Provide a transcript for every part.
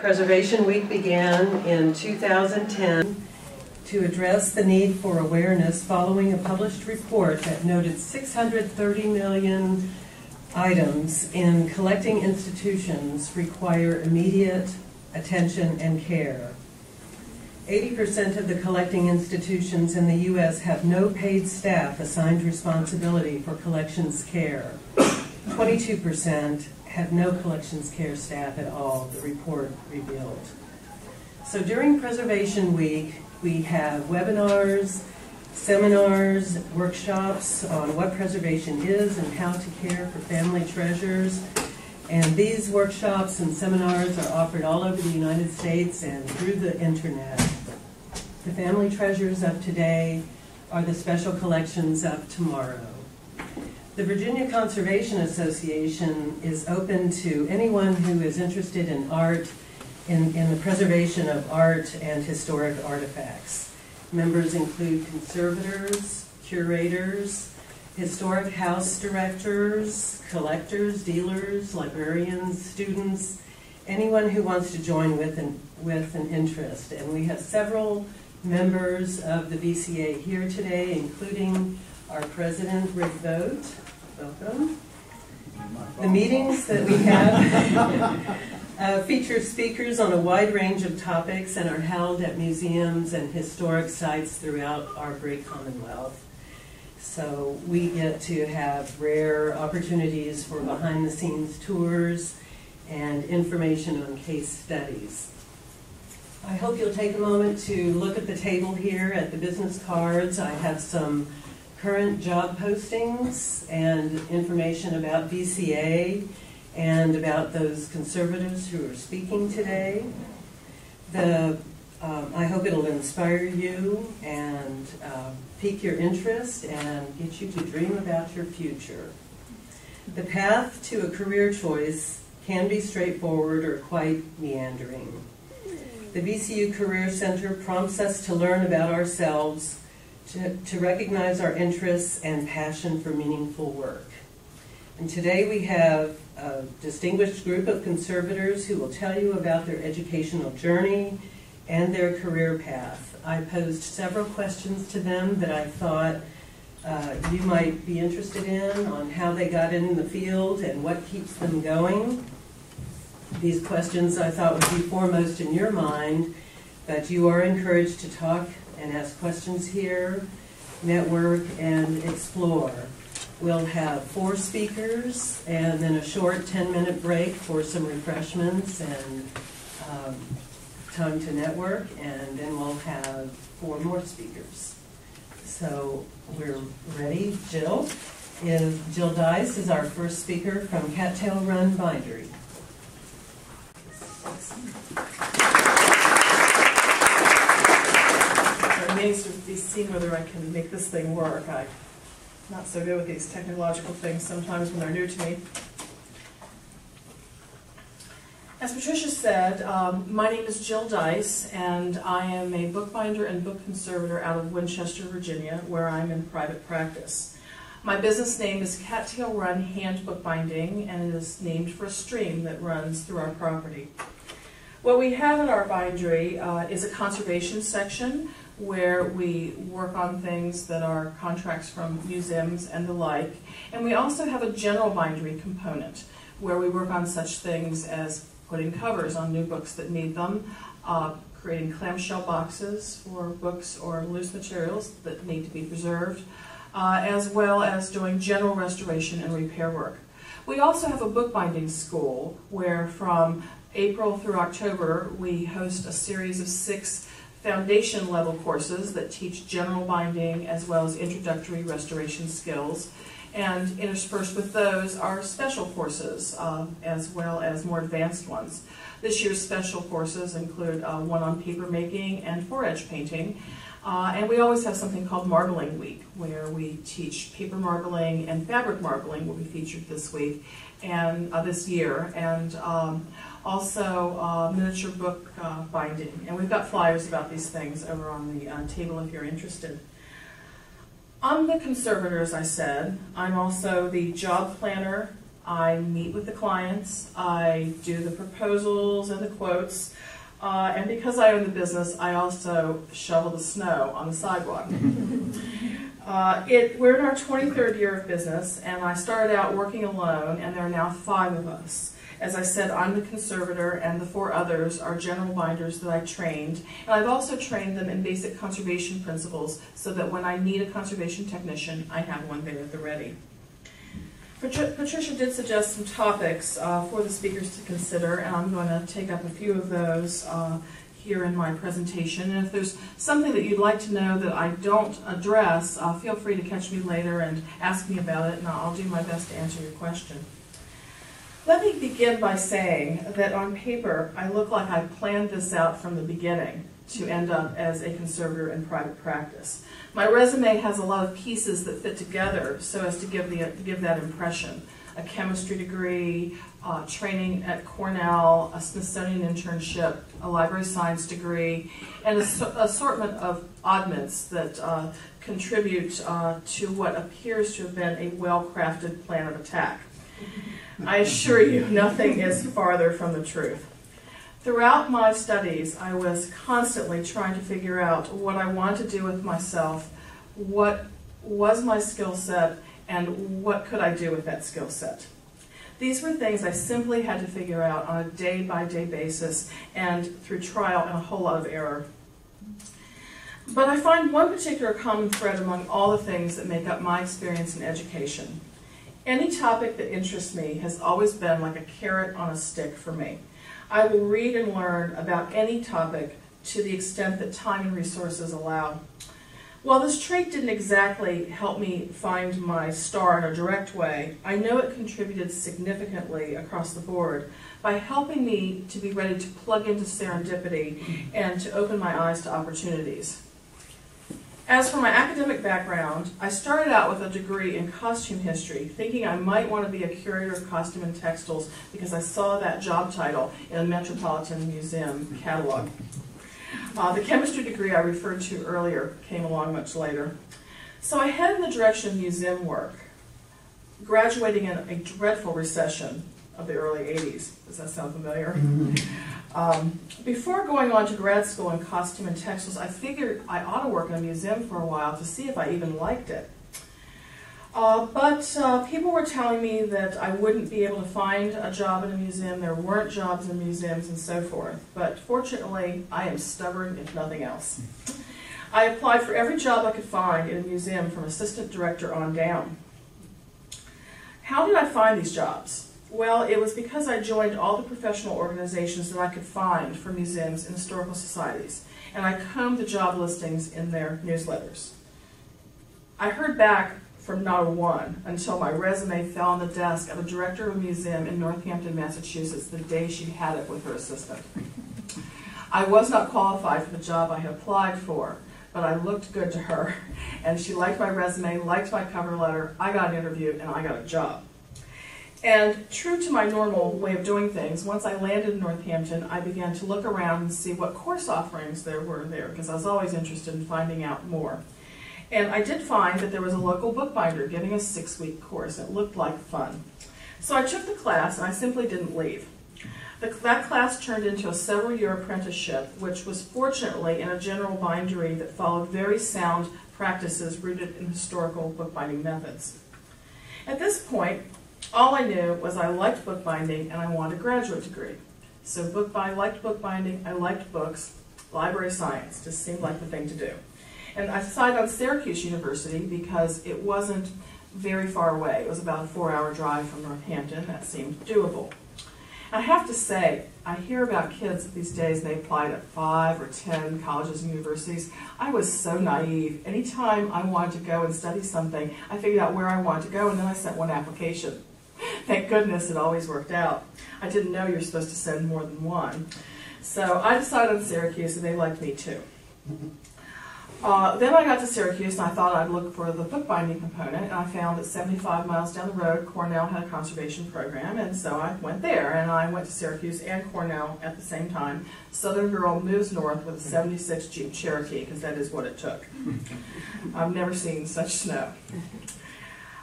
Preservation Week began in 2010 to address the need for awareness following a published report that noted 630 million items in collecting institutions require immediate attention and care. 80% of the collecting institutions in the U.S. have no paid staff assigned responsibility for collections care. 22% have no collections care staff at all, the report revealed. So during Preservation Week, we have webinars, seminars, workshops on what preservation is and how to care for family treasures. And these workshops and seminars are offered all over the United States and through the internet. The family treasures of today are the special collections of tomorrow. The Virginia Conservation Association is open to anyone who is interested in art, in the preservation of art and historic artifacts. Members include conservators, curators, historic house directors, collectors, dealers, librarians, students, anyone who wants to join with an interest. And we have several members of the VCA here today, including our president, Rick Vogt. Welcome. The meetings that we have feature speakers on a wide range of topics and are held at museums and historic sites throughout our great Commonwealth. So we get to have rare opportunities for behind-the-scenes tours and information on case studies. I hope you'll take a moment to look at the table here at the business cards. I have some current job postings and information about VCA and about those conservators who are speaking today. I hope it'll inspire you and pique your interest and get you to dream about your future. The path to a career choice can be straightforward or quite meandering. The VCU Career Center prompts us to learn about ourselves, to recognize our interests and passion for meaningful work. And today we have a distinguished group of conservators who will tell you about their educational journey and their career path. I posed several questions to them that I thought you might be interested in on how they got in the field and what keeps them going. These questions I thought would be foremost in your mind, but you are encouraged to talk and ask questions here, network, and explore. We'll have 4 speakers and then a short 10-minute break for some refreshments and time to network, and then we'll have 4 more speakers. So we're ready. Jill Deiss is our first speaker from Cattail Run Bindery. It remains to be seen whether I can make this thing work. I'm not so good with these technological things sometimes when they're new to me. As Patricia said, my name is Jill Deiss, and I am a bookbinder and book conservator out of Winchester, Virginia, where I'm in private practice. My business name is Cattail Run Hand Bookbinding, and it is named for a stream that runs through our property. What we have at our bindery is a conservation section where we work on things that are contracts from museums and the like. And we also have a general bindery component where we work on such things as putting covers on new books that need them, creating clamshell boxes for books or loose materials that need to be preserved, as well as doing general restoration and repair work. We also have a bookbinding school where from April through October we host a series of 6 foundation level courses that teach general binding as well as introductory restoration skills. And interspersed with those are special courses as well as more advanced ones. This year's special courses include one on paper making and 4-edge painting. And we always have something called Marbling Week, where we teach paper marbling and fabric marbling will be featured this week and this year, and also miniature book binding. And we've got flyers about these things over on the table if you're interested. I'm the conservator, as I said. I'm also the job planner, I meet with the clients, I do the proposals and the quotes, and because I own the business, I also shovel the snow on the sidewalk. We're in our 23rd year of business, and I started out working alone, and there are now 5 of us. As I said, I'm the conservator, and the 4 others are general binders that I trained. And I've also trained them in basic conservation principles so that when I need a conservation technician, I have one there at the ready. Patricia did suggest some topics for the speakers to consider, and I'm going to take up a few of those here in my presentation. And if there's something that you'd like to know that I don't address, feel free to catch me later and ask me about it, and I'll do my best to answer your question. Let me begin by saying that on paper, I look like I planned this out from the beginning to end up as a conservator in private practice. My resume has a lot of pieces that fit together so as to give that impression. A chemistry degree, training at Cornell, a Smithsonian internship, a library science degree, and an assortment of oddments that contribute to what appears to have been a well-crafted plan of attack. I assure you, nothing is farther from the truth. Throughout my studies, I was constantly trying to figure out what I wanted to do with myself, what was my skill set, and what could I do with that skill set. These were things I simply had to figure out on a day-by-day basis and through trial and a whole lot of error. But I find one particular common thread among all the things that make up my experience in education. Any topic that interests me has always been like a carrot on a stick for me. I will read and learn about any topic to the extent that time and resources allow. While this trait didn't exactly help me find my star in a direct way, I know it contributed significantly across the board by helping me to be ready to plug into serendipity and to open my eyes to opportunities. As for my academic background, I started out with a degree in costume history, thinking I might want to be a curator of costume and textiles because I saw that job title in a Metropolitan Museum catalog. The chemistry degree I referred to earlier came along much later. So I headed in the direction of museum work, graduating in a dreadful recession of the early 80s. Does that sound familiar? Before going on to grad school in costume and textiles, I figured I ought to work in a museum for a while to see if I even liked it. But people were telling me that I wouldn't be able to find a job in a museum, there weren't jobs in museums, and so forth. But fortunately, I am stubborn, if nothing else. I applied for every job I could find in a museum from assistant director on down. How did I find these jobs? Well, it was because I joined all the professional organizations that I could find for museums and historical societies, and I combed the job listings in their newsletters. I heard back from not a one until my resume fell on the desk of a director of a museum in Northampton, Massachusetts, the day she had it with her assistant. I was not qualified for the job I had applied for, but I looked good to her, and she liked my resume, liked my cover letter, I got an interview, and I got a job. And true to my normal way of doing things, once I landed in Northampton, I began to look around and see what course offerings there were there, because I was always interested in finding out more. And I did find that there was a local bookbinder giving a 6-week course. It looked like fun. So I took the class, and I simply didn't leave. That class turned into a several-year apprenticeship, which was fortunately in a general bindery that followed very sound practices rooted in historical bookbinding methods. At this point, all I knew was I liked bookbinding and I wanted a graduate degree. So I liked bookbinding, I liked books, library science just seemed like the thing to do. And I decided on Syracuse University because it wasn't very far away. It was about a 4-hour drive from Northampton. That seemed doable. I have to say, I hear about kids these days, and they apply to 5 or 10 colleges and universities. I was so naive. Anytime I wanted to go and study something, I figured out where I wanted to go, and then I sent one application. Thank goodness it always worked out. I didn't know you're supposed to send more than one. So I decided on Syracuse, and they liked me too. Then I got to Syracuse, and I thought I'd look for the bookbinding component, and I found that 75 miles down the road, Cornell had a conservation program, and so I went there, and I went to Syracuse and Cornell at the same time. Southern girl moves north with a 76 Jeep Cherokee, because that is what it took. I've never seen such snow.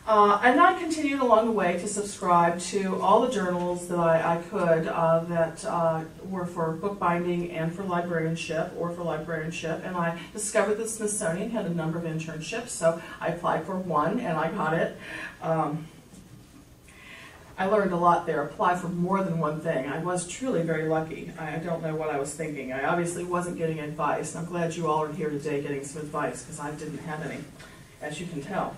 And I continued along the way to subscribe to all the journals that I could that were for bookbinding and for librarianship, and I discovered the Smithsonian had a number of internships, so I applied for one and I got it. I learned a lot there. Apply for more than one thing. I was truly very lucky. I don't know what I was thinking. I obviously wasn't getting advice. I'm glad you all are here today getting some advice, because I didn't have any, as you can tell.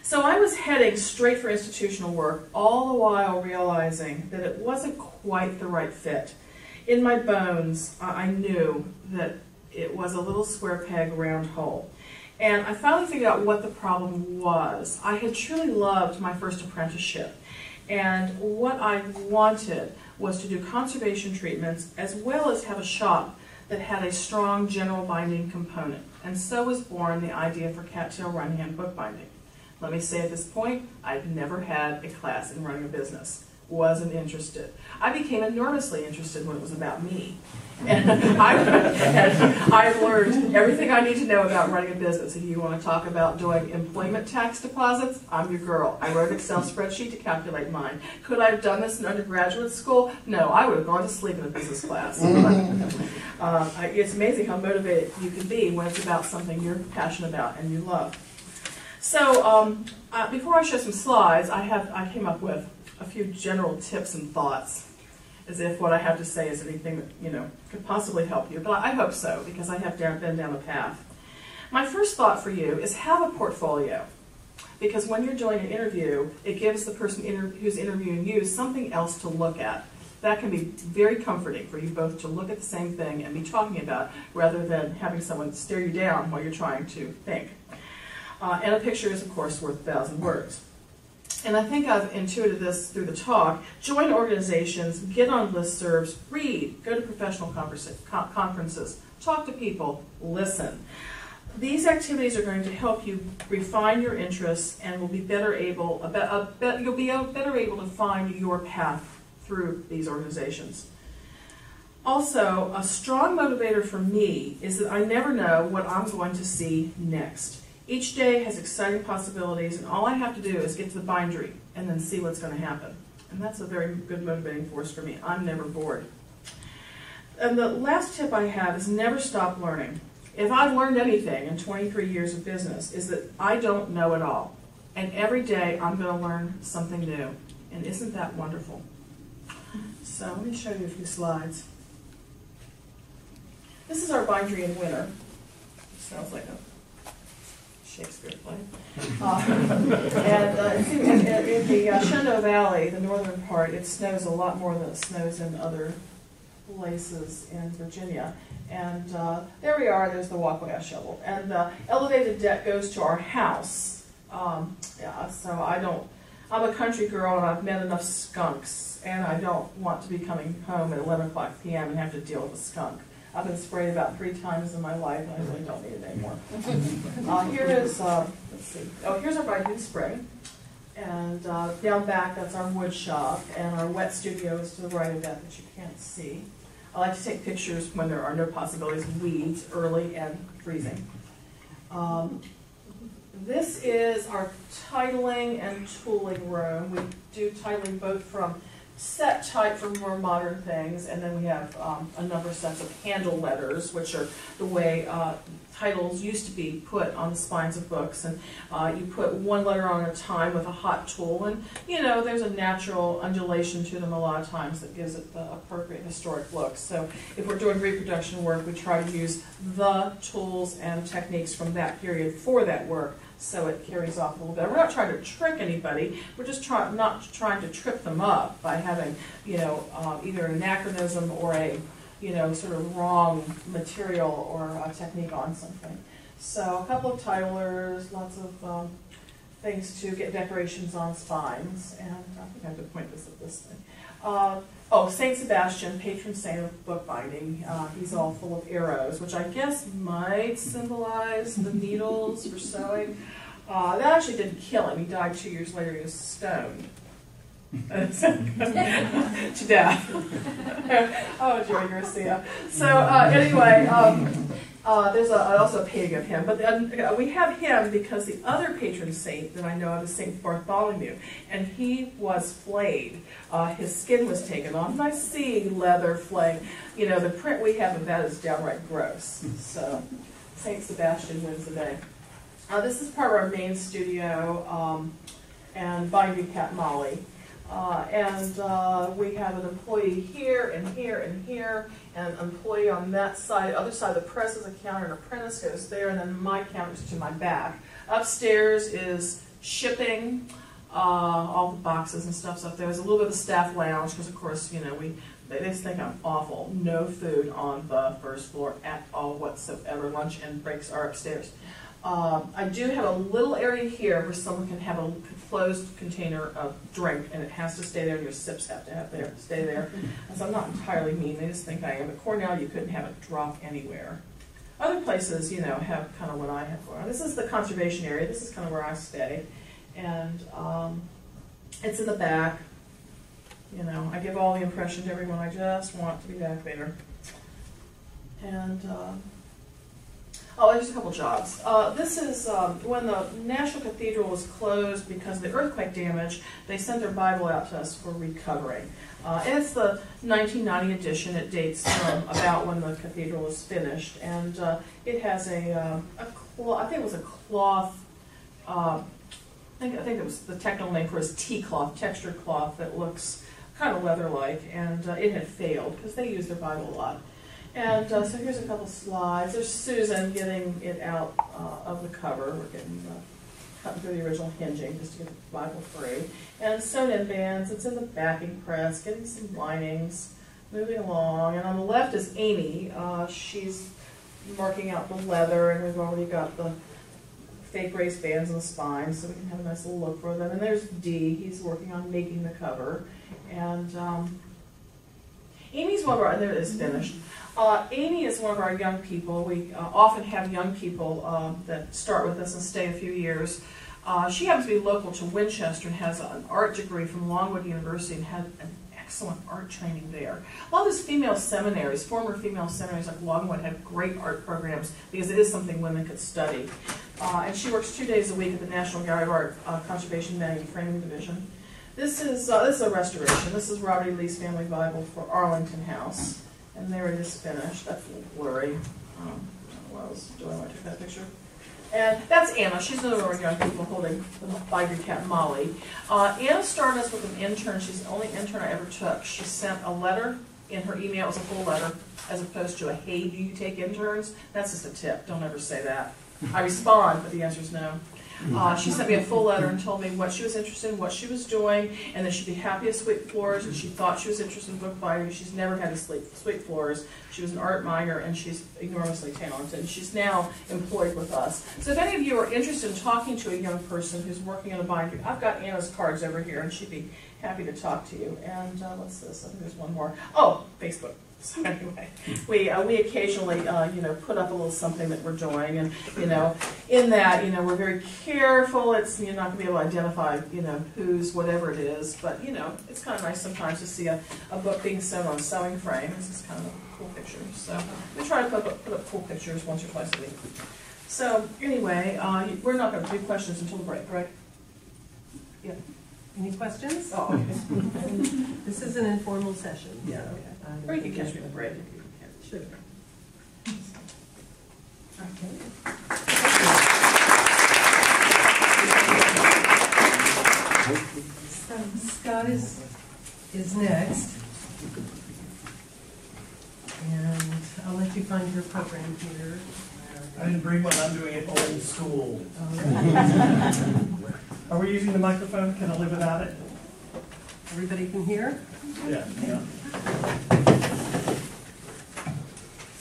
So I was heading straight for institutional work, all the while realizing that it wasn't quite the right fit. In my bones, I knew that it was a little square peg, round hole. And I finally figured out what the problem was. I had truly loved my first apprenticeship. And what I wanted was to do conservation treatments as well as have a shop that had a strong general binding component. And so was born the idea for cattail run-hand bookbinding. Let me say at this point, I'd never had a class in running a business. Wasn't interested. I became enormously interested when it was about me. And I've learned everything I need to know about running a business. If you want to talk about doing employment tax deposits, I'm your girl. I wrote an Excel spreadsheet to calculate mine. Could I have done this in undergraduate school? No, I would have gone to sleep in a business class. It's amazing how motivated you can be when it's about something you're passionate about and you love. So before I show some slides, I came up with a few general tips and thoughts, as if what I have to say is anything that could possibly help you. But I hope so, because I have been down the path. My first thought for you is have a portfolio, because when you're doing an interview, it gives the person who's interviewing you something else to look at. That can be very comforting for you both to look at the same thing and be talking about it, rather than having someone stare you down while you're trying to think. And a picture is, of course, worth 1,000 words. And I think I've intuited this through the talk. Join organizations, get on listservs, read, go to professional conferences, talk to people, listen. These activities are going to help you refine your interests, and will be better able, you'll be better able to find your path through these organizations. Also, a strong motivator for me is that I never know what I'm going to see next. Each day has exciting possibilities, and all I have to do is get to the bindery and then see what's going to happen. And that's a very good motivating force for me. I'm never bored. And the last tip I have is never stop learning. If I've learned anything in 23 years of business, is that I don't know it all. And every day I'm going to learn something new. And isn't that wonderful? So let me show you a few slides. This is our bindery in winter. Sounds like a Shakespeare play. In the Shenandoah Valley, the northern part, it snows a lot more than it snows in other places in Virginia. And there we are, there's the walkway I shoveled. And the elevated deck goes to our house. So I'm a country girl, and I've met enough skunks, and I don't want to be coming home at 11 o'clock p.m. and have to deal with a skunk. I've been sprayed about 3 times in my life, and I really don't need it anymore. Here is, let's see. Oh, here's our binding spring. And down back, that's our wood shop, and our wet studio is to the right of that you can't see. I like to take pictures when there are no possibilities of weeds, early and freezing. This is our titling and tooling room. We do titling both from set type for more modern things, and then we have a number of sets of handle letters, which are the way titles used to be put on the spines of books, and you put one letter on at a time with a hot tool, and there's a natural undulation to them a lot of times that gives it the appropriate historic look. So if we're doing reproduction work, we try to use the tools and techniques from that period for that work, so it carries off a little bit. We're not trying to trick anybody. We're just not trying to trip them up by having, either an anachronism or a, sort of wrong material or a technique on something. So a couple of titlers, lots of things to get decorations on spines, and I think I have to point this at this thing. St. Sebastian, patron saint of bookbinding. He's all full of arrows, which I guess might symbolize the needles for sewing. That actually didn't kill him. He died 2 years later. He was stoned to death. Oh, Jerry Garcia. So anyway, There's also a painting of him, but we have him because the other patron saint that I know of is St. Bartholomew, and he was flayed. His skin was taken off, and I see leather flaying. You know, the print we have of that is downright gross. So St. Sebastian wins the day. This is part of our main studio, and binding cat Nolley. We have an employee here and here and here, and an employee on that side. Other side of the press is a counter, an apprentice goes there, and then my counter's to my back. Upstairs is shipping, all the boxes and stuff's up there. There's a little bit of a staff lounge, because of course, you know, they just think I'm awful. No food on the first floor at all whatsoever. Lunch and breaks are upstairs. I do have a little area here where someone can have a closed container of drink, and it has to stay there, and your sips have to stay there. So I'm not entirely mean, they just think I am. At Cornell, you couldn't have it drop anywhere. Other places, you know, have kind of what I have going on. This is the conservation area. This is kind of where I stay. And it's in the back. You know, I give all the impression to everyone. I just want to be back there. And oh, there's a couple jobs. This is when the National Cathedral was closed because of the earthquake damage, they sent their Bible out to us for recovering. And it's the 1990 edition. It dates from about when the cathedral was finished. And it has I think it was a cloth, I think it was the technical name for it is tea cloth, textured cloth that looks kind of leather-like. And it had failed because they used their Bible a lot. And so here's a couple slides. There's Susan getting it out of the cover. We're getting cutting through the original hinging just to get the Bible free. And sewn-in bands. It's in the backing press, getting some linings, moving along. And on the left is Amy. She's marking out the leather, and we've already got the fake race bands on the spine, so we can have a nice little look for them. And there's Dee. He's working on making the cover. And Amy's one of our, and there it is finished. Amy is one of our young people. We often have young people that start with us and stay a few years. She happens to be local to Winchester and has an art degree from Longwood University and had an excellent art training there. A lot of those female seminaries, former female seminaries like Longwood, have great art programs because it is something women could study. And she works 2 days a week at the National Gallery of Art Conservation Manning and Framing Division. This is a restoration. This is Robert E. Lee's family Bible for Arlington House. And there it is finished. That's a little blurry. I don't know what I was doing when I took that picture. And that's Anna. She's another one of our young people holding the bygrid cat Molly. Anna started us with an intern. She's the only intern I ever took. She sent a letter in her email. It was a full letter as opposed to a, hey, do you take interns? That's just a tip. Don't ever say that. I respond, but the answer is no. She sent me a full letter and told me what she was interested in, what she was doing, and that she'd be happy at Sweet Floors, and she thought she was interested in bookbinding. She's never had a Sweet Floors. She was an art minor, and she's enormously talented. And she's now employed with us. So if any of you are interested in talking to a young person who's working on a binder, I've got Anna's cards over here, and she'd be happy to talk to you. And what's this? I think there's one more. Oh, Facebook. So anyway, we occasionally, put up a little something that we're doing, and, in that, we're very careful. It's, you're not going to be able to identify, who's whatever it is, but, it's kind of nice sometimes to see a book being sewn on a sewing frame. This is kind of a cool picture. So we try to put up cool pictures once or twice a week. So anyway, we're not going to do questions until the break, right? Yeah. Any questions? Oh, okay. This is an informal session. Yeah, okay. Or you can catch me in the break if you can. Sure. Okay. So Scott is next. And I'll let you find your program here. I didn't bring one. I'm doing it old school. Right. Are we using the microphone? Can I live without it? Everybody can hear? Yeah.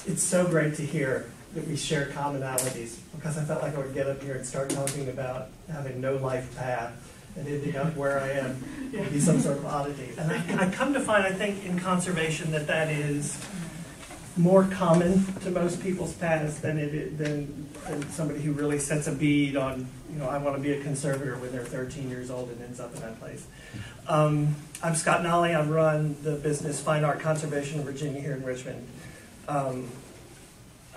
It's so great to hear that we share commonalities, because I felt like I would get up here and start talking about having no life path and ending up where I am. It would be some sort of oddity. And I come to find, I think, in conservation that is more common to most people's paths than somebody who really sets a bead on, I want to be a conservator when they're 13 years old and ends up in that place. I'm Scott Nolley. I run the business Fine Art Conservation in Virginia here in Richmond.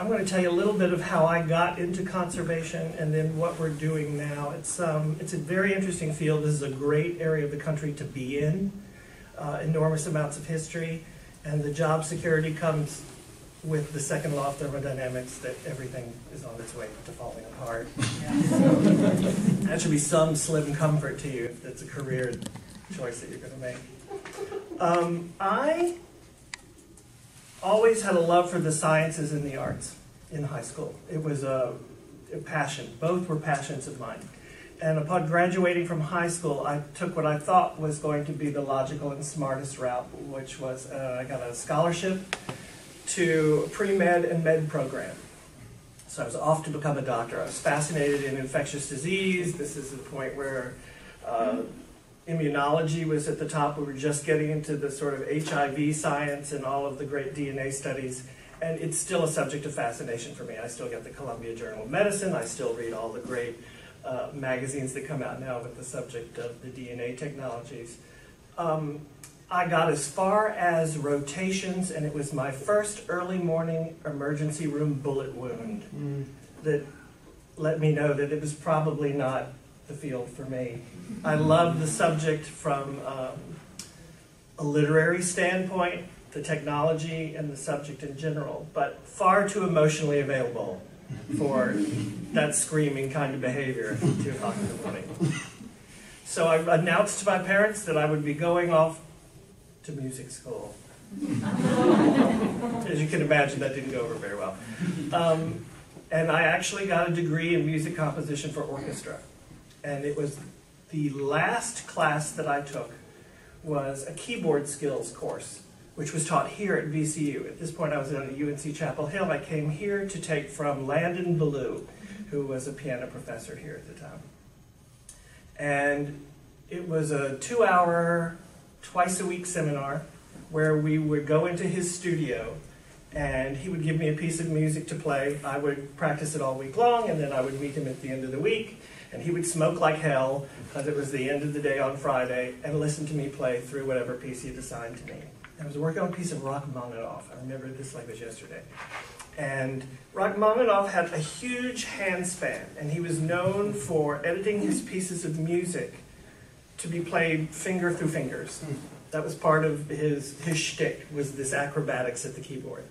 I'm going to tell you a little bit of how I got into conservation and then what we're doing now. It's a very interesting field. This is a great area of the country to be in, enormous amounts of history, and the job security comes with the second law of thermodynamics that everything is on its way to falling apart. That should be some slim comfort to you if it's a career choice that you're going to make. I always had a love for the sciences and the arts in high school. It was a passion. Both were passions of mine. And upon graduating from high school, I took what I thought was going to be the logical and smartest route, which was I got a scholarship to a pre-med and med program. So I was off to become a doctor. I was fascinated in infectious disease. This is the point where immunology was at the top. We were just getting into the sort of HIV science and all of the great DNA studies. And it's still a subject of fascination for me. I still get the Columbia Journal of Medicine. I still read all the great magazines that come out now with the subject of the DNA technologies. I got as far as rotations, and it was my first early morning emergency room bullet wound that let me know that it was probably not the field for me. I love the subject from a literary standpoint, the technology and the subject in general, but far too emotionally available for that screaming kind of behavior at 2 o'clock in the morning. So I announced to my parents that I would be going off to music school. As you can imagine, that didn't go over very well. And I actually got a degree in music composition for orchestra. And it was the last class that I took was a keyboard skills course, which was taught here at VCU. At this point, I was at UNC Chapel Hill. I came here to take from Landon Ballou, who was a piano professor here at the time. And it was a 2-hour, twice-a-week seminar where we would go into his studio and he would give me a piece of music to play. I would practice it all week long, and then I would meet him at the end of the week, and he would smoke like hell because it was the end of the day on Friday, and listen to me play through whatever piece he had assigned to me. I was working on a piece of Rachmaninoff. I remember this like it was yesterday. And Rachmaninoff had a huge hand span, and he was known for editing his pieces of music to be played finger through fingers. That was part of his shtick, was this acrobatics at the keyboard.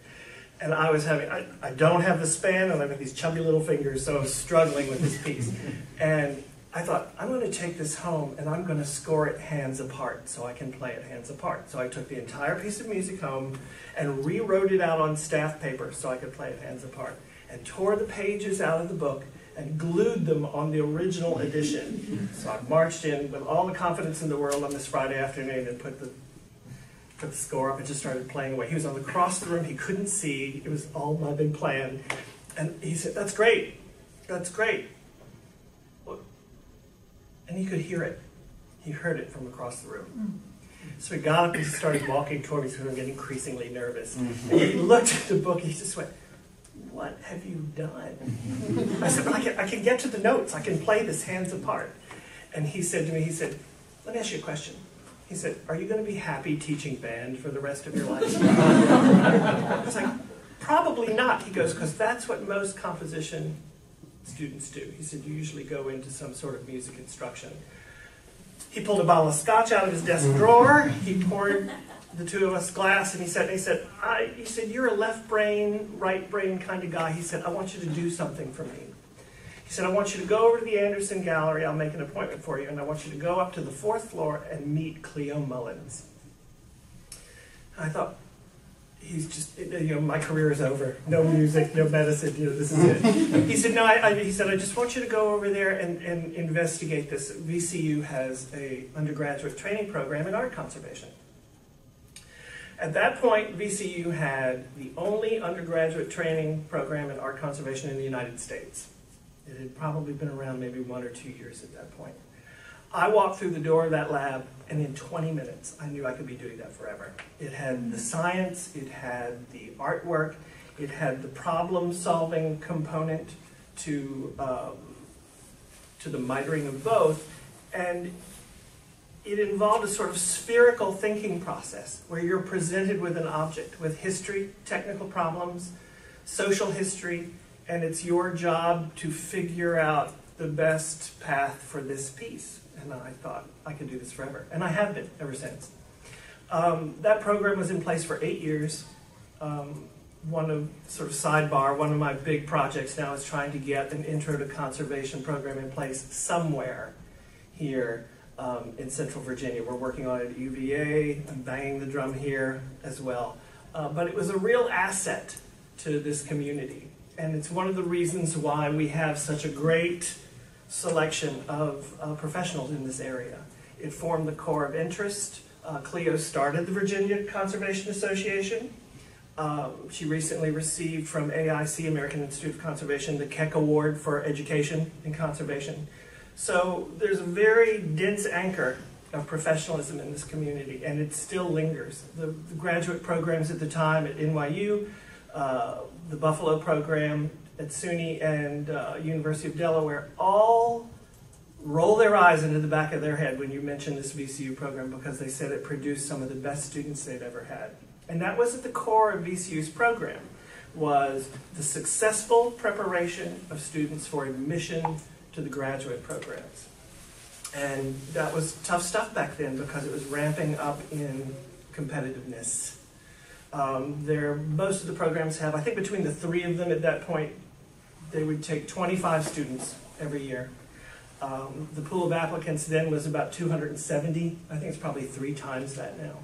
And I was having, I don't have the span, and I've got these chubby little fingers, so I was struggling with this piece. And I thought, I'm going to take this home, and I'm going to score it hands apart, so I can play it hands apart. So I took the entire piece of music home and rewrote it out on staff paper so I could play it hands apart, and tore the pages out of the book and glued them on the original edition. So I marched in with all the confidence in the world on this Friday afternoon and put the score up and just started playing away. He was across the room. He couldn't see. It was all my big plan. And he said, "That's great. That's great." And he could hear it. He heard it from across the room. So he got up and started walking toward me, so I'm getting increasingly nervous. And he looked at the book. He just went, "What have you done?" I said, I can get to the notes. I can play this hands apart. And he said to me, he said, "Let me ask you a question." He said, "Are you going to be happy teaching band for the rest of your life?" I was like, "Probably not." He goes, "Because that's what most composition students do." He said, "You usually go into some sort of music instruction." He pulled a bottle of scotch out of his desk drawer. He poured the two of us glass, and he said, "You're a left brain, right brain kind of guy." He said, "I want you to do something for me." He said, "I want you to go over to the Anderson Gallery. I'll make an appointment for you, and I want you to go up to the 4th floor and meet Cleo Mullins." And I thought, he's just, my career is over. No music, no medicine, this is it. He said, "No, he said, I just want you to go over there and investigate this. VCU has a undergraduate training program in art conservation." At that point, VCU had the only undergraduate training program in art conservation in the United States. It had probably been around maybe 1 or 2 years at that point. I walked through the door of that lab, and in 20 minutes, I knew I could be doing that forever. It had the science, it had the artwork, it had the problem-solving component to the mitering of both, and it involved a sort of spherical thinking process where you're presented with an object, with history, technical problems, social history, and it's your job to figure out the best path for this piece. And I thought I could do this forever, and I have been ever since. That program was in place for 8 years. One of my big projects now is trying to get an Intro to Conservation program in place somewhere here in Central Virginia. We're working on it at UVA. I'm banging the drum here as well. But it was a real asset to this community. And it's one of the reasons why we have such a great selection of professionals in this area. It formed the core of interest. Cleo started the Virginia Conservation Association. She recently received from AIC, American Institute of Conservation, the Keck Award for Education in Conservation. So there's a very dense anchor of professionalism in this community, and it still lingers. The graduate programs at the time at NYU, the Buffalo program at SUNY, and University of Delaware all roll their eyes into the back of their head when you mention this VCU program, because they said it produced some of the best students they've ever had. And that was at the core of VCU's program, was the successful preparation of students for admission to the graduate programs. And that was tough stuff back then because it was ramping up in competitiveness. Most of the programs have, I think between the 3 of them at that point, they would take 25 students every year. The pool of applicants then was about 270. I think it's probably 3 times that now.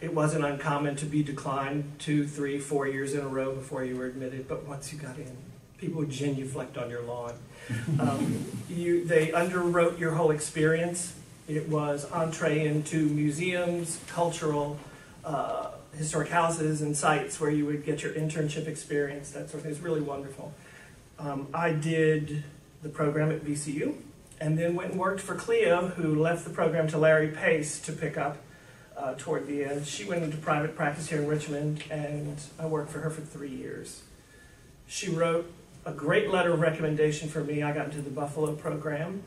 It wasn't uncommon to be declined 2, 3, 4 years in a row before you were admitted, but once you got in, people would genuflect on your lawn. They underwrote your whole experience. It was entree into museums, cultural, historic houses and sites where you would get your internship experience, that sort of thing. It's really wonderful. I did the program at VCU and then went and worked for Cleo, who left the program to Larry Pace to pick up toward the end. She went into private practice here in Richmond, and I worked for her for 3 years. She wrote a great letter of recommendation for me. I got into the Buffalo program.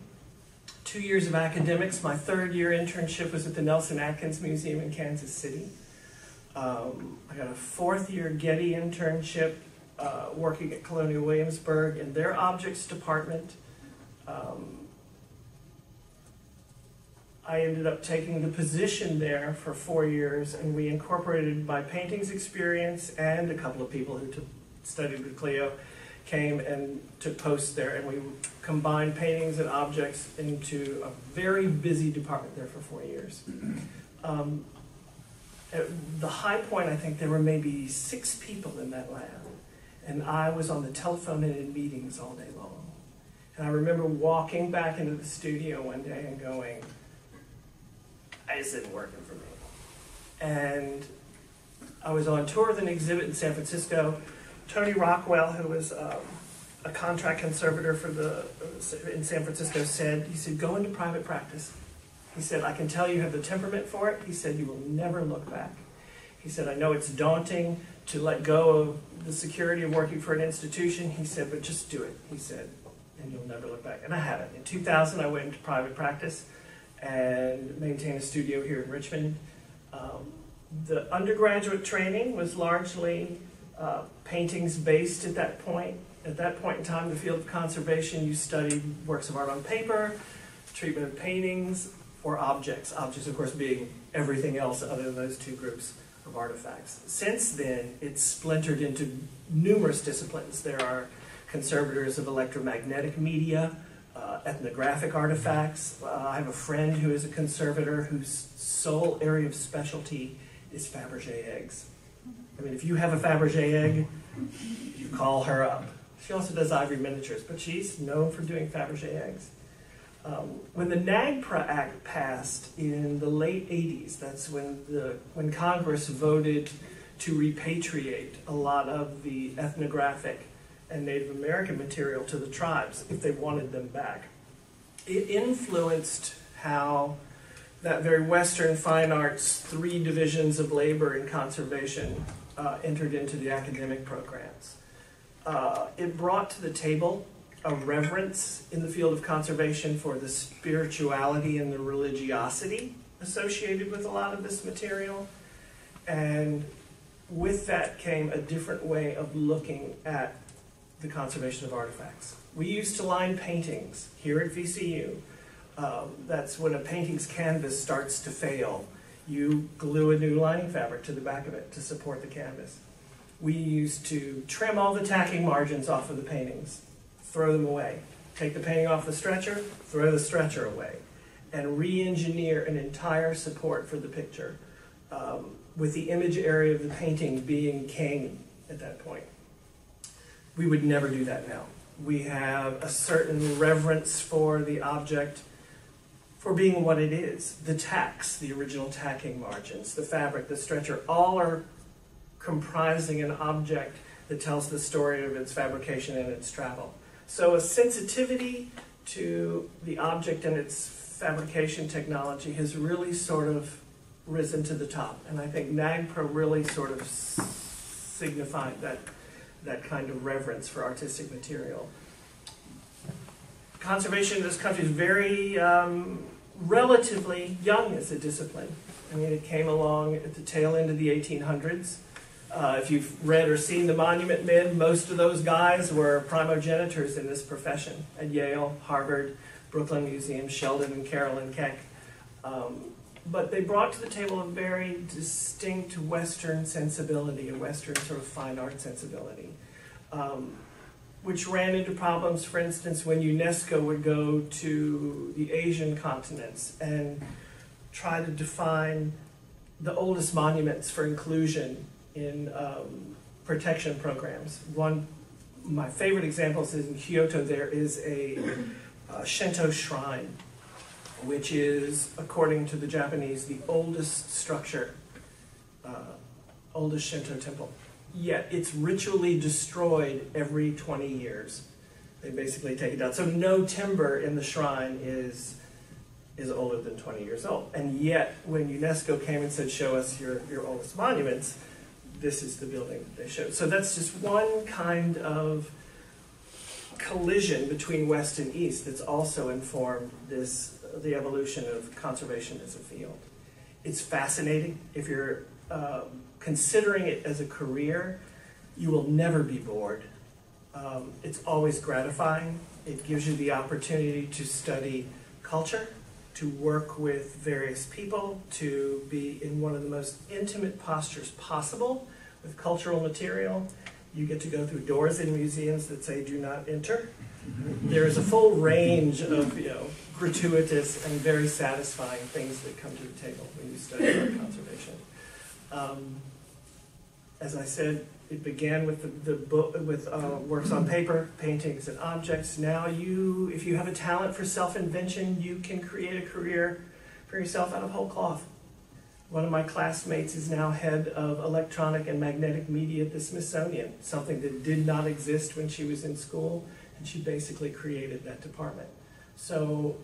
2 years of academics. My 3rd year internship was at the Nelson Atkins Museum in Kansas City. I got a 4th year Getty internship working at Colonial Williamsburg in their objects department. I ended up taking the position there for 4 years, and we incorporated my paintings experience, and a couple of people who studied with Cleo came and took posts there, and we combined paintings and objects into a very busy department there for 4 years. At the high point, I think there were maybe 6 people in that lab, and I was on the telephone and in meetings all day long. And I remember walking back into the studio one day and going, this isn't working for me. And I was on tour with an exhibit in San Francisco. Tony Rockwell, who was a contract conservator in San Francisco, said, go into private practice. He said, I can tell you have the temperament for it. He said, you will never look back. He said, I know it's daunting to let go of the security of working for an institution. He said, but just do it. He said, and you'll never look back. And I haven't. In 2000, I went into private practice and maintained a studio here in Richmond. The undergraduate training was largely paintings based at that point. At that point in time, in the field of conservation, you studied works of art on paper, treatment of paintings, or objects. Objects, of course, being everything else other than those 2 groups of artifacts. Since then, it's splintered into numerous disciplines. There are conservators of electromagnetic media, ethnographic artifacts. I have a friend who is a conservator whose sole area of specialty is Fabergé eggs. I mean, if you have a Fabergé egg, you call her up. She also does ivory miniatures, but she's known for doing Fabergé eggs. When the NAGPRA Act passed in the late 80s, that's when Congress voted to repatriate a lot of the ethnographic and Native American material to the tribes if they wanted them back. It influenced how that very Western fine arts 3 divisions of labor and conservation entered into the academic programs. It brought to the table a reverence in the field of conservation for the spirituality and the religiosity associated with a lot of this material. And with that came a different way of looking at the conservation of artifacts. We used to line paintings here at VCU. That's when a painting's canvas starts to fail. You glue a new lining fabric to the back of it to support the canvas. We used to trim all the tacking margins off of the paintings, throw them away. Take the painting off the stretcher, throw the stretcher away, and re-engineer an entire support for the picture, with the image area of the painting being king at that point. We would never do that now. We have a certain reverence for the object for being what it is. The tacks, the original tacking margins, the fabric, the stretcher, all are comprising an object that tells the story of its fabrication and its travel. So a sensitivity to the object and its fabrication technology has really sort of risen to the top. And I think NAGPRA really sort of signified that kind of reverence for artistic material. Conservation in this country is very relatively young as a discipline. I mean, it came along at the tail end of the 1800s. If you've read or seen the Monument Men, most of those guys were primogenitors in this profession at Yale, Harvard, Brooklyn Museum, Sheldon and Carolyn Keck. But they brought to the table a very distinct Western sensibility, a Western sort of fine art sensibility, which ran into problems, for instance, when UNESCO would go to the Asian continents and try to define the oldest monuments for inclusion in protection programs. My favorite examples is in Kyoto. There is a Shinto shrine, which is, according to the Japanese, the oldest structure, oldest Shinto temple. Yet it's ritually destroyed every 20 years. They basically take it down. So no timber in the shrine is older than 20 years old. And yet, when UNESCO came and said, show us your oldest monuments, this is the building that they showed. So that's just one kind of collision between West and East that's also informed the evolution of conservation as a field. It's fascinating. If you're considering it as a career, you will never be bored. It's always gratifying. It gives you the opportunity to study culture, to work with various people, to be in one of the most intimate postures possible with cultural material. You get to go through doors in museums that say do not enter. There is a full range of gratuitous and very satisfying things that come to the table when you study art conservation. As I said, it began with the book, with works on paper, paintings, and objects. Now if you have a talent for self-invention, you can create a career for yourself out of whole cloth. One of my classmates is now head of electronic and magnetic media at the Smithsonian, something that did not exist when she was in school, and she basically created that department. So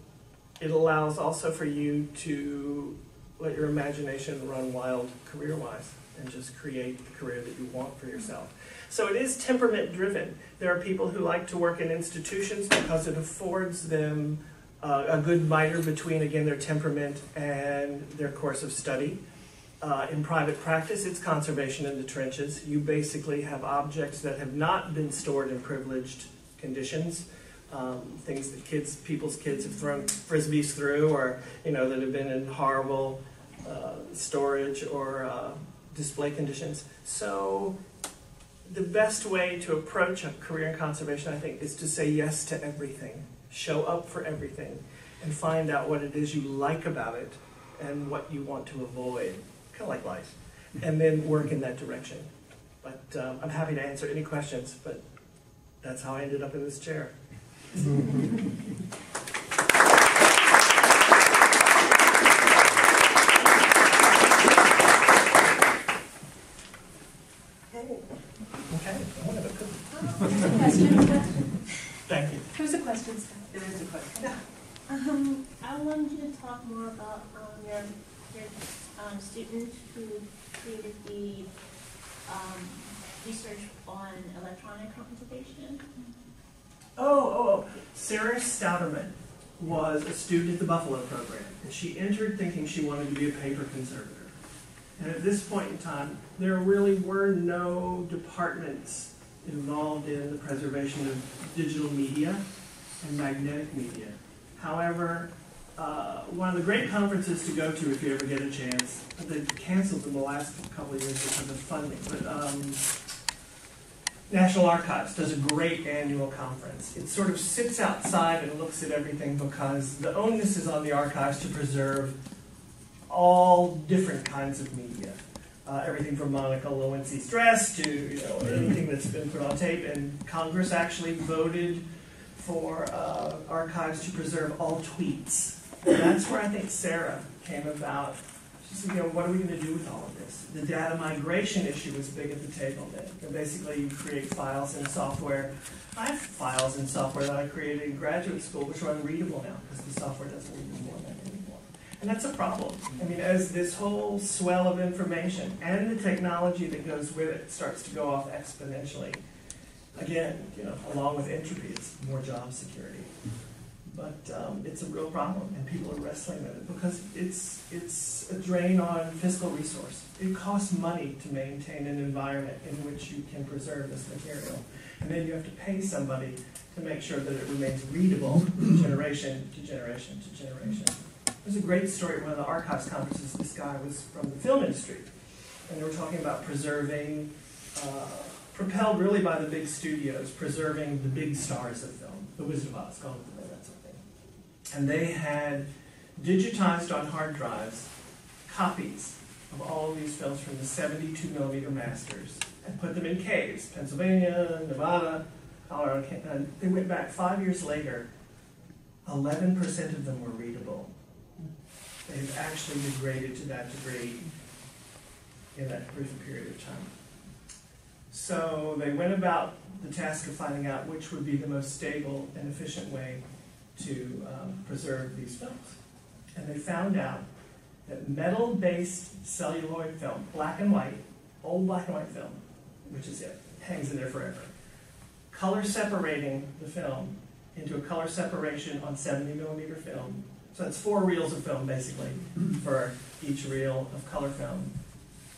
it allows also for you to let your imagination run wild career-wise and just create the career that you want for yourself. So it is temperament-driven. There are people who like to work in institutions because it affords them a good miter between, again, their temperament and their course of study. In private practice, it's conservation in the trenches. You basically have objects that have not been stored in privileged conditions, things that people's kids have thrown frisbees through, or that have been in horrible storage or display conditions. So the best way to approach a career in conservation, I think, is to say yes to everything. Show up for everything and find out what it is you like about it and what you want to avoid, kind of like life, and then work in that direction. But I'm happy to answer any questions, but that's how I ended up in this chair. Okay. Thank you. There's a question. There is a question. I wanted you to talk more about your student who created the research on electronic conservation. Sarah Stouterman was a student at the Buffalo program, and she entered thinking she wanted to be a paper conservator. And at this point in time, there really were no departments involved in the preservation of digital media and magnetic media. However, one of the great conferences to go to if you ever get a chance, they've canceled them the last couple of years because of funding, but National Archives does a great annual conference. It sort of sits outside and looks at everything because the onus is on the archives to preserve all different kinds of media. Everything from Monica Lewinsky's dress to anything that's been put on tape. And Congress actually voted for archives to preserve all tweets. And that's where I think Sarah came about. She said, what are we going to do with all of this? The data migration issue was big at the table then. And basically, you create files in software. I have files in software that I created in graduate school, which are unreadable now because the software doesn't read them anymore. And that's a problem. I mean, as this whole swell of information and the technology that goes with it starts to go off exponentially, again, along with entropy, it's more job security. But it's a real problem, and people are wrestling with it because it's a drain on fiscal resource. It costs money to maintain an environment in which you can preserve this material. And then you have to pay somebody to make sure that it remains readable generation to generation to generation. There's a great story at one of the archives conferences. This guy was from the film industry, and they were talking about preserving, propelled really by the big studios, preserving the big stars of film, The Wizard of Oz, Gone with the Wind, that sort of thing. And they had digitized on hard drives copies of all of these films from the 72mm masters and put them in caves, Pennsylvania, Nevada, Colorado, and they went back 5 years later, 11% of them were readable. They've actually degraded to that degree in that brief period of time. So they went about the task of finding out which would be the most stable and efficient way to preserve these films. And they found out that metal-based celluloid film, black and white, old black and white film, which is it, hangs in there forever, color separating the film into a color separation on 70mm film. So that's 4 reels of film, basically, for each reel of color film.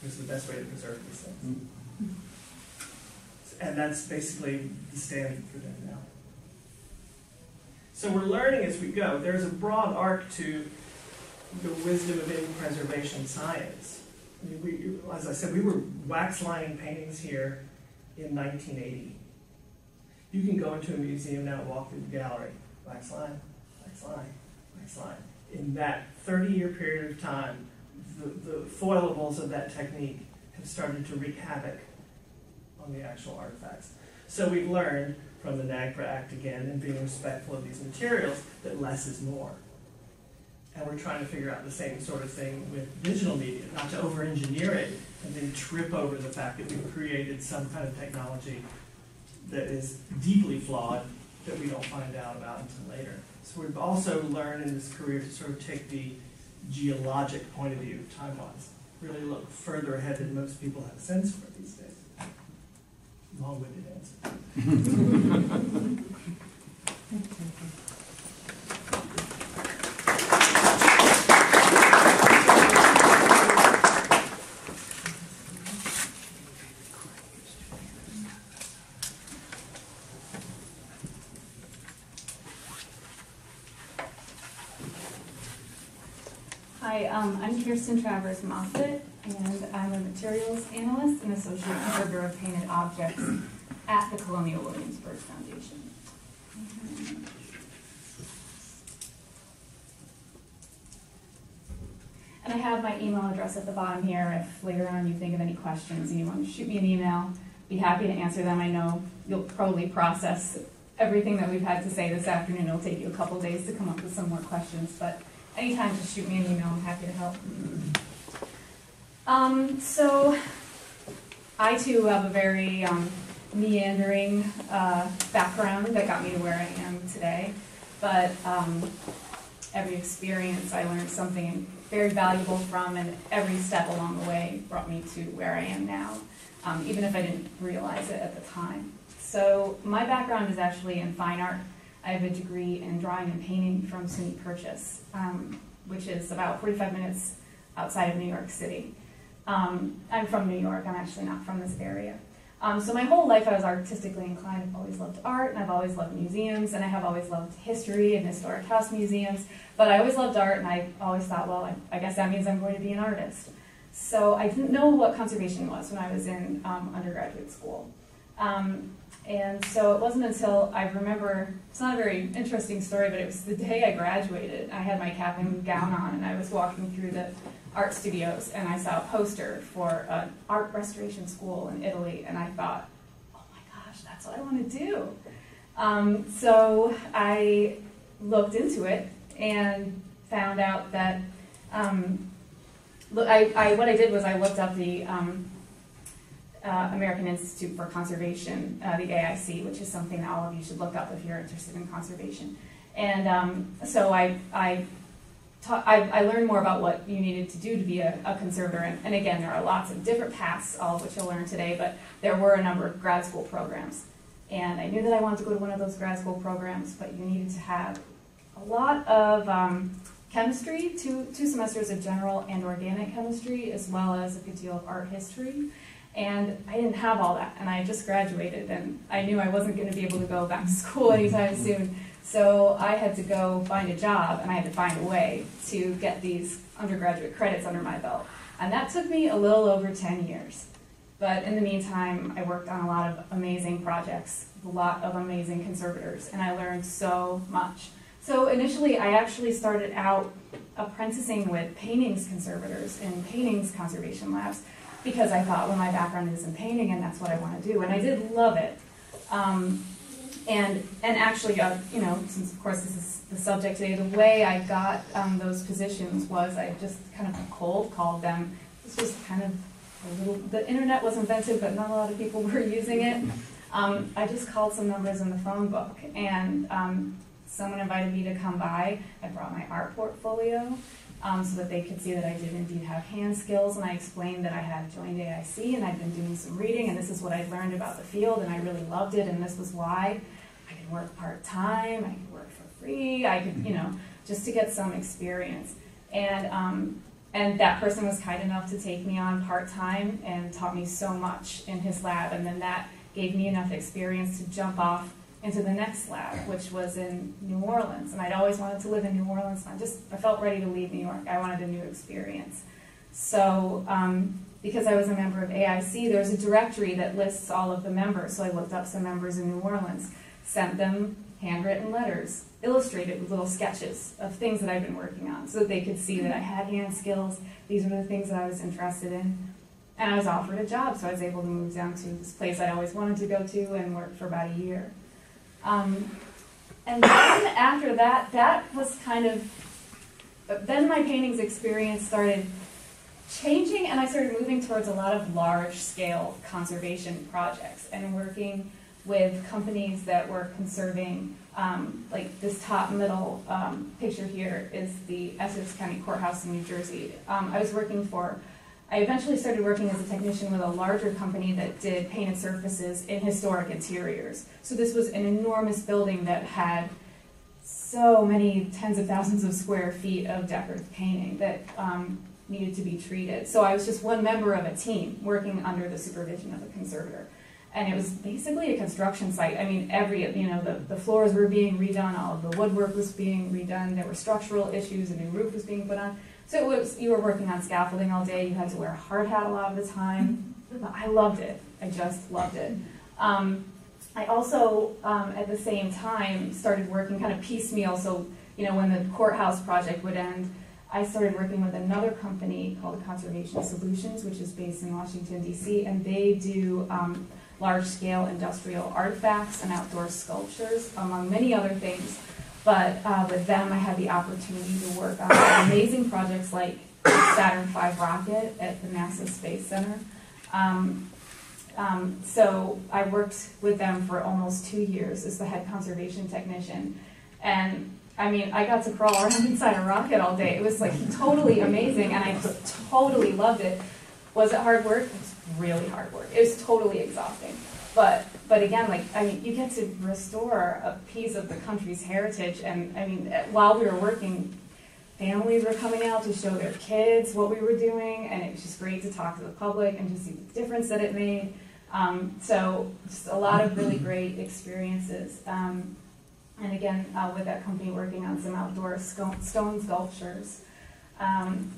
Is the best way to preserve these things. And that's basically the standard for them now. So we're learning as we go. There's a broad arc to the wisdom of any preservation science. I mean, as I said, we were wax lining paintings here in 1980. You can go into a museum now and walk through the gallery. Wax line, wax line, wax line. In that 30-year period of time, the foilables of that technique have started to wreak havoc on the actual artifacts. So we've learned from the NAGPRA Act again, and being respectful of these materials, that less is more. And we're trying to figure out the same sort of thing with digital media, not to over-engineer it and then trip over the fact that we've created some kind of technology that is deeply flawed that we don't find out about until later. So we've also learned in this career to sort of take the geologic point of view, time-wise, really look further ahead than most people have a sense for these days. Long-winded answer. Hi, I'm Kirsten Travers Moffett, and I'm a materials analyst and associate conservator of painted objects at the Colonial Williamsburg Foundation. And I have my email address at the bottom here. If later on you think of any questions and you want to shoot me an email, be happy to answer them. I know you'll probably process everything that we've had to say this afternoon. It'll take you a couple days to come up with some more questions, but anytime, just shoot me an email. I'm happy to help. So I too have a very meandering background that got me to where I am today. But every experience I learned something very valuable from, and every step along the way brought me to where I am now, even if I didn't realize it at the time. So my background is actually in fine art. I have a degree in drawing and painting from SUNY Purchase, which is about 45 minutes outside of New York City. I'm from New York. I'm actually not from this area. So my whole life I was artistically inclined. I've always loved art, and I've always loved museums, and I have always loved history and historic house museums. But I always loved art, and I always thought, well, I guess that means I'm going to be an artist. So I didn't know what conservation was when I was in undergraduate school. And so it wasn't until I remember, it's not a very interesting story, but it was the day I graduated. I had my cap and gown on, and I was walking through the art studios, and I saw a poster for an art restoration school in Italy, and I thought, oh my gosh, that's what I want to do. So I looked into it and found out that, what I did was I looked up the American Institute for Conservation, the AIC, which is something that all of you should look up if you're interested in conservation. And so I learned more about what you needed to do to be a conservator. And again, there are lots of different paths, all of which you'll learn today, but there were a number of grad school programs. And I knew that I wanted to go to one of those grad school programs, but you needed to have a lot of chemistry, two semesters of general and organic chemistry, as well as a good deal of art history. And I didn't have all that, and I had just graduated, and I knew I wasn't going to be able to go back to school anytime soon. So I had to go find a job, and I had to find a way to get these undergraduate credits under my belt. And that took me a little over 10 years. But in the meantime, I worked on a lot of amazing projects, a lot of amazing conservators, and I learned so much. So initially, I actually started out apprenticing with paintings conservators in paintings conservation labs, because I thought, well, my background is in painting, and that's what I want to do. And I did love it. And actually, you know, since of course this is the subject today, the way I got those positions was I just kind of cold called them. It's just kind of a little, the internet was invented, but not a lot of people were using it. I just called some numbers in the phone book, and someone invited me to come by. I brought my art portfolio so that they could see that I did indeed have hand skills, and I explained that I had joined AIC and I'd been doing some reading, and this is what I'd learned about the field, and I really loved it, and this was why. I could work part-time, I could work for free, I could, you know, just to get some experience. And that person was kind enough to take me on part-time and taught me so much in his lab, and then that gave me enough experience to jump off into the next lab, which was in New Orleans. And I'd always wanted to live in New Orleans, and I felt ready to leave New York. I wanted a new experience. So because I was a member of AIC, there's a directory that lists all of the members. So I looked up some members in New Orleans, sent them handwritten letters, illustrated with little sketches of things that I've been working on, so that they could see that I had hand skills. These were the things that I was interested in. And I was offered a job, so I was able to move down to this place I'd always wanted to go to and work for about a year. And then after that, that was kind of, then my paintings experience started changing, and I started moving towards a lot of large-scale conservation projects and working with companies that were conserving, like this top middle picture here is the Essex County Courthouse in New Jersey. I eventually started working as a technician with a larger company that did painted surfaces in historic interiors. So this was an enormous building that had so many tens of thousands of square feet of decorative painting that needed to be treated. So I was just one member of a team working under the supervision of a conservator. And it was basically a construction site. I mean, the floors were being redone, all of the woodwork was being redone, there were structural issues, a new roof was being put on. So it was, you were working on scaffolding all day, you had to wear a hard hat a lot of the time. But I loved it. I just loved it. I also, at the same time, started working kind of piecemeal. So, when the courthouse project would end, I started working with another company called Conservation Solutions, which is based in Washington, D.C., and they do large-scale industrial artifacts and outdoor sculptures, among many other things. But with them, I had the opportunity to work on amazing projects like the Saturn V rocket at the NASA Space Center. So I worked with them for almost 2 years as the head conservation technician. And I mean, I got to crawl around inside a rocket all day. It was like totally amazing, and I just totally loved it. Was it hard work? It was really hard work. It was totally exhausting. But again, you get to restore a piece of the country's heritage, and I mean, while we were working, families were coming out to show their kids what we were doing, and it was just great to talk to the public and to see the difference that it made. So just a lot of really great experiences. And again, with that company working on some outdoor stone sculptures. And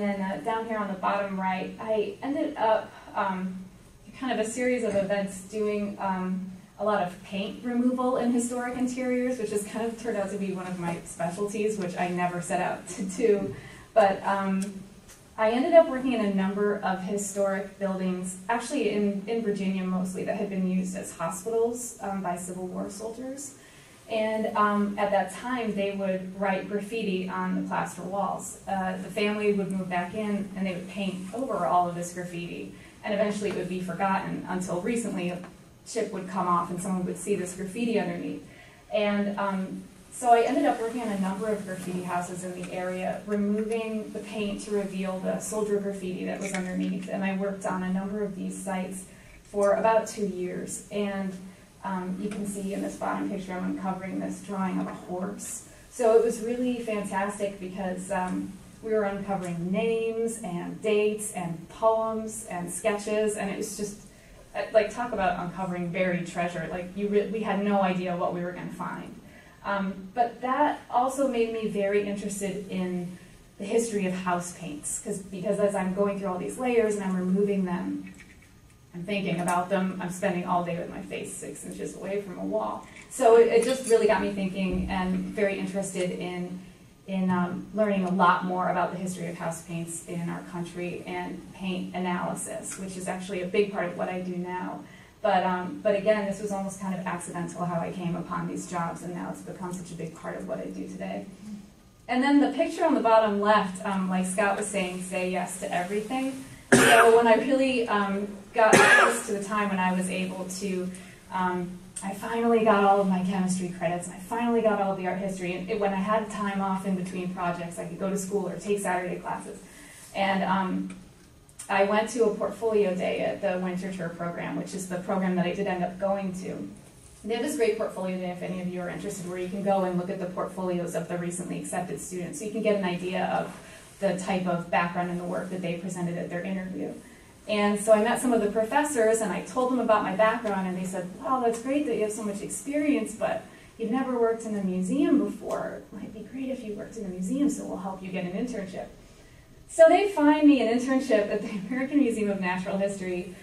then down here on the bottom right, I ended up kind of a series of events doing a lot of paint removal in historic interiors, which has kind of turned out to be one of my specialties, which I never set out to do. But I ended up working in a number of historic buildings, actually in Virginia mostly, that had been used as hospitals by Civil War soldiers. And at that time, they would write graffiti on the plaster walls. The family would move back in, and they would paint over all of this graffiti. And eventually it would be forgotten until recently a chip would come off and someone would see this graffiti underneath. And so I ended up working on a number of graffiti houses in the area, removing the paint to reveal the soldier graffiti that was underneath. And I worked on a number of these sites for about 2 years. And you can see in this bottom picture, I'm uncovering this drawing of a horse. So it was really fantastic because we were uncovering names and dates and poems and sketches, and it was just, like, talk about uncovering buried treasure. Like, we had no idea what we were going to find. But that also made me very interested in the history of house paints, because as I'm going through all these layers and I'm removing them, I'm thinking about them, I'm spending all day with my face 6 inches away from a wall. So it just really got me thinking and very interested in learning a lot more about the history of house paints in our country and paint analysis, which is actually a big part of what I do now. But again, this was almost kind of accidental how I came upon these jobs, and now it's become such a big part of what I do today. And then the picture on the bottom left, like Scott was saying, say yes to everything. So when I really got close to the time when I was able to, I finally got all of my chemistry credits, and I finally got all of the art history, and when I had time off in between projects, I could go to school or take Saturday classes. And I went to a portfolio day at the Winter Tour program, which is the program that I did end up going to. They have this great portfolio day, if any of you are interested, where you can go and look at the portfolios of the recently accepted students, so you can get an idea of the type of background in the work that they presented at their interview. And so I met some of the professors, and I told them about my background, and they said, wow, that's great that you have so much experience, but you've never worked in a museum before. It might be great if you worked in a museum, so we'll help you get an internship. So they find me an internship at the American Museum of Natural History,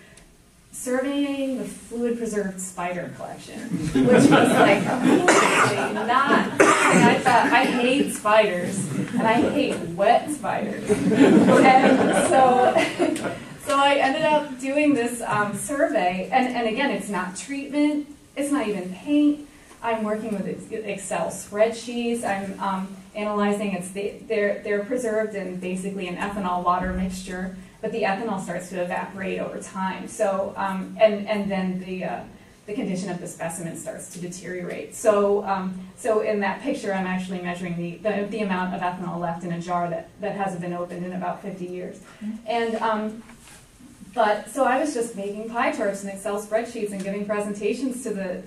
surveying the fluid preserved spider collection, which was like completely not. And I thought, I hate spiders, and I hate wet spiders. And so I ended up doing this survey, and again, it's not treatment, it's not even paint. I'm working with Excel spreadsheets. I'm analyzing. They're preserved in basically an ethanol water mixture, but the ethanol starts to evaporate over time. So and then the condition of the specimen starts to deteriorate. So so in that picture, I'm actually measuring the amount of ethanol left in a jar that hasn't been opened in about 50 years, and. But so I was just making pie charts and Excel spreadsheets and giving presentations to the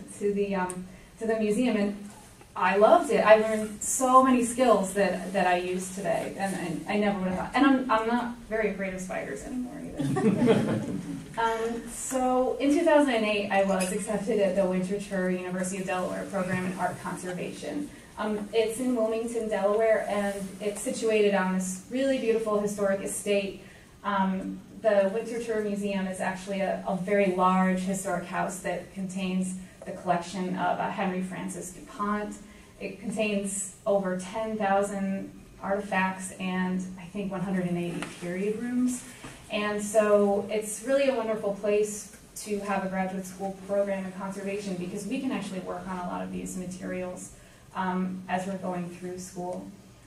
museum, and I loved it. I learned so many skills that I use today, and I never would have thought. And I'm not very afraid of spiders anymore either. So in 2008, I was accepted at the Winter Tour University of Delaware program in art conservation. It's in Wilmington, Delaware, and it's situated on this really beautiful historic estate. The Winter Tour Museum is actually a very large historic house that contains the collection of Henry Francis DuPont. It contains over 10,000 artifacts and I think 180 period rooms. And so it's really a wonderful place to have a graduate school program in conservation, because we can actually work on a lot of these materials as we're going through school.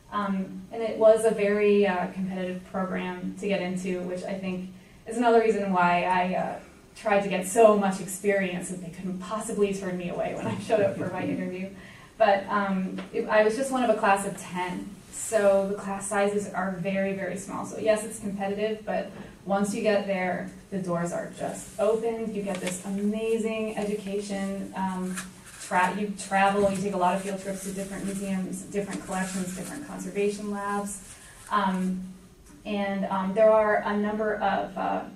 And it was a very competitive program to get into, which I think is another reason why I tried to get so much experience that they couldn't possibly turn me away when I showed up for my interview. But I was just one of a class of 10, so the class sizes are very, very small. So yes, it's competitive, but once you get there, the doors are just opened. You get this amazing education, you travel, you take a lot of field trips to different museums, different collections, different conservation labs. There are a number of,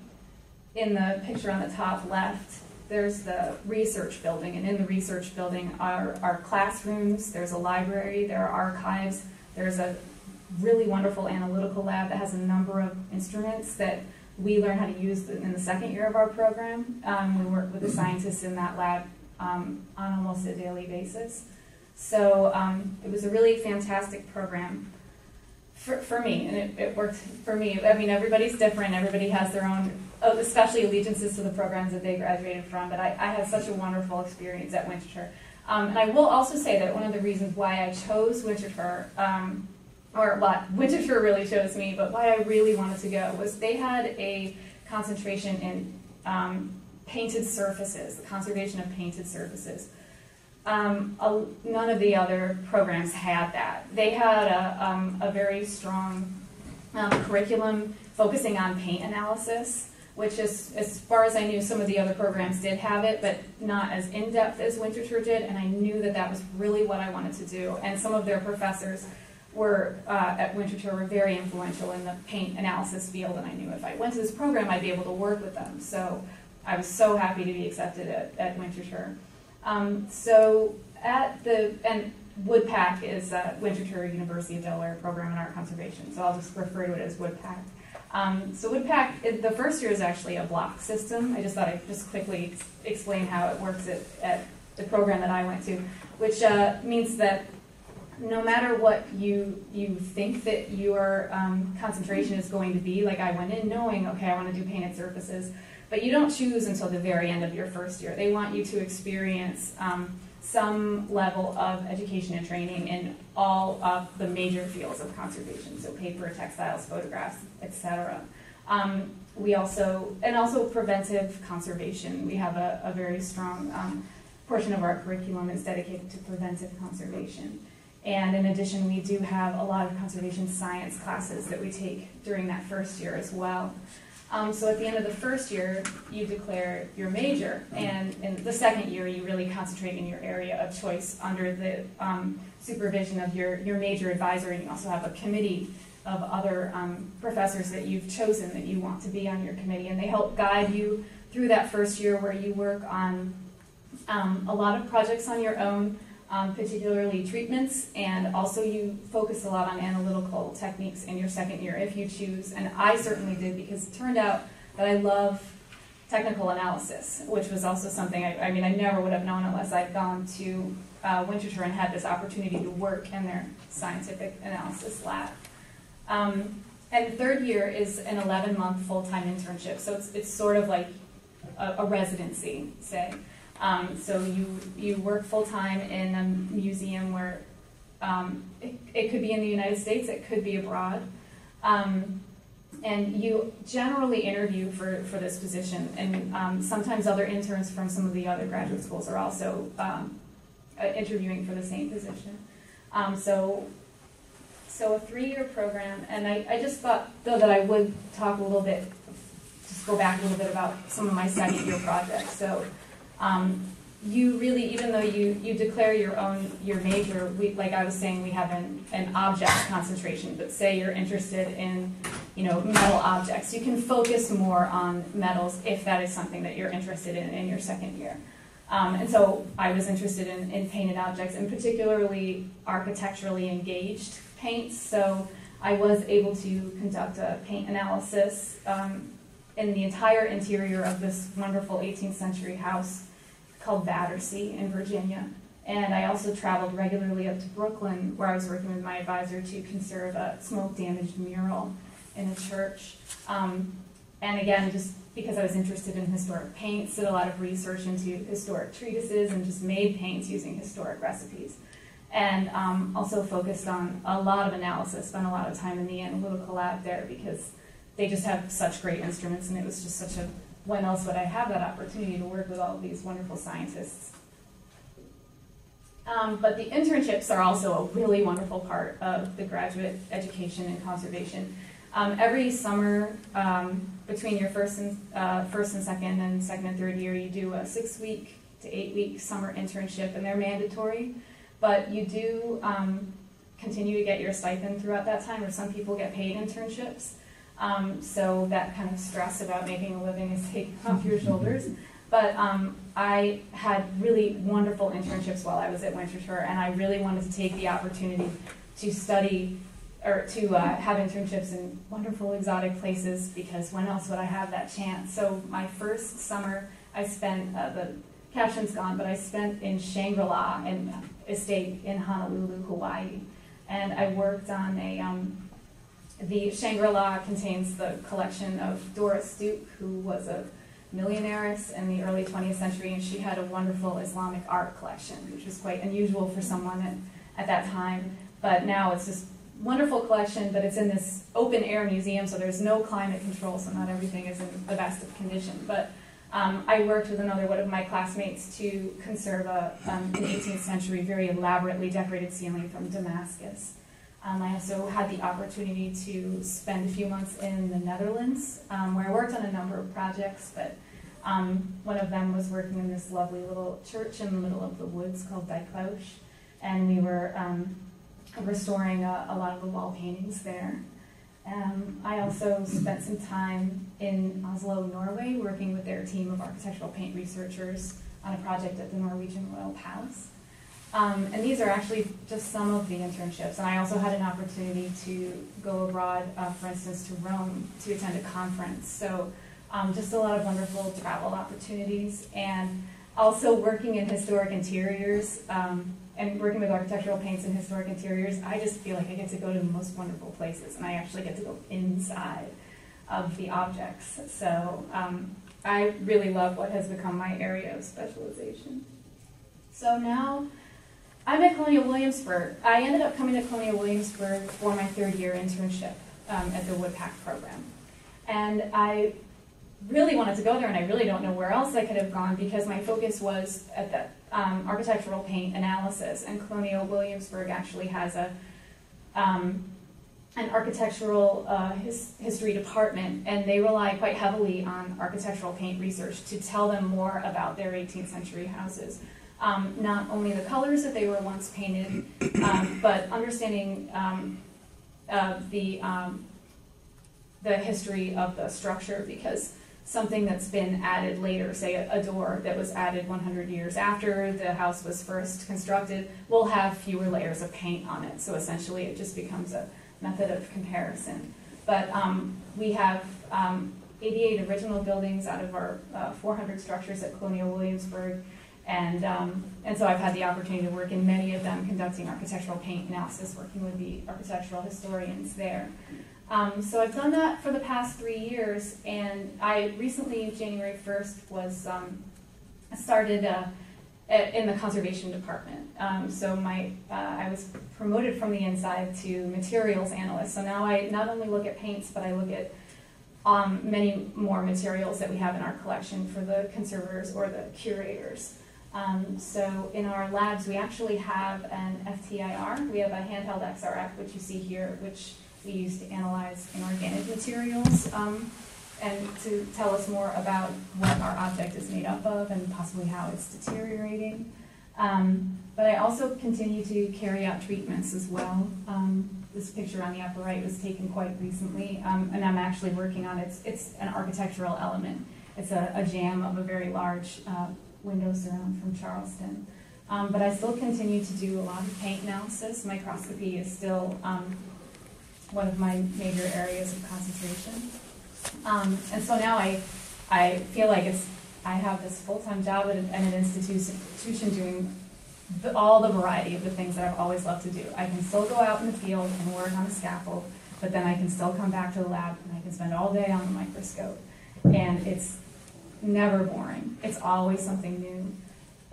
in the picture on the top left, there's the research building, and in the research building are classrooms, there's a library, there are archives, there's a really wonderful analytical lab that has a number of instruments that we learn how to use in the second year of our program. We work with the scientists in that lab on almost a daily basis. So it was a really fantastic program for me, and it worked for me. I mean, everybody's different, everybody has their own, especially allegiances to the programs that they graduated from, but I had such a wonderful experience at Winterthur. And I will also say that one of the reasons why I chose Winterthur, or what Winterthur really chose me, but why I really wanted to go, was they had a concentration in painted surfaces, the conservation of painted surfaces. None of the other programs had that. They had a very strong curriculum focusing on paint analysis, which is, as far as I knew, some of the other programs did have it, but not as in-depth as Winterthur did, and I knew that that was really what I wanted to do. And some of their professors were, at Winterthur, were very influential in the paint analysis field, and I knew if I went to this program, I'd be able to work with them. So I was so happy to be accepted at Winterthur. And Woodpack is Winterthur University of Delaware program in art conservation, so I'll just refer to it as Woodpack. So Woodpack, the first year is actually a block system. I just thought I'd just quickly explain how it works at the program that I went to, which means that no matter what you think that your concentration is going to be, like I went in knowing, okay, I want to do painted surfaces, but you don't choose until the very end of your first year. They want you to experience some level of education and training in all of the major fields of conservation, so paper, textiles, photographs, etc. Also preventive conservation. We have a very strong portion of our curriculum is dedicated to preventive conservation. And in addition, we do have a lot of conservation science classes that we take during that first year as well. So at the end of the first year, you declare your major, and in the second year, you really concentrate in your area of choice under the supervision of your major advisor, and you also have a committee of other professors that you've chosen that you want to be on your committee, and they help guide you through that first year where you work on a lot of projects on your own, particularly treatments, and also you focus a lot on analytical techniques in your second year if you choose, and I certainly did, because it turned out that I love technical analysis, which was also something I never would have known unless I'd gone to Winterthur and had this opportunity to work in their scientific analysis lab. And third year is an 11-month full-time internship, so it's sort of like a residency, say. So you work full-time in a museum where it could be in the United States, it could be abroad. And you generally interview for this position, and sometimes other interns from some of the other graduate schools are also interviewing for the same position. So a 3-year program, and I just thought, though, that I would talk a little bit, just go back a little bit about some of my second-year projects. So you really, even though you declare your major, like I was saying, we have an object concentration, but say you're interested in metal objects, you can focus more on metals if that is something that you're interested in your second year. And so I was interested in painted objects, and particularly architecturally engaged paints, so I was able to conduct a paint analysis in the entire interior of this wonderful 18th century house called Battersea in Virginia. And I also traveled regularly up to Brooklyn, where I was working with my advisor to conserve a smoke-damaged mural in a church. And again, just because I was interested in historic paints, did a lot of research into historic treatises and just made paints using historic recipes. And also focused on a lot of analysis, spent a lot of time in the analytical lab there because they just have such great instruments, and it was just such a, when else would I have that opportunity to work with all of these wonderful scientists? But the internships are also a really wonderful part of the graduate education and conservation. Every summer, between your first and second and third year, you do a 6-week to 8 week summer internship, and they're mandatory, but you do continue to get your stipend throughout that time, or some people get paid internships. So that kind of stress about making a living is taken off your shoulders. But I had really wonderful internships while I was at Winterthur, and I really wanted to take the opportunity to study or to have internships in wonderful exotic places, because when else would I have that chance? So my first summer I spent, the caption's gone, but I spent in Shangri-La, an estate in Honolulu, Hawaii. And I worked on the Shangri-La contains the collection of Doris Duke, who was a millionaires in the early 20th century, and she had a wonderful Islamic art collection, which was quite unusual for someone at that time. But now it's just wonderful collection, but it's in this open air museum, so there's no climate control, so not everything is in the best of condition. But I worked with another one of my classmates to conserve an 18th century, very elaborately decorated ceiling from Damascus. I also had the opportunity to spend a few months in the Netherlands, where I worked on a number of projects, but one of them was working in this lovely little church in the middle of the woods called Deiss, and we were restoring a lot of the wall paintings there. I also spent some time in Oslo, Norway, working with their team of architectural paint researchers on a project at the Norwegian Royal Palace. And these are actually just some of the internships. And I also had an opportunity to go abroad, for instance, to Rome to attend a conference. So just a lot of wonderful travel opportunities. And also working in historic interiors and working with architectural paints and historic interiors, I just feel like I get to go to the most wonderful places. And I actually get to go inside of the objects. So I really love what has become my area of specialization. So now I'm at Colonial Williamsburg. I ended up coming to Colonial Williamsburg for my third year internship at the Woodpack program. And I really wanted to go there, and I really don't know where else I could have gone, because my focus was at the architectural paint analysis, and Colonial Williamsburg actually has an architectural history department, and they rely quite heavily on architectural paint research to tell them more about their 18th century houses. Not only the colors that they were once painted, but understanding the history of the structure, because something that's been added later, say a door that was added 100 years after the house was first constructed, will have fewer layers of paint on it. So essentially it just becomes a method of comparison. But we have 88 original buildings out of our 400 structures at Colonial Williamsburg. And so I've had the opportunity to work in many of them, conducting architectural paint analysis, working with the architectural historians there. So I've done that for the past 3 years, and I recently, January 1st, was started in the conservation department. So I was promoted from the inside to materials analyst. So now I not only look at paints, but I look at many more materials that we have in our collection for the conservators or the curators. So in our labs, we actually have an FTIR. We have a handheld XRF, which you see here, which we use to analyze inorganic materials and to tell us more about what our object is made up of and possibly how it's deteriorating. But I also continue to carry out treatments as well. This picture on the upper right was taken quite recently, and I'm actually working on it. It's an architectural element. It's a jam of a very large window surround from Charleston. But I still continue to do a lot of paint analysis. Microscopy is still one of my major areas of concentration. And so now I feel like I have this full-time job at an institution doing all the variety of the things that I've always loved to do. I can still go out in the field and work on a scaffold, but then I can still come back to the lab and I can spend all day on the microscope. And it's never boring. It's always something new.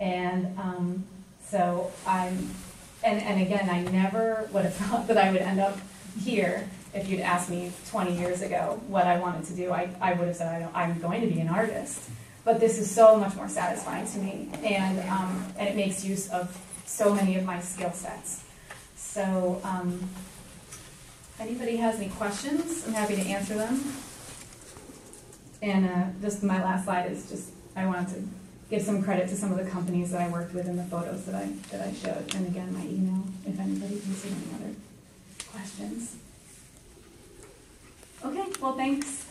And so and again, I never would have thought that I would end up here. If you'd asked me 20 years ago what I wanted to do, I would have said I'm going to be an artist. But this is so much more satisfying to me, and it makes use of so many of my skill sets. So if anybody has any questions, I'm happy to answer them. And just my last slide is just, I wanted to give some credit to some of the companies that I worked with in the photos that I showed. And again, my email, if anybody can see any other questions. Okay, well, thanks.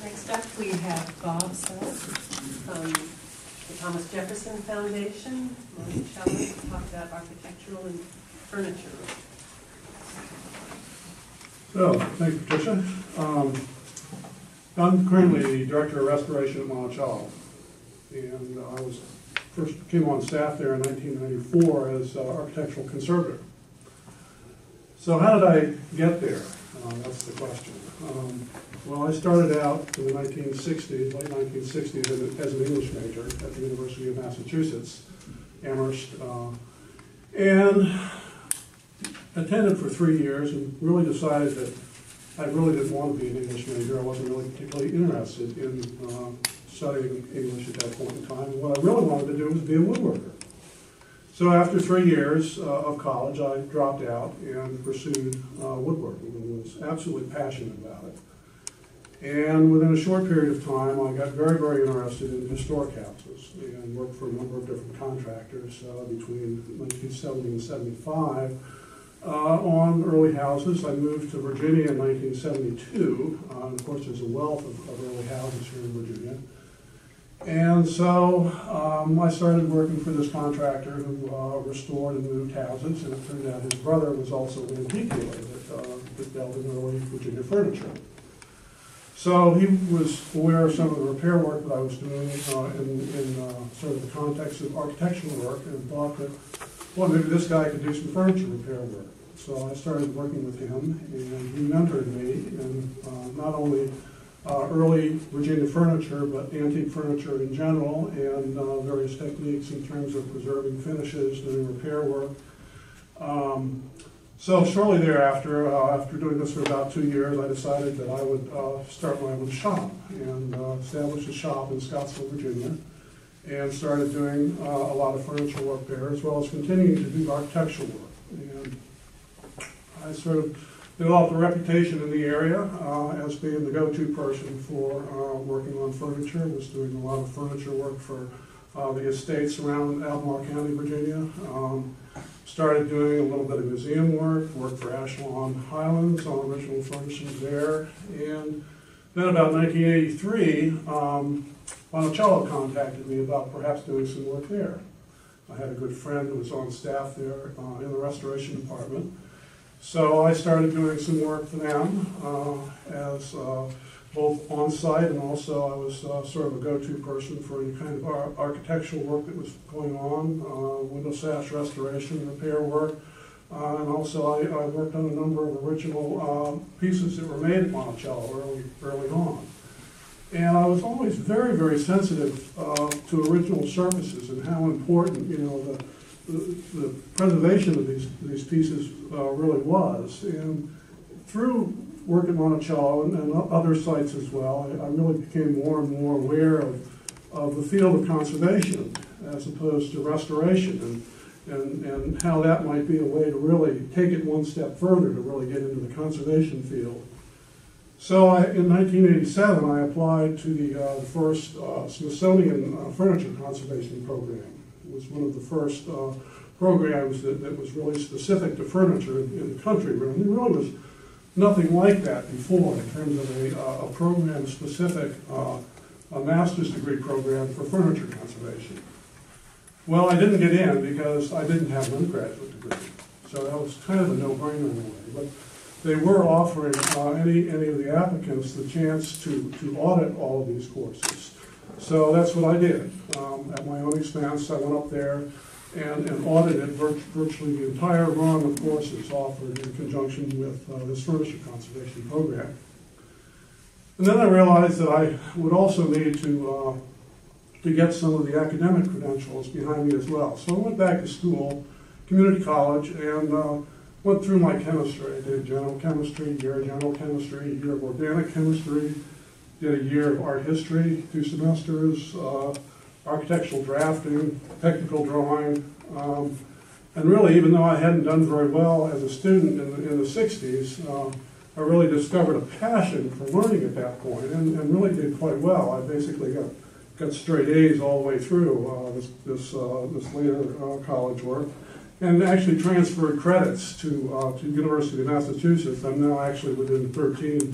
Next up, we have Bob Sell from the Thomas Jefferson Foundation, Monticello, to talk about architectural and furniture. So, thank you, Patricia. I'm currently the Director of Restoration at Monticello, and I first came on staff there in 1994 as Architectural Conservator. So how did I get there? That's the question. Well, I started out in the 1960s, late 1960s, as an English major at the University of Massachusetts, Amherst, and attended for 3 years and really decided that I really didn't want to be an English major. I wasn't really particularly interested in studying English at that point in time. And what I really wanted to do was be a woodworker. So after 3 years of college, I dropped out and pursued woodworking and was absolutely passionate about it. And within a short period of time, I got very, very interested in historic houses and worked for a number of different contractors between 1970 and 75 on early houses. I moved to Virginia in 1972. And of course, there's a wealth of early houses here in Virginia. And so I started working for this contractor who restored and moved houses, and it turned out his brother was also an antique dealer that dealt in early Virginia furniture. So he was aware of some of the repair work that I was doing in sort of the context of architectural work, and thought that, well, maybe this guy could do some furniture repair work. So I started working with him, and he mentored me in not only early Virginia furniture, but antique furniture in general, and various techniques in terms of preserving finishes, doing repair work. So shortly thereafter, after doing this for about 2 years, I decided that I would start my own shop, and established a shop in Scottsville, Virginia, and started doing a lot of furniture work there, as well as continuing to do architectural work. And I sort of developed a reputation in the area as being the go-to person for working on furniture. I was doing a lot of furniture work for the estates around Albemarle County, Virginia. Started doing a little bit of museum work, worked for Ashland Highlands on original furnishings there. And then about 1983, Monticello contacted me about perhaps doing some work there. I had a good friend who was on staff there in the restoration department. So I started doing some work for them as both on-site, and also I was sort of a go-to person for any kind of architectural work that was going on, window sash restoration, repair work, and also I worked on a number of original pieces that were made at Monticello early on. And I was always very, very sensitive to original surfaces and how important, you know, the preservation of these pieces really was. And through work at Monticello and other sites as well, I really became more and more aware of the field of conservation as opposed to restoration, and how that might be a way to really take it one step further to really get into the conservation field. So in 1987, I applied to the first Smithsonian Furniture Conservation Program. It was one of the first programs that was really specific to furniture in the country. There really was nothing like that before in terms of a program-specific a master's degree program for furniture conservation. Well, I didn't get in because I didn't have an undergraduate degree, so that was kind of a no-brainer in a way. But they were offering any of the applicants the chance to audit all of these courses. So that's what I did. At my own expense, I went up there and audited virtually the entire run of courses offered in conjunction with this furniture conservation program. And then I realized that I would also need to get some of the academic credentials behind me as well. So I went back to school, community college, and went through my chemistry. I did general chemistry, a year of general chemistry, a year of organic chemistry, did a year of art history, 2 semesters, architectural drafting, technical drawing, and really, even though I hadn't done very well as a student in the 60s, I really discovered a passion for learning at that point, and really did quite well. I basically got straight A's all the way through this later college work, and actually transferred credits to University of Massachusetts. I'm now actually within 13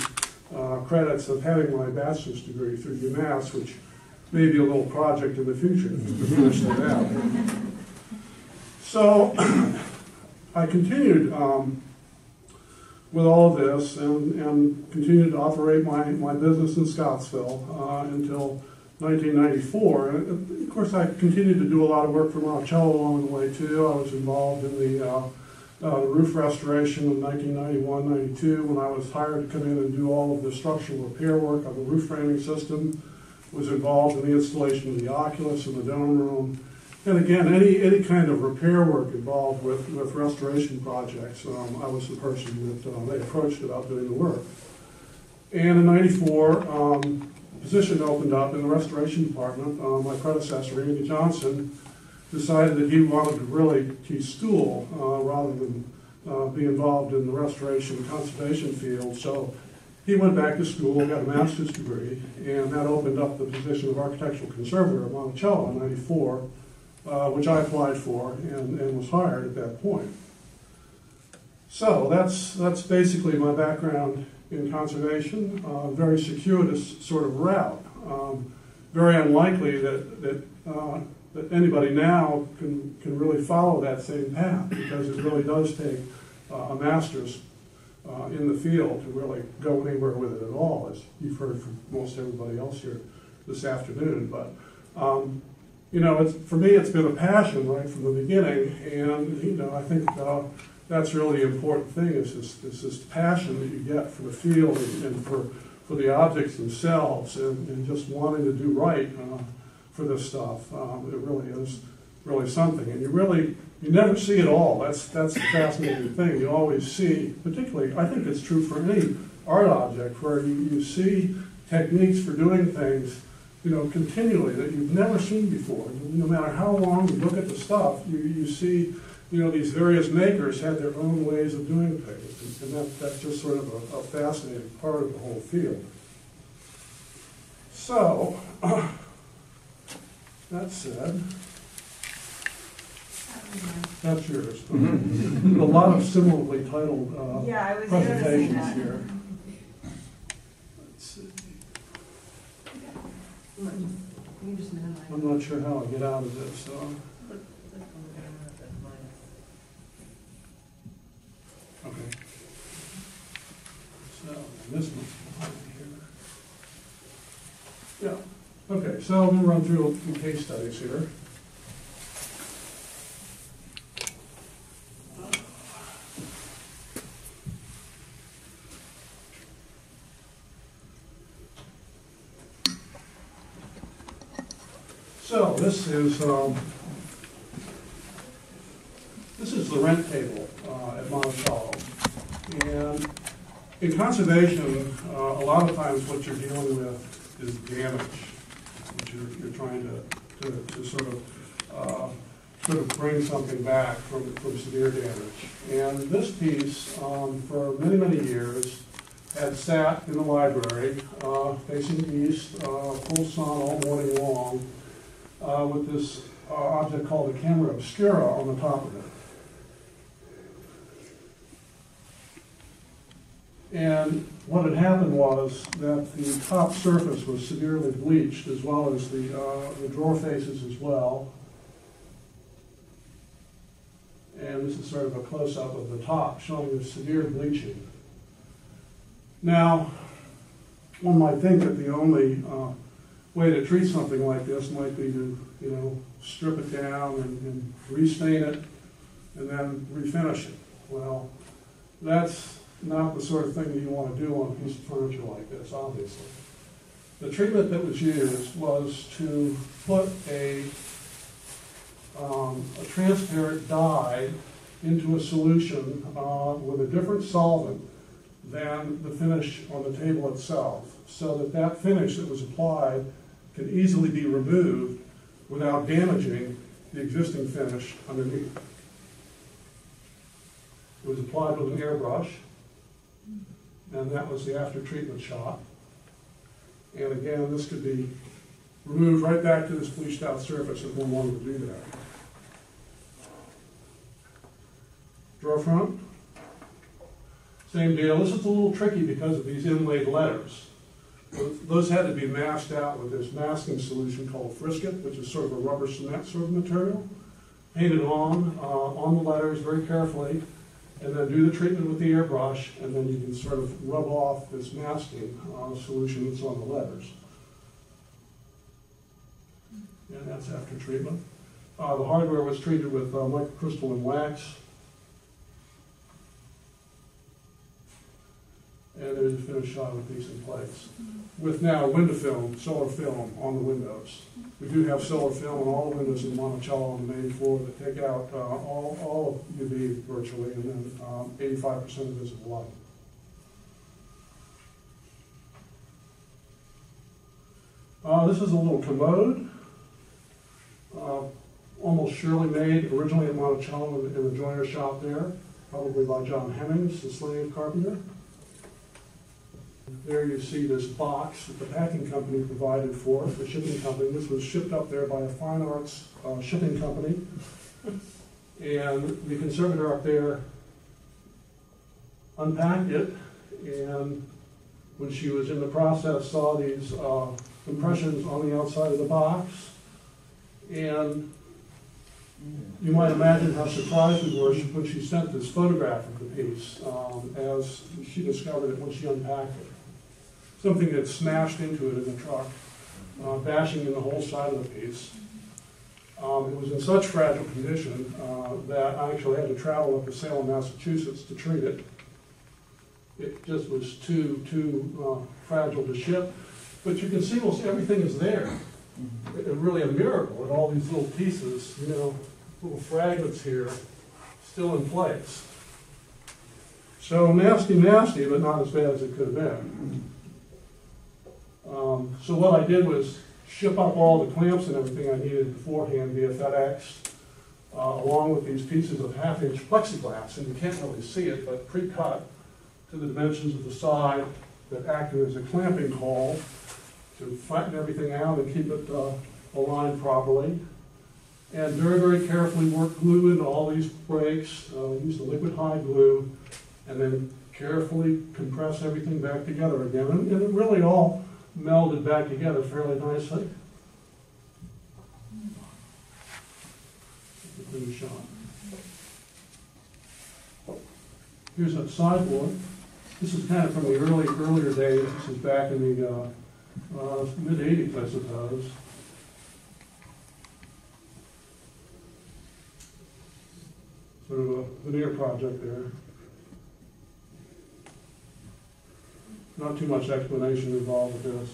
credits of having my bachelor's degree through UMass, which may be a little project in the future to finish that out. So I continued with all of this and continued to operate my business in Scottsville until 1994. And of course, I continued to do a lot of work for Monticello along the way too. I was involved in the roof restoration in 1991-92 when I was hired to come in and do all of the structural repair work on the roof framing system. Was involved in the installation of the oculus in the dome room. And again, any kind of repair work involved with restoration projects, I was the person that they approached about doing the work. And in '94, a position opened up in the restoration department. My predecessor, Andy Johnson, decided that he wanted to really teach school rather than be involved in the restoration and conservation field. So he went back to school, got a master's degree, and that opened up the position of Archaeological Conservator at Monticello in '94. Which I applied for and was hired at that point. So that's basically my background in conservation. Very circuitous sort of route. Very unlikely that anybody now can really follow that same path, because it really does take a master's in the field to really go anywhere with it at all, as you've heard from most everybody else here this afternoon. But you know, for me, it's been a passion right from the beginning, and you know, I think that's really the important thing is this passion that you get for the field and for the objects themselves, and just wanting to do right for this stuff. It really is really something, and you never see it all. That's the fascinating thing. You always see, particularly, I think it's true for any art object, where you see techniques for doing things, you know, continually that you've never seen before. No matter how long you look at the stuff, you see, you know, these various makers had their own ways of doing things, and that's just sort of a fascinating part of the whole field. So, that said, that's yours. A lot of similarly titled presentations here. I'm not sure how I get out of this. Okay. So this one's behind here. Yeah. Okay. So I'm going to run through a few case studies here. So this is the rent table at Monticello, and in conservation, a lot of times what you're dealing with is damage, which you're trying to sort of bring something back from severe damage. And this piece, for many years, had sat in the library, facing east, full sun all morning long, with this object called a camera obscura on the top of it. And what had happened was that the top surface was severely bleached, as well as the drawer faces as well. And this is sort of a close-up of the top, showing the severe bleaching. Now, one might think that the only way to treat something like this might be to, you know, strip it down and restain it and then refinish it. Well, that's not the sort of thing that you want to do on a piece of furniture like this, obviously. The treatment that was used was to put a transparent dye into a solution with a different solvent than the finish on the table itself, so that finish that was applied can easily be removed without damaging the existing finish underneath. It was applied with an airbrush, and that was the after treatment shop. And again, this could be removed right back to this bleached out surface if one wanted to do that. Drawer front, same deal. This is a little tricky because of these inlaid letters. Those had to be masked out with this masking solution called Frisket, which is sort of a rubber cement sort of material. Painted on the letters very carefully, and then do the treatment with the airbrush, and then you can sort of rub off this masking solution that's on the letters. And that's after treatment. The hardware was treated with microcrystalline wax. And there's a finished shot with these in place. With now window film, solar film on the windows. We do have solar film on all the windows in Monticello on the main floor that take out all of UV virtually, and then 85% of visible light. This is a little commode, almost surely made originally in Monticello in the joiner shop there, probably by John Hemmings, the slave carpenter. There you see this box that the packing company provided for us, the shipping company. This was shipped up there by a fine arts shipping company. And the conservator up there unpacked it, and when she was in the process saw these impressions on the outside of the box. And you might imagine how surprised we were when she sent this photograph of the piece as she discovered it when she unpacked it. Something that smashed into it in the truck, bashing in the whole side of the piece. It was in such fragile condition that I actually had to travel up to Salem, Massachusetts to treat it. It just was too fragile to ship. But you can see almost everything is there. It's really a miracle, and all these little pieces, you know, little fragments here, still in place. So nasty, nasty, but not as bad as it could have been. So what I did was ship up all the clamps and everything I needed beforehand via FedEx, along with these pieces of half-inch plexiglass, and you can't really see it, but pre-cut to the dimensions of the side that acted as a clamping hole to flatten everything out and keep it aligned properly. And very, very carefully work glue into all these breaks, use the liquid high glue, and then carefully compress everything back together again. And it really all melded back together fairly nicely. Clean shot. Here's a sideboard. This is kind of from the earlier days. This is back in the mid-'80s, I suppose. Sort of a veneer project there. Not too much explanation involved with this.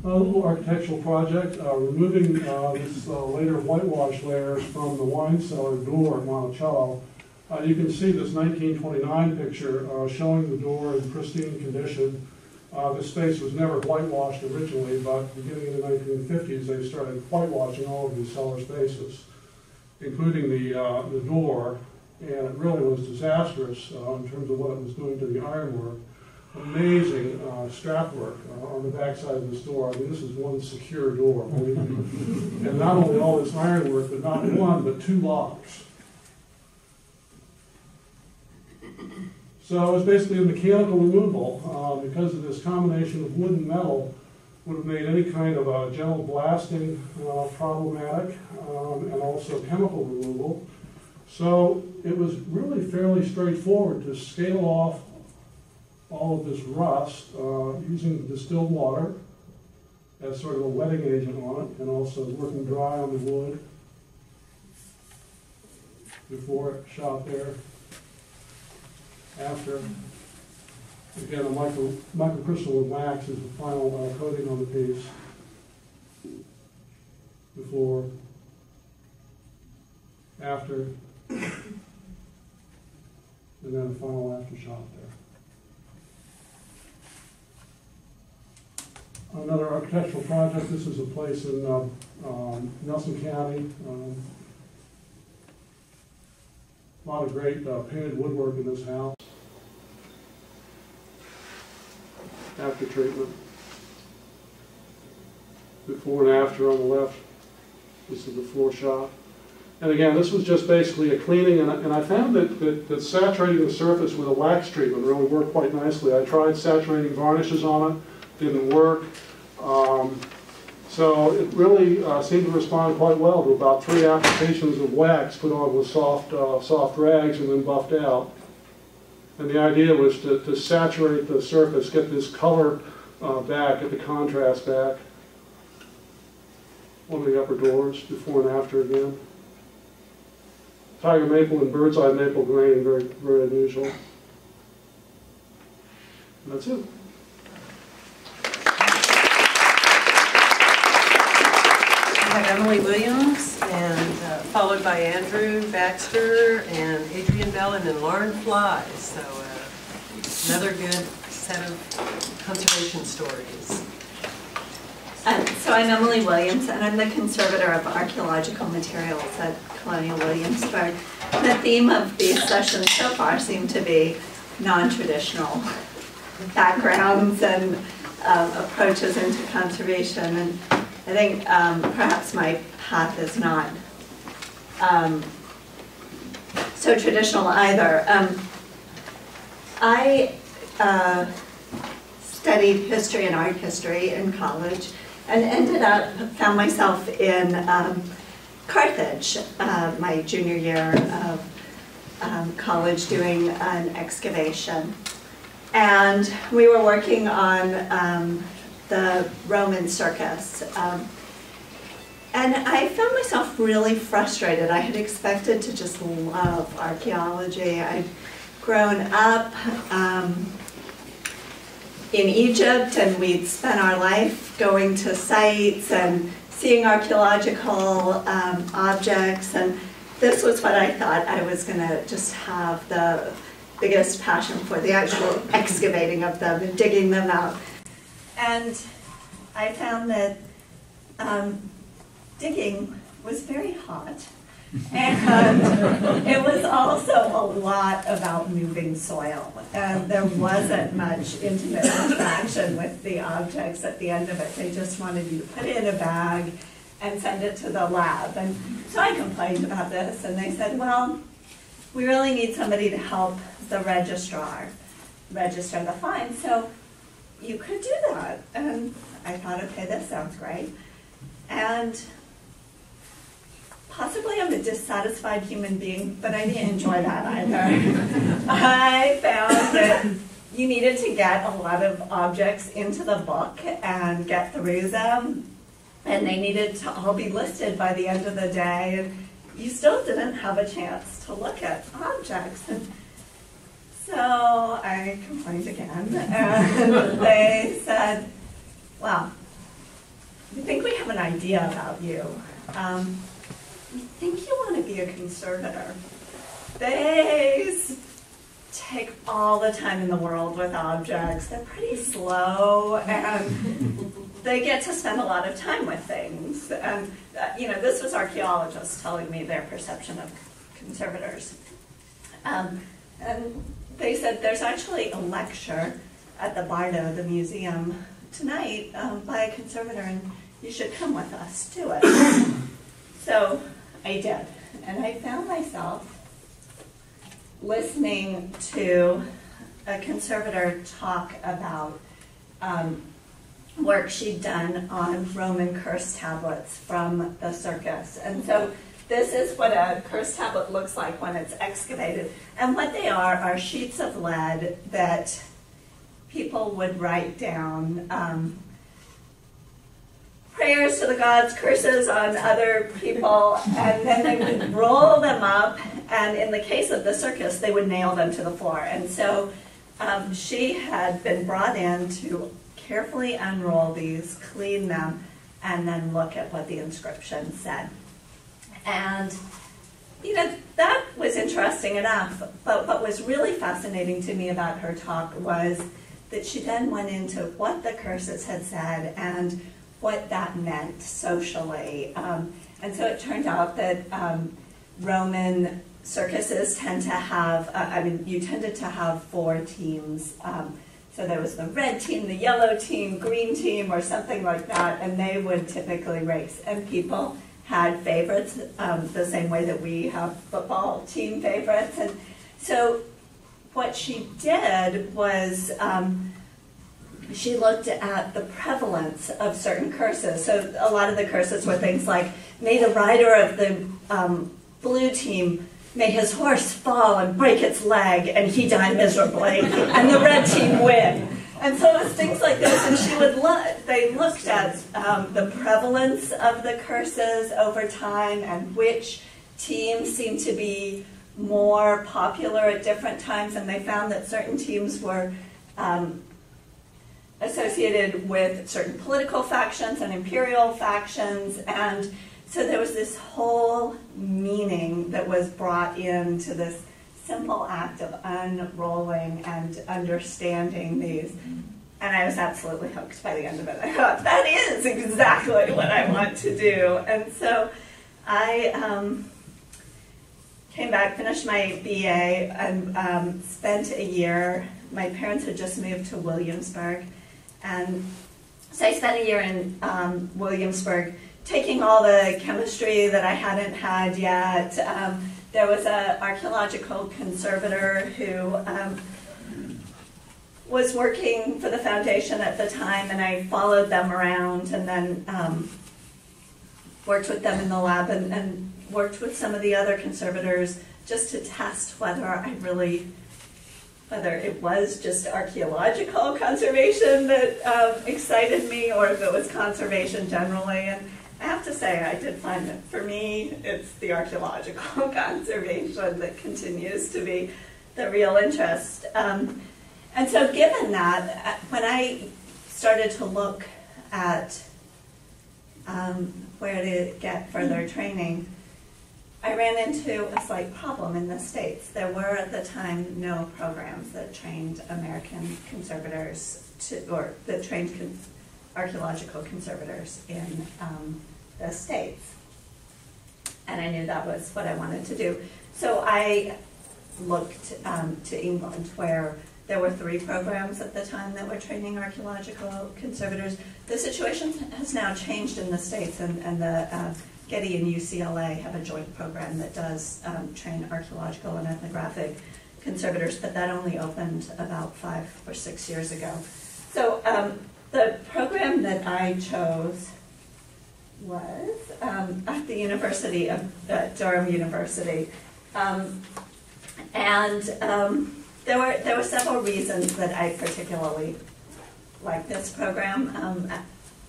A little architectural project, removing this later whitewash layers from the wine cellar door at Monticello. You can see this 1929 picture showing the door in pristine condition. This space was never whitewashed originally, but beginning in the 1950s, they started whitewashing all of these cellar spaces, including the door, and it really was disastrous in terms of what it was doing to the ironwork. Amazing strap work on the backside of this door. I mean, this is one secure door, believe me. And not only all this ironwork, but not one, but two locks. So it was basically a mechanical removal because of this combination of wood and metal would have made any kind of a general blasting problematic and also chemical removal. So it was really fairly straightforward to scale off all of this rust using distilled water as sort of a wetting agent on it, and also working dry on the wood before it shot there. After, again, a microcrystalline wax is the final coating on the piece. Before, after, and then a final after shot there. Another architectural project. This is a place in Nelson County. A lot of great painted woodwork in this house. After treatment. Before and after on the left. This is the floor shot. And again, this was just basically a cleaning, and I found that saturating the surface with a wax treatment really worked quite nicely. I tried saturating varnishes on it, didn't work. So it really seemed to respond quite well to about 3 applications of wax put on with soft rags and then buffed out. And the idea was to saturate the surface, get this color back, get the contrast back. One of the upper doors, before and after again. Tiger maple and bird's eye maple grain, very, very unusual. And that's it. We have Emily Williams, and followed by Andrew Baxter and Adrienne Bell, and then Lauren Fly. So another good set of conservation stories. So I'm Emily Williams, and I'm the conservator of archaeological materials at Colonial Williamsburg. The theme of these sessions so far seem to be non-traditional backgrounds and approaches into conservation, and I think perhaps my path is not so traditional either. I studied history and art history in college, and found myself in Carthage my junior year of college doing an excavation. And we were working on the Roman circus. And I found myself really frustrated. I had expected to just love archaeology. I'd grown up in Egypt, and we'd spent our life going to sites and seeing archaeological objects, and this was what I thought I was going to just have the biggest passion for, the actual excavating of them and digging them out. And I found that digging was very hot, and it was also a lot about moving soil, and there wasn't much intimate interaction with the objects at the end of it. They just wanted you to put it in a bag and send it to the lab. And so I complained about this, and they said, well, we really need somebody to help the registrar register the find, so you could do that. And I thought, okay, this sounds great. And possibly I'm a dissatisfied human being, but I didn't enjoy that either. I found that you needed to get a lot of objects into the book and get through them, and they needed to all be listed by the end of the day, and you still didn't have a chance to look at objects. And so I complained again, and they said, well, we think we have an idea about you. We think you want to be a conservator. They take all the time in the world with objects. They're pretty slow, and they get to spend a lot of time with things. And this was archaeologists telling me their perception of conservators. And they said there's actually a lecture at the Bardo, the museum, tonight by a conservator, and you should come with us to it. So I did, and I found myself listening to a conservator talk about work she'd done on Roman curse tablets from the circus. And so this is what a curse tablet looks like when it's excavated. And what they are sheets of lead that people would write down prayers to the gods, curses on other people, and then they would roll them up, and in the case of the circus, they would nail them to the floor. And so she had been brought in to carefully unroll these, clean them, and then look at what the inscription said. And that was interesting enough, but what was really fascinating to me about her talk was that she then went into what the curses had said and what that meant socially. And so it turned out that Roman circuses tend to have, you tended to have 4 teams. So there was the red team, the yellow team, green team, or something like that, and they would typically race. And people had favorites, the same way that we have football team favorites. And so what she did was she looked at the prevalence of certain curses. So a lot of the curses were things like, may the rider of the blue team, may his horse fall and break its leg and he die miserably, and the red team win. And so it was things like this, and they looked at the prevalence of the curses over time and which teams seemed to be more popular at different times, and they found that certain teams were associated with certain political factions and imperial factions, and so there was this whole meaning that was brought into this simple act of unrolling and understanding these. And I was absolutely hooked by the end of it. I thought, that is exactly what I want to do. And so I came back, finished my BA, and spent a year. My parents had just moved to Williamsburg. And so I spent a year in Williamsburg, taking all the chemistry that I hadn't had yet. There was an archaeological conservator who was working for the foundation at the time, and I followed them around and then worked with them in the lab and worked with some of the other conservators just to test whether it was just archaeological conservation that excited me, or if it was conservation generally. And I have to say, I did find that for me, it's the archaeological conservation that continues to be the real interest. And so given that, when I started to look at where to get further training, I ran into a slight problem in the States. There were at the time no programs that trained American conservators or that trained archaeological conservators in the States. And I knew that was what I wanted to do. So I looked to England, where there were 3 programs at the time that were training archaeological conservators. The situation has now changed in the States, and the Getty and UCLA have a joint program that does train archaeological and ethnographic conservators, but that only opened about 5 or 6 years ago. So the program that I chose was at the University of Durham University, and there were several reasons that I particularly liked this program.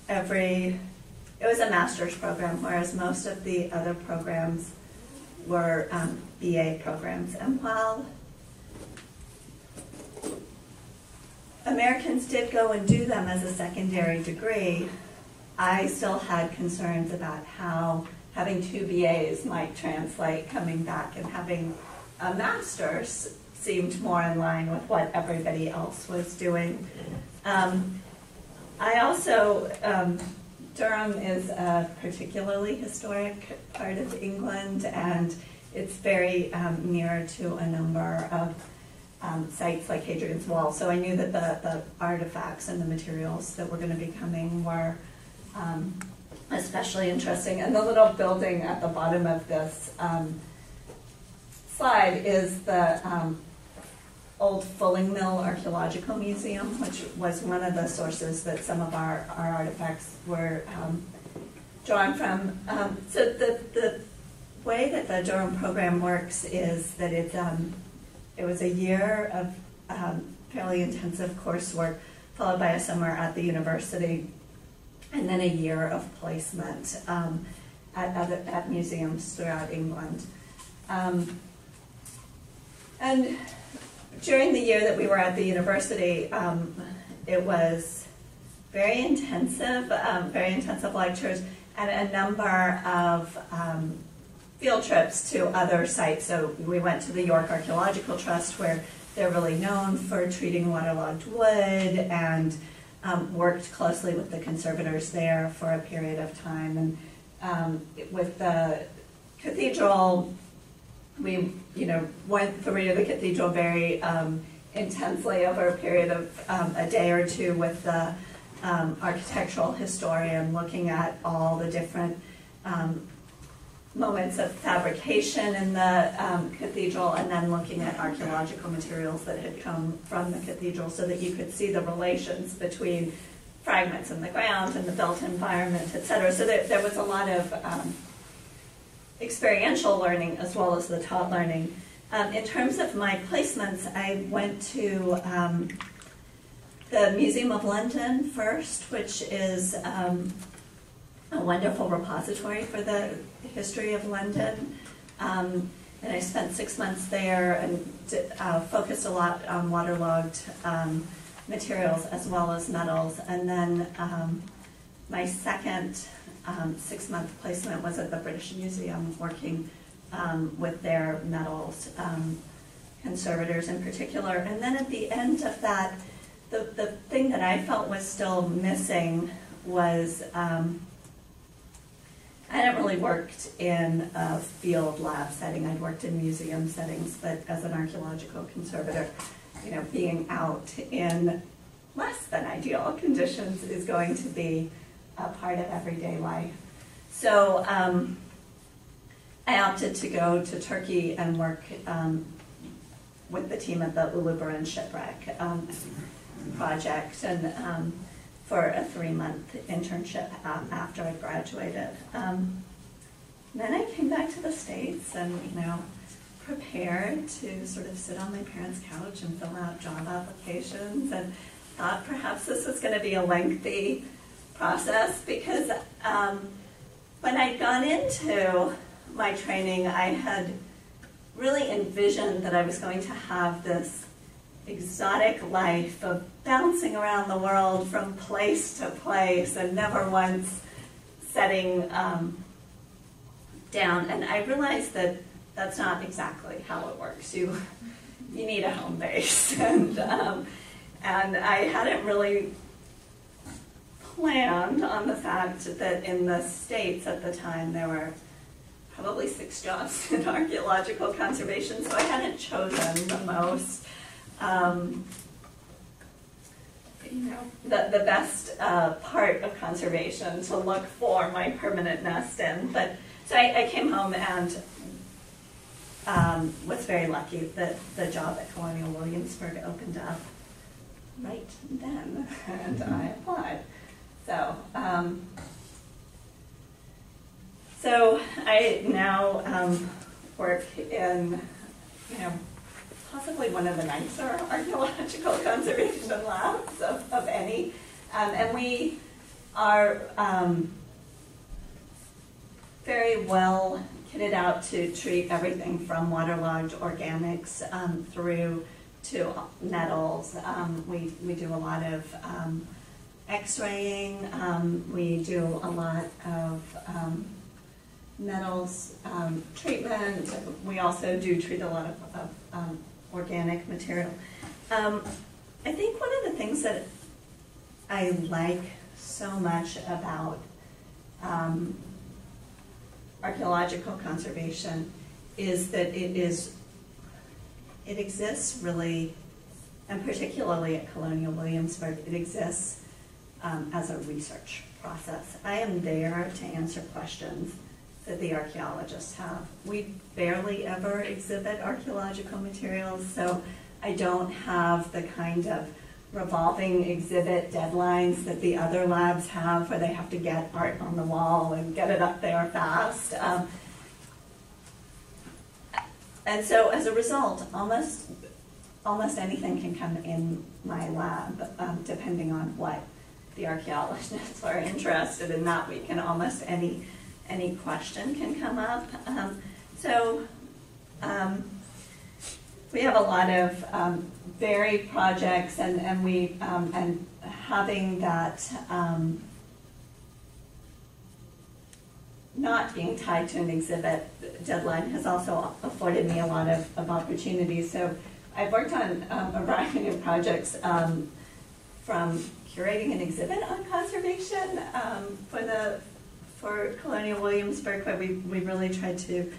It was a master's program, whereas most of the other programs were BA programs. And while Americans did go and do them as a secondary degree, I still had concerns about how having 2 BAs might translate coming back, and having a master's seemed more in line with what everybody else was doing. I also, Durham is a particularly historic part of England, and it's very near to a number of sites like Adrienne's Wall. So I knew that the artifacts and the materials that were going to be coming were especially interesting. And the little building at the bottom of this slide is the old Fulling Mill Archaeological Museum, which was one of the sources that some of our artifacts were drawn from. So the way that the Durham program works is that it was a year of fairly intensive coursework, followed by a summer at the university, and then a year of placement at museums throughout England. And during the year that we were at the university, it was very intensive lectures and a number of field trips to other sites. So we went to the York Archaeological Trust, where they're really known for treating waterlogged wood, and worked closely with the conservators there for a period of time. And with the cathedral, we, went through the cathedral very intensely over a period of a day or two with the architectural historian, looking at all the different moments of fabrication in the cathedral, and then looking at archaeological materials that had come from the cathedral so that you could see the relations between fragments in the ground and the built environment, etc. So there was a lot of experiential learning as well as the taught learning. In terms of my placements, I went to the Museum of London first, which is a wonderful repository for the history of London. And I spent 6 months there and focused a lot on waterlogged materials as well as metals. And then my second 6-month placement was at the British Museum, working with their metals, conservators in particular. And then at the end of that, the thing that I felt was still missing was I hadn't really worked in a field lab setting. I'd worked in museum settings, but as an archaeological conservator, being out in less than ideal conditions is going to be a part of everyday life. So I opted to go to Turkey and work with the team at the Uluburun shipwreck project, and for a 3-month internship after I graduated. Then I came back to the States and, prepared to sort of sit on my parents' couch and fill out job applications, and thought perhaps this was going to be a lengthy process, because when I'd gone into my training, I had really envisioned that I was going to have this exotic life of bouncing around the world from place to place and never once setting down. And I realized that that's not exactly how it works. You need a home base, and I hadn't really planned on the fact that in the States at the time there were probably 6 jobs in archaeological conservation, so I hadn't chosen the most, the best part of conservation to look for my permanent nest in. But so I came home and was very lucky that the job at Colonial Williamsburg opened up right then, and I applied. So I now work in, possibly one of the nicer archaeological conservation labs of any, and we are very well kitted out to treat everything from waterlogged organics through to metals. We do a lot of X-raying. We do a lot of metals treatment. We also do treat a lot of organic material. I think one of the things that I like so much about archaeological conservation is that it exists really, and particularly at Colonial Williamsburg, it exists as a research process. I am there to answer questions that the archaeologists have. We barely ever exhibit archaeological materials, so I don't have the kind of revolving exhibit deadlines that the other labs have, where they have to get art on the wall and get it up there fast. And so as a result, almost anything can come in my lab, depending on what the archaeologists are interested in. That week, and almost any question can come up. So we have a lot of varied projects, and having that not being tied to an exhibit deadline has also afforded me a lot of opportunities. So I've worked on a variety of projects, from curating an exhibit on conservation for Colonial Williamsburg, where we really tried to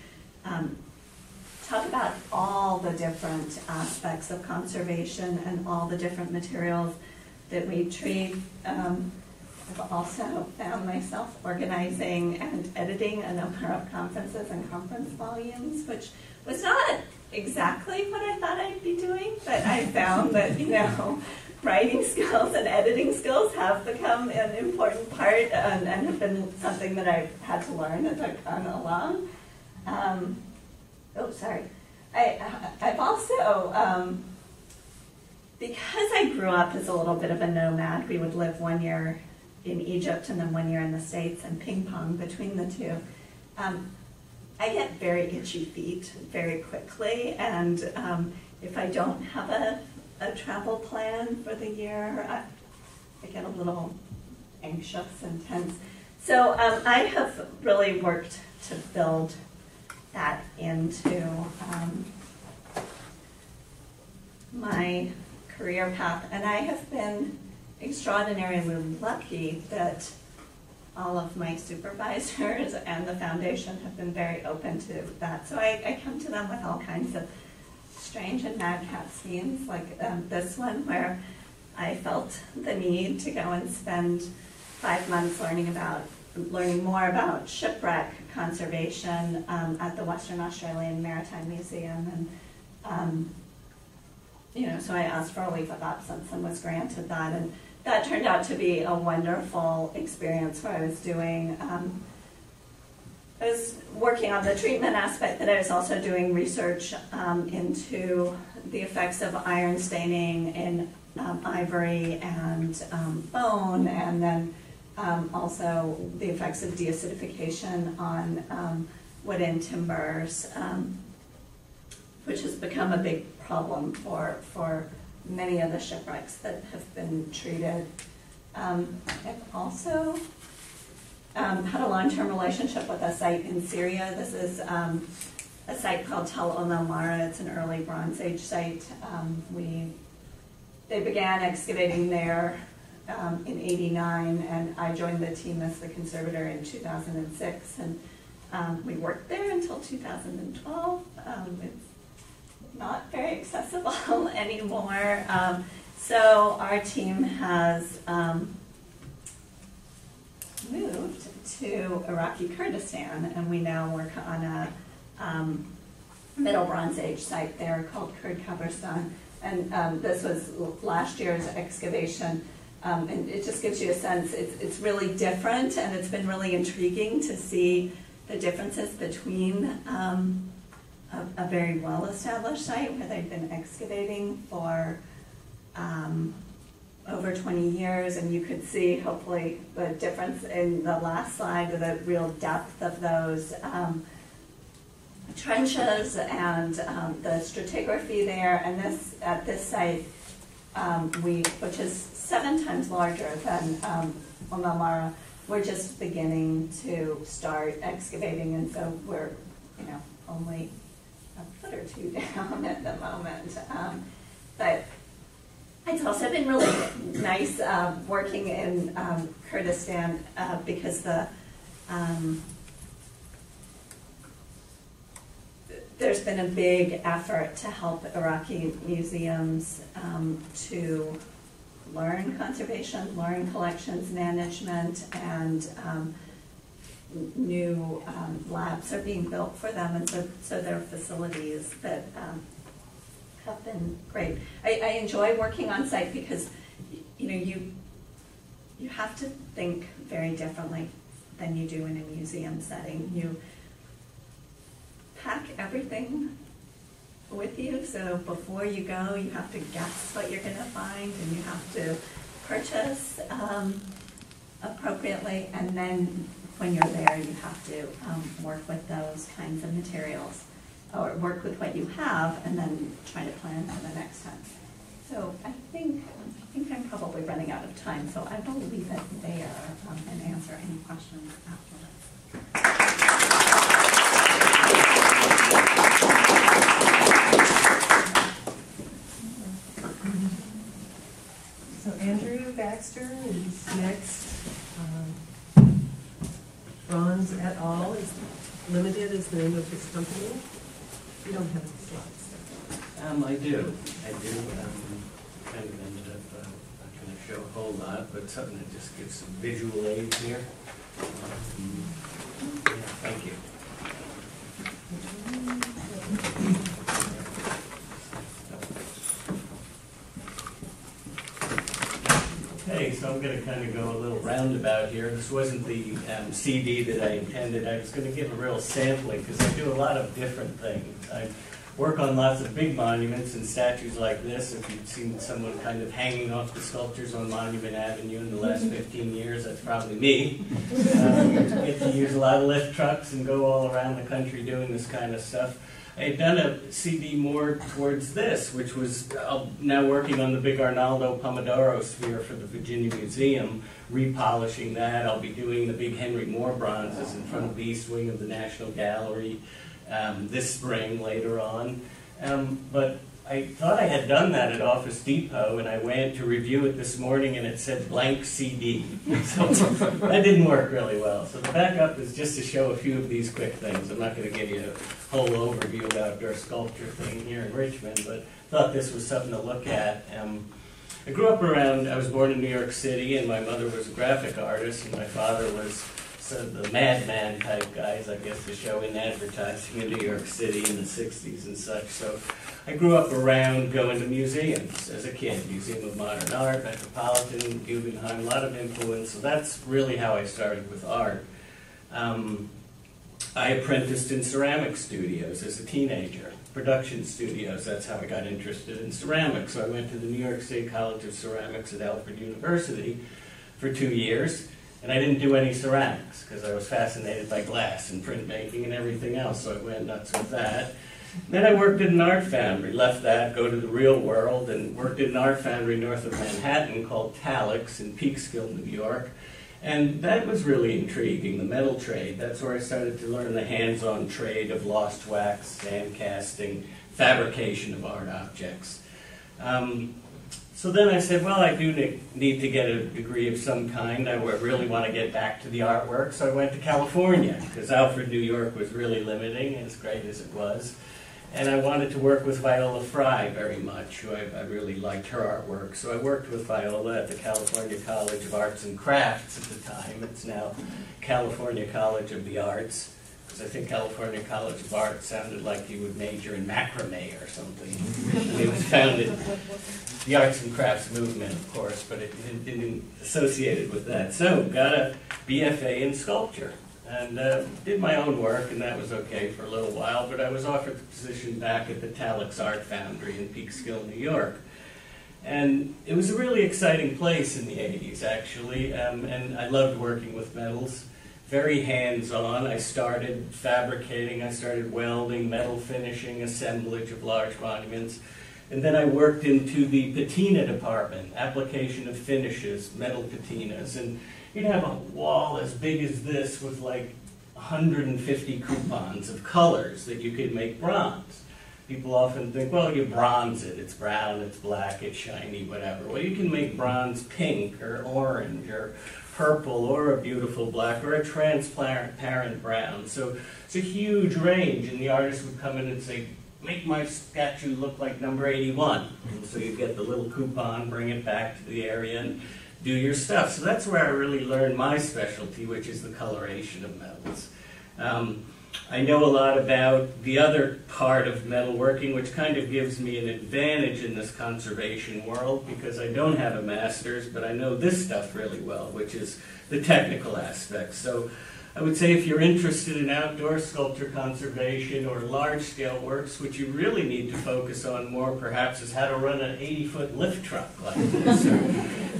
talk about all the different aspects of conservation and all the different materials that we treat. I've also found myself organizing and editing a number of conferences and conference volumes, which was not exactly what I thought I'd be doing, but I found that, you know, writing skills and editing skills have become an important part and have been something that I've had to learn as I've gone along. I've also, because I grew up as a little bit of a nomad, we would live 1 year in Egypt and then 1 year in the States and ping pong between the two. I get very itchy feet very quickly, and if I don't have a travel plan for the year, I get a little anxious and tense. So I have really worked to build that into my career path, and I have been extraordinarily lucky that all of my supervisors and the foundation have been very open to that. So I come to them with all kinds of strange and madcap schemes, like this one, where I felt the need to go and spend 5 months learning more about shipwreck conservation at the Western Australian Maritime Museum, and so I asked for a leave of absence and was granted that, and that turned out to be a wonderful experience where I was doing, I was working on the treatment aspect, but I was also doing research into the effects of iron staining in ivory and bone, and then also the effects of deacidification on wooden timbers, which has become a big problem for many of the shipwrecks that have been treated. I've also had a long-term relationship with a site in Syria. This is a site called Tel Mara. It's an early Bronze Age site. They began excavating there in '89, and I joined the team as the conservator in 2006, and we worked there until 2012. It's not very accessible anymore. So our team has moved to Iraqi Kurdistan, and we now work on a Middle Bronze Age site there called Kurd Kabristan. And this was last year's excavation. And it just gives you a sense, it's really different, and it's been really intriguing to see the differences between a very well-established site where they've been excavating for over 20 years, and you could see, hopefully, the difference in the last slide, the real depth of those trenches and the stratigraphy there. And at this site, which is 7 times larger than Mara, we're just beginning to start excavating, and so we're only a foot or two down at the moment. But it's also been really nice working in Kurdistan because there's been a big effort to help Iraqi museums to learn conservation, learn collections management, and new labs are being built for them, and so there are facilities that have been great. I enjoy working on site because you have to think very differently than you do in a museum setting. You pack everything with you, so before you go, you have to guess what you're going to find, and you have to purchase appropriately, and then when you're there, you have to work with those kinds of materials, or work with what you have, and then try to plan for the next time. So I think I'm probably running out of time, so I will leave it there and answer any questions afterwards. So Andrew Baxter is next. Bronze et al. Limited is the name of his company. You don't have any slides. I do. Kind of ended up not going to show a whole lot, but something that just gives some visual aids here. Yeah, thank you. Okay, so I'm going to kind of go a little roundabout here. This wasn't the CD that I intended. I was going to give a real sampling because I do a lot of different things. I work on lots of big monuments and statues like this. If you've seen someone kind of hanging off the sculptures on Monument Avenue in the last 15 years, that's probably me. Get to use a lot of lift trucks and go all around the country doing this kind of stuff. I had done a CD more towards this, which was now working on the big Arnaldo Pomodoro sphere for the Virginia Museum, repolishing that. I'll be doing the big Henry Moore bronzes in front of the East Wing of the National Gallery this spring later on. But I thought I had done that at Office Depot, and I went to review it this morning, and it said blank CD. So that didn't work really well. So the backup is just to show a few of these quick things. I'm not going to give you a whole overview of outdoor sculpture thing here in Richmond, but thought this was something to look at. I grew up around, I was born in New York City, and my mother was a graphic artist, and my father was the madman type guys, I guess, to show in advertising in New York City in the 60s and such. So I grew up around going to museums as a kid, Museum of Modern Art, Metropolitan, Guggenheim, a lot of influence. So that's really how I started with art. I apprenticed in ceramic studios as a teenager, production studios. That's how I got interested in ceramics. So I went to the New York State College of Ceramics at Alfred University for 2 years. And I didn't do any ceramics because I was fascinated by glass and printmaking and everything else, so I went nuts with that. Then I worked at an art foundry, left that, go to the real world, and worked at an art foundry north of Manhattan called Talix in Peekskill, New York. And that was really intriguing, the metal trade. That's where I started to learn the hands-on trade of lost wax, sand casting, fabrication of art objects. So then I said, well, I do need to get a degree of some kind. I really want to get back to the artwork. So I went to California, because Alfred, New York was really limiting, as great as it was. And I wanted to work with Viola Fry very much, who I really liked her artwork. So I worked with Viola at the California College of Arts and Crafts at the time. It's now California College of the Arts. Because I think California College of Art sounded like you would major in macrame or something. It was founded, the arts and crafts movement, of course, but it didn't associated with that. So got a BFA in sculpture and did my own work, and that was okay for a little while, but I was offered the position back at the Talix Art Foundry in Peekskill, New York. And it was a really exciting place in the 80s, actually, and I loved working with metals. Very hands-on. I started fabricating, I started welding, metal finishing, assemblage of large monuments. And then I worked into the patina department, application of finishes, metal patinas. And you'd have a wall as big as this with like 150 coupons of colors that you could make bronze. People often think, well, you bronze it. It's brown, it's black, it's shiny, whatever. Well, you can make bronze pink or orange or purple or a beautiful black or a transparent brown. So it's a huge range, and the artist would come in and say, make my statue look like number 81. And so you get the little coupon, bring it back to the area, and do your stuff. So that's where I really learned my specialty, which is the coloration of metals. I know a lot about the other part of metalworking, which kind of gives me an advantage in this conservation world because I don't have a master's, but I know this stuff really well, which is the technical aspects. So I would say if you're interested in outdoor sculpture conservation or large-scale works, what you really need to focus on more perhaps is how to run an 80-foot lift truck like this. Or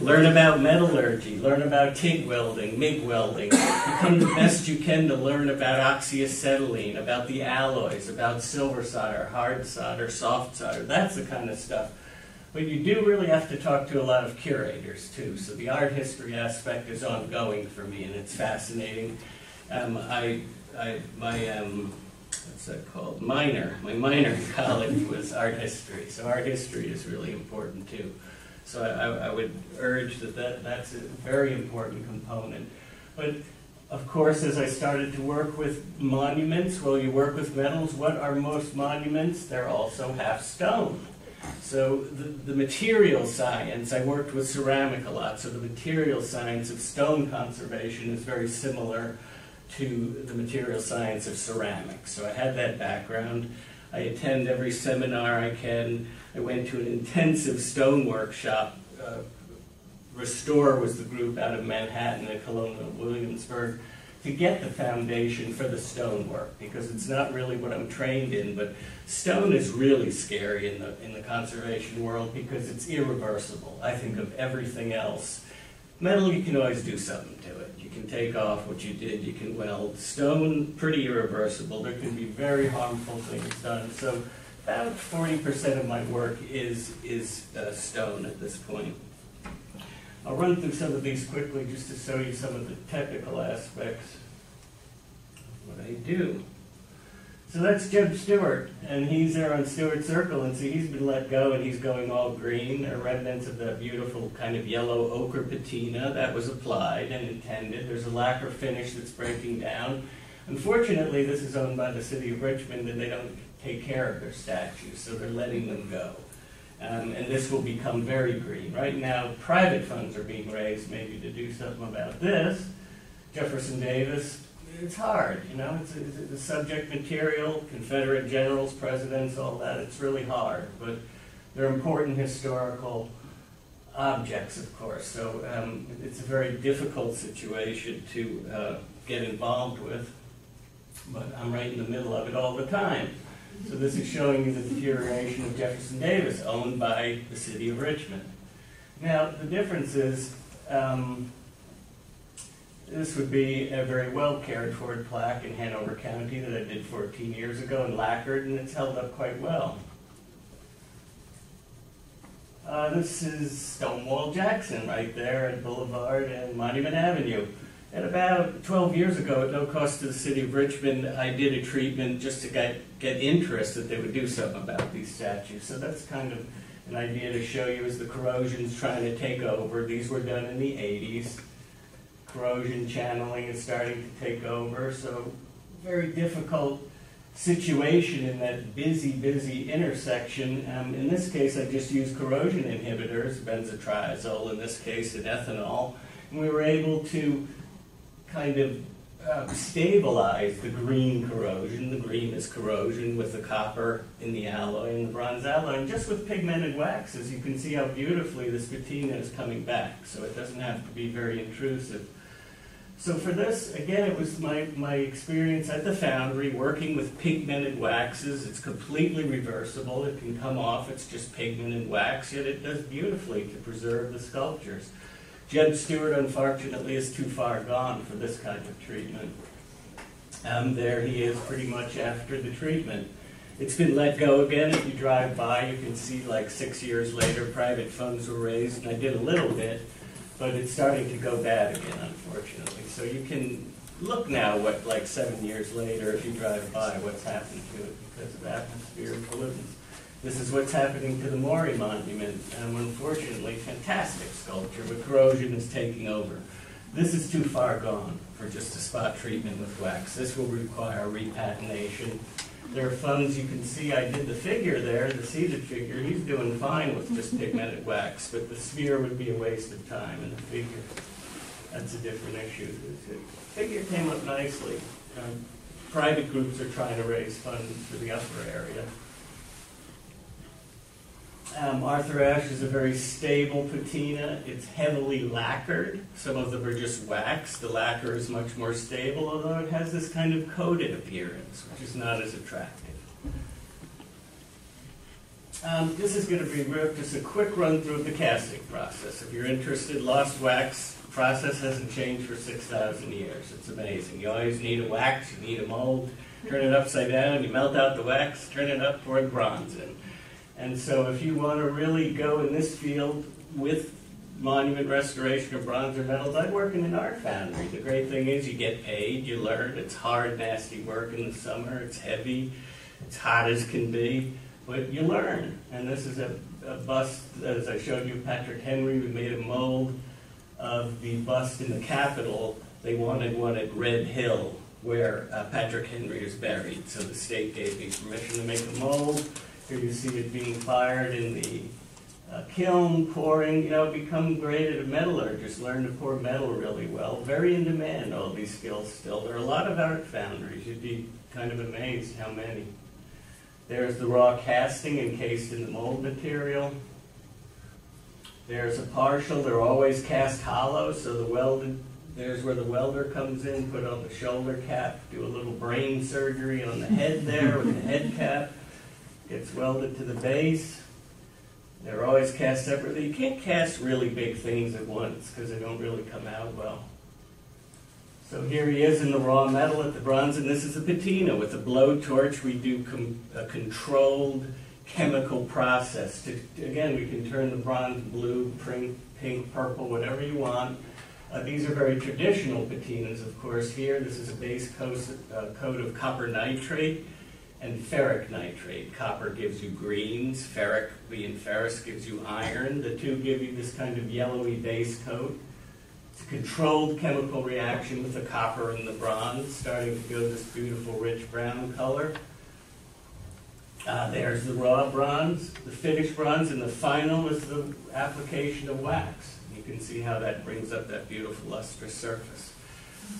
learn about metallurgy, learn about TIG welding, MIG welding, become the best you can to learn about oxyacetylene, about the alloys, about silver solder, hard solder, soft solder. That's the kind of stuff. But you do really have to talk to a lot of curators too. So the art history aspect is ongoing for me, and it's fascinating. What's that called? My minor in college was art history. So art history is really important too. So I would urge that's a very important component. But Of course, as I started to work with monuments, well, you work with metals. What are most monuments? They're also half stone. So the material science, I worked with ceramic a lot, so the material science of stone conservation is very similar to the material science of ceramics. So I had that background. I attend every seminar I can. I went to an intensive stone workshop. Restore was the group out of Manhattan at Colonial, Williamsburg, to get the foundation for the stone work, because it's not really what I'm trained in, but stone is really scary in the conservation world because it's irreversible. I think of everything else. Metal, you can always do something to it. You can take off what you did, you can weld. Stone, pretty irreversible. There can be very harmful things done. So about 40% of my work is stone at this point. I'll run through some of these quickly just to show you some of the technical aspects of what I do. So that's Jeb Stewart, and he's there on Stewart Circle, and see he's been let go and he's going all green. There are remnants of that beautiful kind of yellow ochre patina that was applied and intended. There's a lacquer finish that's breaking down. Unfortunately, this is owned by the city of Richmond, and they don't take care of their statues, so they're letting them go. And this will become very green. Right now, private funds are being raised maybe to do something about this. Jefferson Davis, it's hard, you know, it's the subject material, Confederate generals, presidents, all that, it's really hard. But they're important historical objects, of course, so it's a very difficult situation to get involved with. But I'm right in the middle of it all the time. So this is showing you the deterioration of Jefferson Davis, owned by the city of Richmond. Now, the difference is, this would be a very well cared for plaque in Hanover County that I did 14 years ago and lacquered, and it's held up quite well. This is Stonewall Jackson right there at Boulevard and Monument Avenue. And about 12 years ago, at no cost to the city of Richmond, I did a treatment just to get interest that they would do something about these statues. So that's kind of an idea to show you as the corrosion's trying to take over. These were done in the 80s. Corrosion channeling is starting to take over. So very difficult situation in that busy intersection. In this case, I just used corrosion inhibitors, benzotriazole in this case, and ethanol. And we were able to kind of stabilize the green corrosion. The green is corrosion with the copper in the alloy and the bronze alloy. And just with pigmented waxes, you can see how beautifully this patina is coming back. So it doesn't have to be very intrusive. So for this, again, it was my experience at the foundry working with pigmented waxes. It's completely reversible. It can come off. It's just pigmented wax, yet it does beautifully to preserve the sculptures. Jeb Stewart, unfortunately, is too far gone for this kind of treatment. There he is pretty much after the treatment. It's been let go again. If you drive by, you can see like 6 years later, private funds were raised, and I did a little bit, but it's starting to go bad again, unfortunately. So you can look now, like 7 years later, if you drive by, what's happened to it because of atmosphere and pollutants. This is what's happening to the Maury Monument. Unfortunately, fantastic sculpture, but corrosion is taking over. This is too far gone for just a spot treatment with wax. This will require repatination. There are funds, you can see I did the figure there, the seated figure. He's doing fine with just pigmented wax, but the sphere would be a waste of time, and the figure, that's a different issue. The figure came up nicely. Private groups are trying to raise funds for the upper area. Arthur Ashe is a very stable patina. It's heavily lacquered. Some of them are just wax. The lacquer is much more stable, although it has this kind of coated appearance, which is not as attractive. This is going to be just a quick run through of the casting process. If you're interested, lost wax process hasn't changed for 6,000 years. It's amazing. You always need a wax, you need a mold, turn it upside down, you melt out the wax, turn it up, pour bronze in. And so if you want to really go in this field with monument restoration of bronze or metals, I'd work in an art foundry. The great thing is you get paid, you learn. It's hard, nasty work in the summer. It's heavy. It's hot as can be. But you learn. And this is a bust, as I showed you, Patrick Henry. We made a mold of the bust in the Capitol They wanted one at Red Hill, where Patrick Henry is buried. So the state gave me permission to make a mold. Here you see it being fired in the kiln, pouring. You know, become great at a metallurgist, learn to pour metal really well. Very in demand, all these skills still. There are a lot of art foundries. You'd be kind of amazed how many. There's the raw casting encased in the mold material. There's a partial. They're always cast hollow, so the welded, there's where the welder comes in, put on the shoulder cap, do a little brain surgery on the head there with the head cap. Gets welded to the base. They're always cast separately. You can't cast really big things at once because they don't really come out well. So here he is in the raw metal at the bronze, and this is a patina. With a blowtorch, we do a controlled chemical process. Again, we can turn the bronze blue, pink, purple, whatever you want. These are very traditional patinas, of course. Here, this is a base coat of copper nitrate and ferric nitrate. Copper gives you greens, ferric, being ferrous, gives you iron. The two give you this kind of yellowy base coat. It's a controlled chemical reaction with the copper and the bronze, starting to go this beautiful rich brown color. There's the raw bronze, the finished bronze, and the final is the application of wax. You can see how that brings up that beautiful lustrous surface.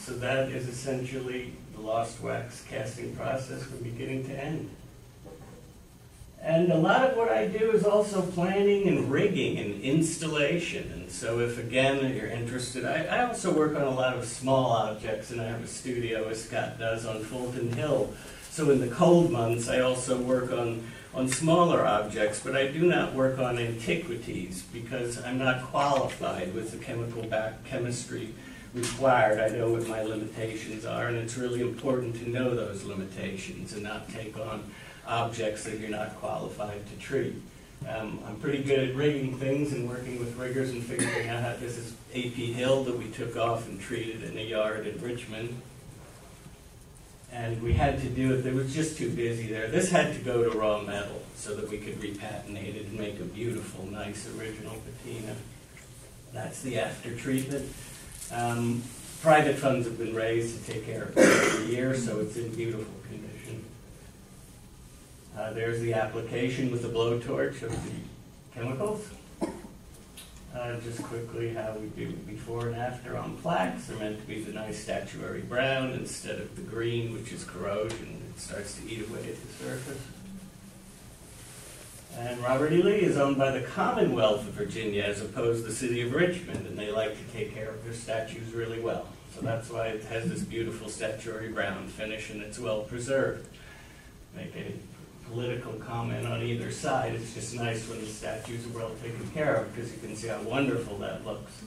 So that is essentially the lost wax casting process from beginning to end. And a lot of what I do is also planning and rigging and installation. And so if, again, you're interested, I also work on a lot of small objects, and I have a studio, as Scott does, on Fulton Hill. So in the cold months, I also work on smaller objects, but I do not work on antiquities because I'm not qualified with the chemistry required. I know what my limitations are, and it's really important to know those limitations and not take on objects that you're not qualified to treat. I'm pretty good at rigging things and working with riggers and figuring out how this is AP Hill that we took off and treated in a yard in Richmond. And we had to do it, it was just too busy there. This had to go to raw metal so that we could repatinate it and make a beautiful, nice original patina. That's the after treatment. Private funds have been raised to take care of it every year, so it's in beautiful condition. There's the application with the blowtorch of the chemicals. Just quickly how we do before and after on plaques. They're meant to be the nice statuary brown instead of the green, which is corrosion. It starts to eat away at the surface. And Robert E. Lee is owned by the Commonwealth of Virginia as opposed to the city of Richmond, and they like to take care of their statues really well. So that's why it has this beautiful statuary brown finish, and it's well preserved. Make any political comment on either side. It's just nice when the statues are well taken care of because you can see how wonderful that looks.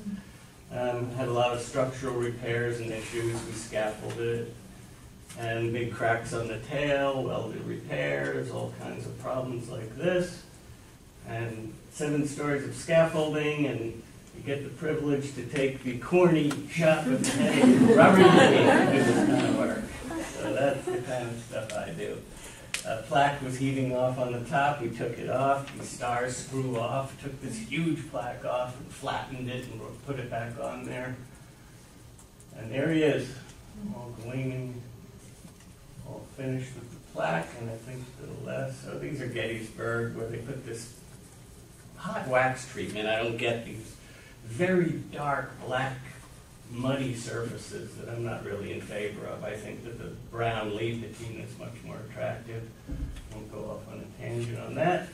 Had a lot of structural repairs and issues. We scaffolded it. And big cracks on the tail, welded repairs, all kinds of problems like this. And 7 stories of scaffolding, and you get the privilege to take the corny shot of the head rubber to do this kind of work. So that's the kind of stuff I do. Plaque was heaving off on the top. We took it off. The stars screw off. Took this huge plaque off and flattened it and put it back on there. And there he is, all gleaming, all finished with the plaque, and I think to the left. So these are Gettysburg, where they put this hot wax treatment. I don't get these very dark, black, muddy surfaces that I'm not really in favor of. I think that the brown lead patina is much more attractive. Won't go off on a tangent on that.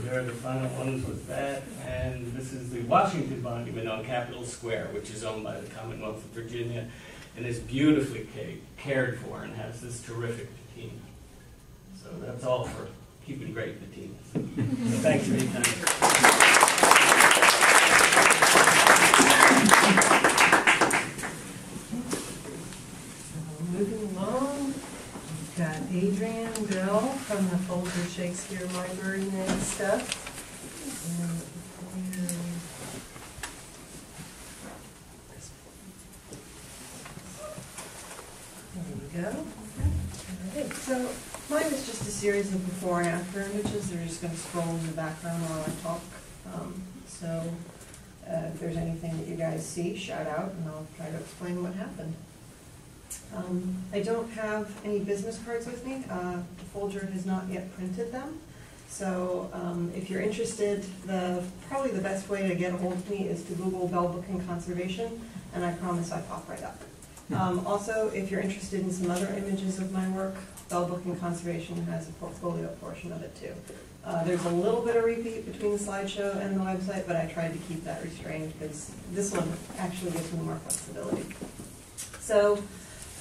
There are the final ones with that. And this is the Washington Monument on Capitol Square, which is owned by the Commonwealth of Virginia and is beautifully cared for and has this terrific patina. So that's all for keeping great patinas. So thanks for your time. Moving along, we've got Adrienne Bell from the Folger Shakespeare Library next up. There we go. Okay, so mine is just a series of before and after images. They're just going to scroll in the background while I talk. If there's anything that you guys see, shout out, and I'll try to explain what happened. I don't have any business cards with me. The Folger has not yet printed them. So if you're interested, probably the best way to get a hold of me is to Google Bell Booking Conservation, and I promise I pop right up. Also, if you're interested in some other images of my work, Bell Booking Conservation has a portfolio portion of it too. There's a little bit of repeat between the slideshow and the website, but I tried to keep that restrained because this one actually gives me more flexibility. So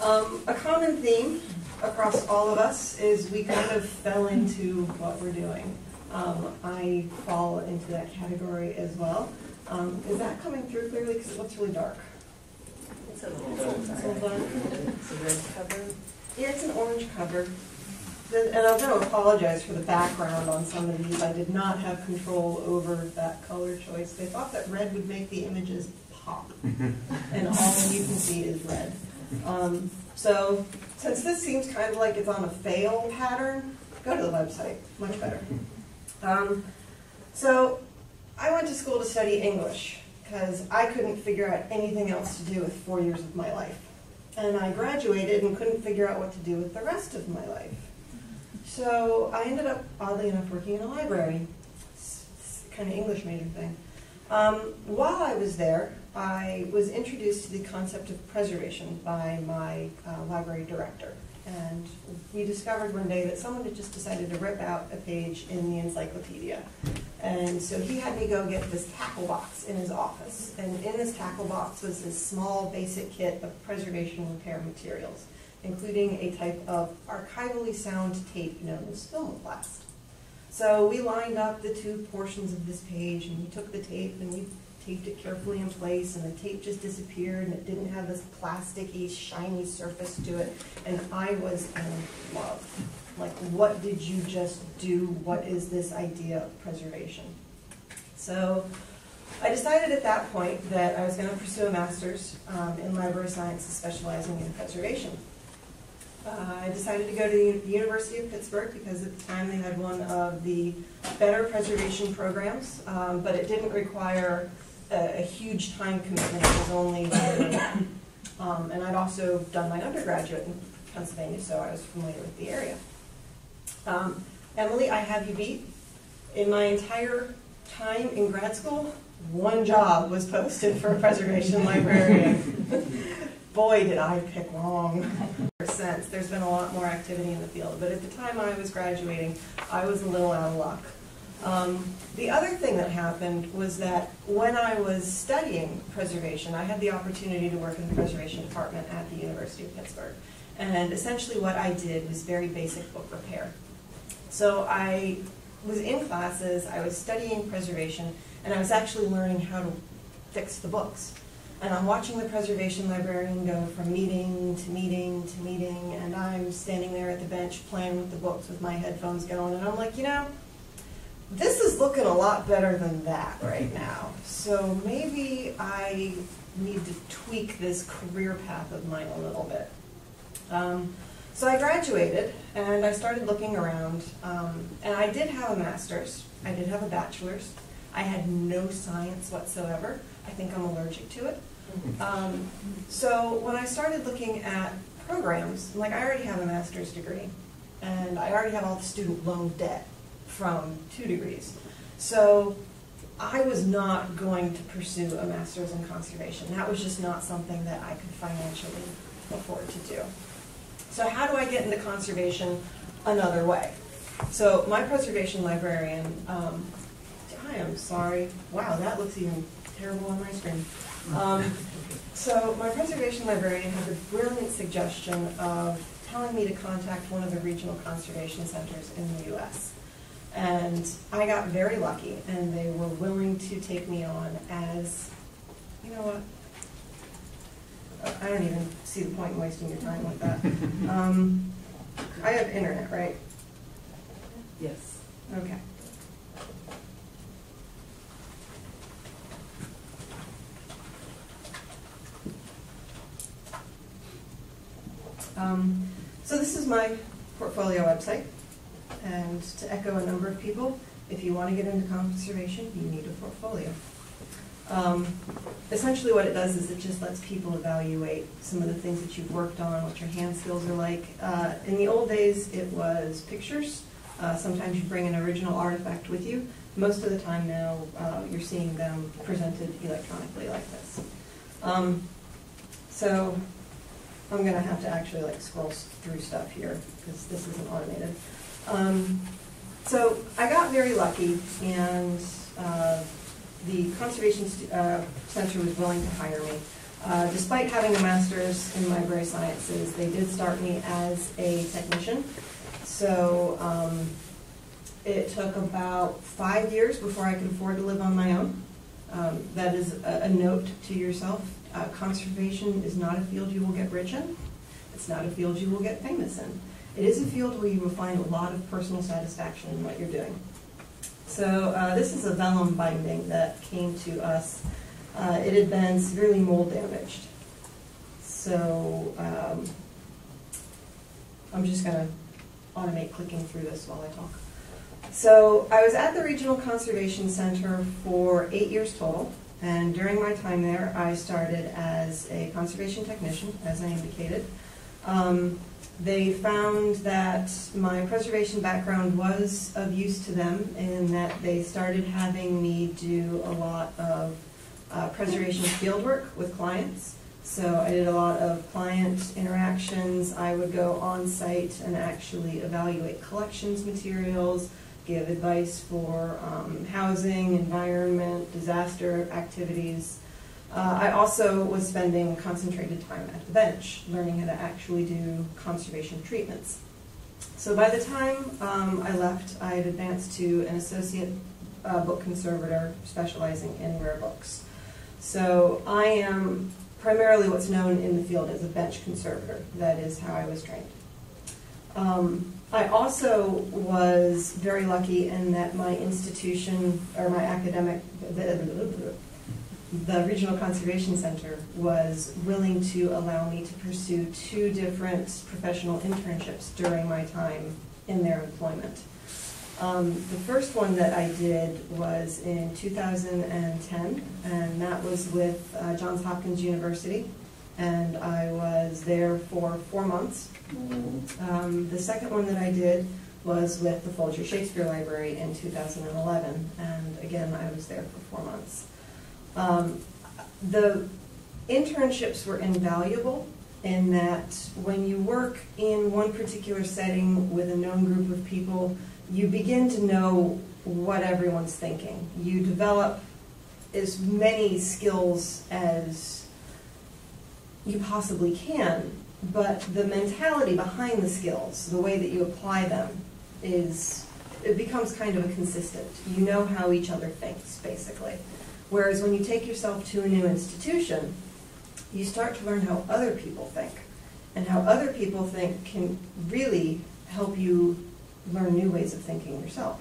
a common theme across all of us is we kind of fell into what we're doing. I fall into that category as well. Is that coming through clearly? Because it looks really dark. It's a little dark. It's a red cover. Yeah, it's an orange cover. And I'm going to apologize for the background on some of these. I did not have control over that color choice. They thought that red would make the images pop, and all you can see is red. So since this seems kind of like it's on a fail pattern, go to the website, much better. So I went to school to study English because I couldn't figure out anything else to do with 4 years of my life. And I graduated and couldn't figure out what to do with the rest of my life. So I ended up, oddly enough, working in a library, kind of English major thing. While I was there, I was introduced to the concept of preservation by my library director. And we discovered one day that someone had just decided to rip out a page in the encyclopedia. And so he had me go get this tackle box in his office. And in this tackle box was this small basic kit of preservation repair materials, including a type of archivally sound tape known as filmoplast. So we lined up the two portions of this page, and we took the tape and we taped it carefully in place, and the tape just disappeared, and it didn't have this plasticky, shiny surface to it, and I was in love. Like, what did you just do? What is this idea of preservation? So I decided at that point that I was going to pursue a master's in library sciences specializing in preservation. I decided to go to the University of Pittsburgh because at the time they had one of the better preservation programs, but it didn't require a huge time commitment. It was only and I'd also done my undergraduate in Pennsylvania, so I was familiar with the area. Emily, I have you beat. In my entire time in grad school, one job was posted for a preservation librarian. Boy, did I pick wrong. Since there's been a lot more activity in the field, but at the time I was graduating, I was a little out of luck. The other thing that happened was that when I was studying preservation, I had the opportunity to work in the preservation department at the University of Pittsburgh. And essentially what I did was very basic book repair. So I was in classes, I was studying preservation, and I was actually learning how to fix the books. And I'm watching the preservation librarian go from meeting to meeting to meeting, and I'm standing there at the bench playing with the books with my headphones going, and I'm like, you know, this is looking a lot better than that right now. So maybe I need to tweak this career path of mine a little bit. So I graduated, and I started looking around, and I did have a master's. I did have a bachelor's. I had no science whatsoever. I think I'm allergic to it. So when I started looking at programs, I'm like, I already have a master's degree, and I already have all the student loan debt from 2 degrees. So I was not going to pursue a master's in conservation. That was just not something that I could financially afford to do. So how do I get into conservation another way? So my preservation librarian, I am sorry. Wow, that looks even terrible on my screen. So my preservation librarian had the brilliant suggestion of telling me to contact one of the regional conservation centers in the U.S. And I got very lucky, and they were willing to take me on as, you know what, I don't even see the point in wasting your time with that. I have internet, right? Yes. Okay. So this is my portfolio website, and to echo a number of people, if you want to get into conservation, you need a portfolio. Essentially what it does is it just lets people evaluate some of the things that you've worked on, what your hand skills are like. In the old days, it was pictures. Sometimes you bring an original artifact with you. Most of the time now, you're seeing them presented electronically like this. So I'm going to have to actually like scroll through stuff here because this isn't automated. So I got very lucky, and the Conservation Center was willing to hire me. Despite having a master's in library sciences, they did start me as a technician. So it took about 5 years before I could afford to live on my own. That is a note to yourself. Conservation is not a field you will get rich in. It's not a field you will get famous in. It is a field where you will find a lot of personal satisfaction in what you're doing. So this is a vellum binding that came to us. It had been severely mold damaged. So I'm just going to automate clicking through this while I talk. So I was at the Regional Conservation Center for 8 years total. And during my time there, I started as a conservation technician, as I indicated. They found that my preservation background was of use to them in that they started having me do a lot of preservation fieldwork with clients. So I did a lot of client interactions. I would go on site and actually evaluate collections materials, give advice for housing, environment, disaster activities. I also was spending concentrated time at the bench, learning how to actually do conservation treatments. So by the time I left, I had advanced to an associate book conservator specializing in rare books. So I am primarily what's known in the field as a bench conservator. That is how I was trained. I also was very lucky in that my institution, or my academic, the Regional Conservation Center was willing to allow me to pursue 2 different professional internships during my time in their employment. The first one that I did was in 2010, and that was with Johns Hopkins University, and I was there for 4 months. The second one that I did was with the Folger Shakespeare Library in 2011, and again, I was there for 4 months. The internships were invaluable in that when you work in one particular setting with a known group of people, you begin to know what everyone's thinking. You develop as many skills as you possibly can, but the mentality behind the skills, the way that you apply them, it becomes kind of a consistent. You know how each other thinks, basically. Whereas when you take yourself to a new institution, you start to learn how other people think. And how other people think can really help you learn new ways of thinking yourself.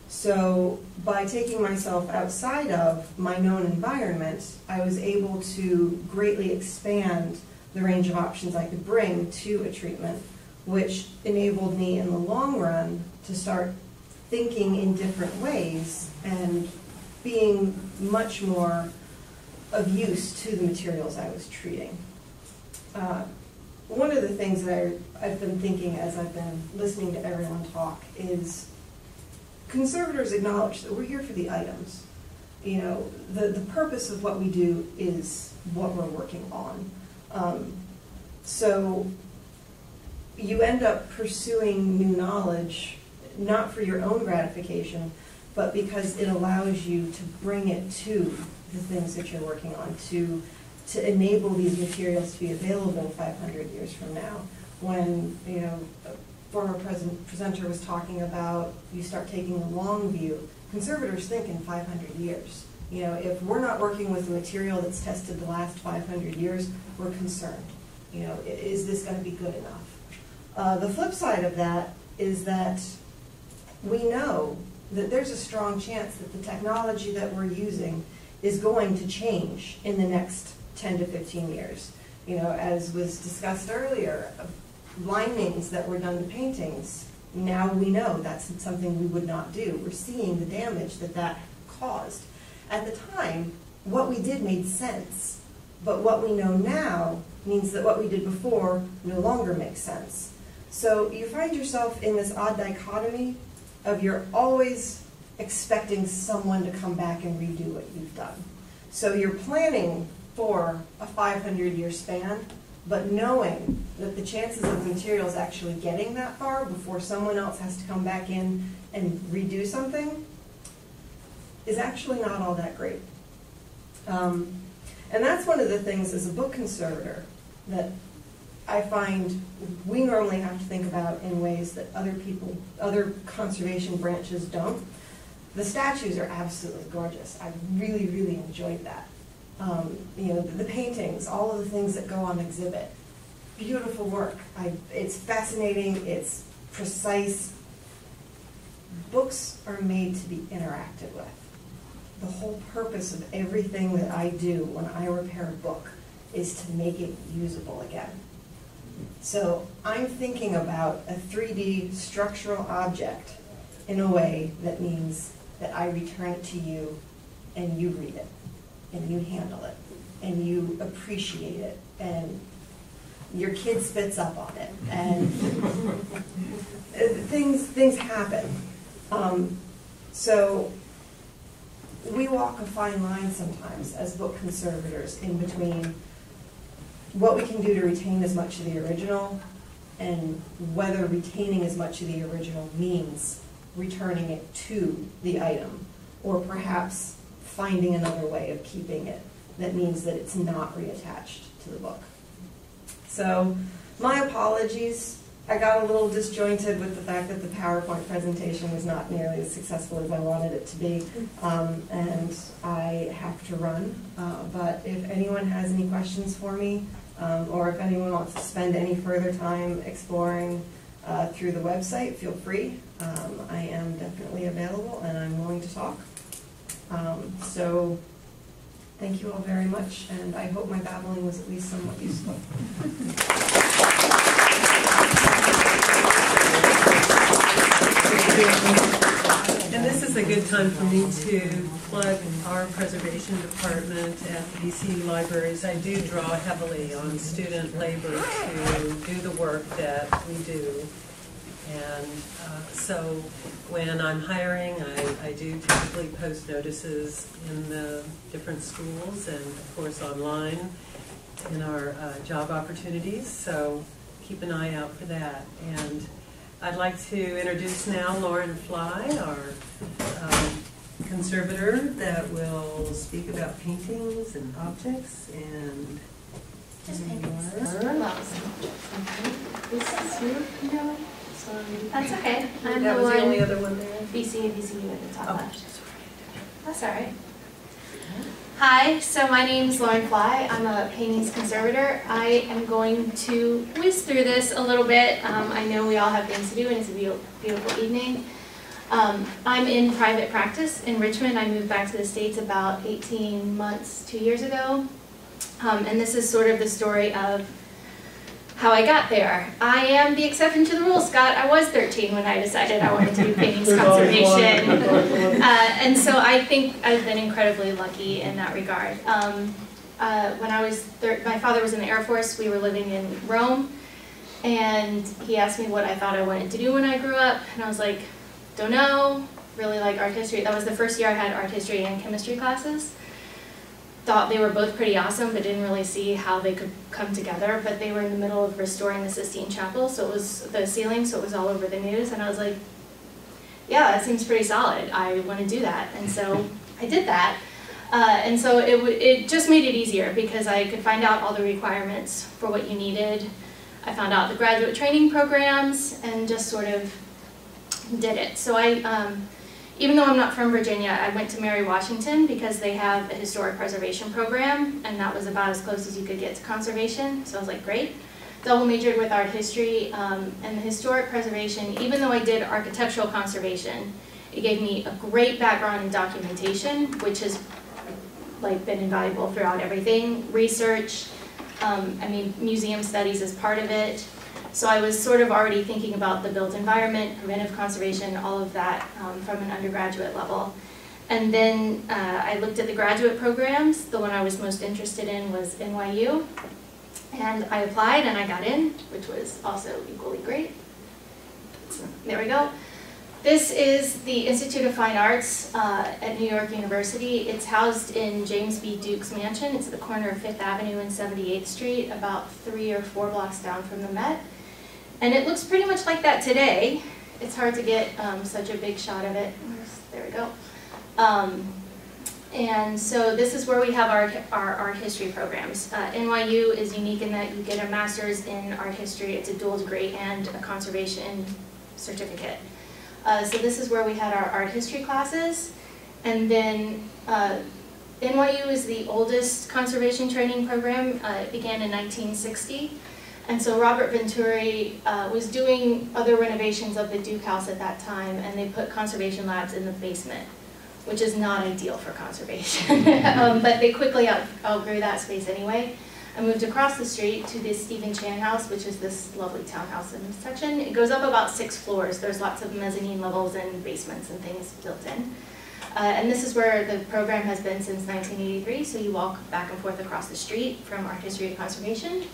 So by taking myself outside of my known environment, I was able to greatly expand the range of options I could bring to a treatment, which enabled me in the long run to start thinking in different ways and being much more of use to the materials I was treating. One of the things that I've been thinking as I've been listening to everyone talk is conservators acknowledge that we're here for the items. You know, the purpose of what we do is what we're working on. So you end up pursuing new knowledge, not for your own gratification, but because it allows you to bring it to the things that you're working on, to enable these materials to be available 500 years from now. When, you know, a former presenter was talking about you start taking a long view, conservators think in 500 years. You know, if we're not working with a material that's tested the last 500 years, we're concerned. You know, is this going to be good enough? The flip side of that is that we know that there's a strong chance that the technology that we're using is going to change in the next 10 to 15 years. You know, as was discussed earlier, linings that were done to paintings, now we know that's something we would not do. We're seeing the damage that that caused. At the time, what we did made sense, but what we know now means that what we did before no longer makes sense. So you find yourself in this odd dichotomy of you're always expecting someone to come back and redo what you've done. So you're planning for a 500-year span, but knowing that the chances of the materials actually getting that far before someone else has to come back in and redo something is actually not all that great. And that's one of the things as a book conservator that I find we normally have to think about in ways that other conservation branches don't. The statues are absolutely gorgeous. I really, really enjoyed that. You know, the paintings, all of the things that go on exhibit. Beautiful work. It's fascinating, it's precise. Books are made to be interacted with. The whole purpose of everything that I do when I repair a book is to make it usable again. So I'm thinking about a 3D structural object in a way that means that I return it to you and you read it and you handle it and you appreciate it and your kid spits up on it and things happen. So we walk a fine line sometimes as book conservators in between what we can do to retain as much of the original and whether retaining as much of the original means returning it to the item, or perhaps finding another way of keeping it that means that it's not reattached to the book. So my apologies. I got a little disjointed with the fact that the PowerPoint presentation was not nearly as successful as I wanted it to be, and I have to run. But if anyone has any questions for me, or if anyone wants to spend any further time exploring through the website, feel free. I am definitely available and I'm willing to talk. So thank you all very much, and I hope my babbling was at least somewhat useful. And this is a good time for me to plug our preservation department at the BC Libraries. I do draw heavily on student labor to do the work that we do. And so when I'm hiring, I do typically post notices in the different schools and, of course, online in our job opportunities. So keep an eye out for that. And I'd like to introduce now Lauren Fly, our conservator, that will speak about paintings and objects and just paintings. This is you, no? That's okay. I'm that the was one. The only other one there. BC at the top left. That's all right. Okay. Hi, so my name is Lauren Fly. I'm a paintings conservator. I am going to whiz through this a little bit. I know we all have things to do and it's a beautiful evening. I'm in private practice in Richmond. I moved back to the States about 18 months, 2 years ago. And this is sort of the story of how I got there. I am the exception to the rule, Scott. I was 13 when I decided I wanted to do paintings conservation. And so I think I've been incredibly lucky in that regard. When I was my father was in the Air Force. We were living in Rome. And he asked me what I thought I wanted to do when I grew up. And I was like, don't know. Really like art history. That was the first year I had art history and chemistry classes. Thought they were both pretty awesome, but didn't really see how they could come together. But they were in the middle of restoring the Sistine Chapel, so it was the ceiling, so it was all over the news. And I was like, yeah, that seems pretty solid. I want to do that. And so I did that. And so it just made it easier because I could find out all the requirements for what you needed. I found out the graduate training programs and just sort of did it. So even though I'm not from Virginia, I went to Mary Washington because they have a historic preservation program, and that was about as close as you could get to conservation. So I was like, great. Double majored with art history and the historic preservation. Even though I did architectural conservation, it gave me a great background in documentation, which has been invaluable throughout everything. Research, museum studies is part of it. So I was sort of already thinking about the built environment, preventive conservation, all of that from an undergraduate level. And then I looked at the graduate programs. The one I was most interested in was NYU. And I applied and I got in, which was also equally great. There we go. This is the Institute of Fine Arts at New York University. It's housed in James B. Duke's mansion. It's at the corner of 5th Avenue and 78th Street, about 3 or 4 blocks down from the Met. And it looks pretty much like that today. It's hard to get such a big shot of it. There we go. And so this is where we have our art history programs. NYU is unique in that you get a master's in art history. It's a dual degree and a conservation certificate. So this is where we had our art history classes. And then NYU is the oldest conservation training program. It began in 1960. And so Robert Venturi was doing other renovations of the Duke House at that time, and they put conservation labs in the basement, which is not ideal for conservation. But they quickly outgrew that space anyway. I moved across the street to the Stephen Chan House, which is this lovely townhouse in this section. It goes up about 6 floors. There's lots of mezzanine levels and basements and things built in. And this is where the program has been since 1983, so you walk back and forth across the street from art history to conservation.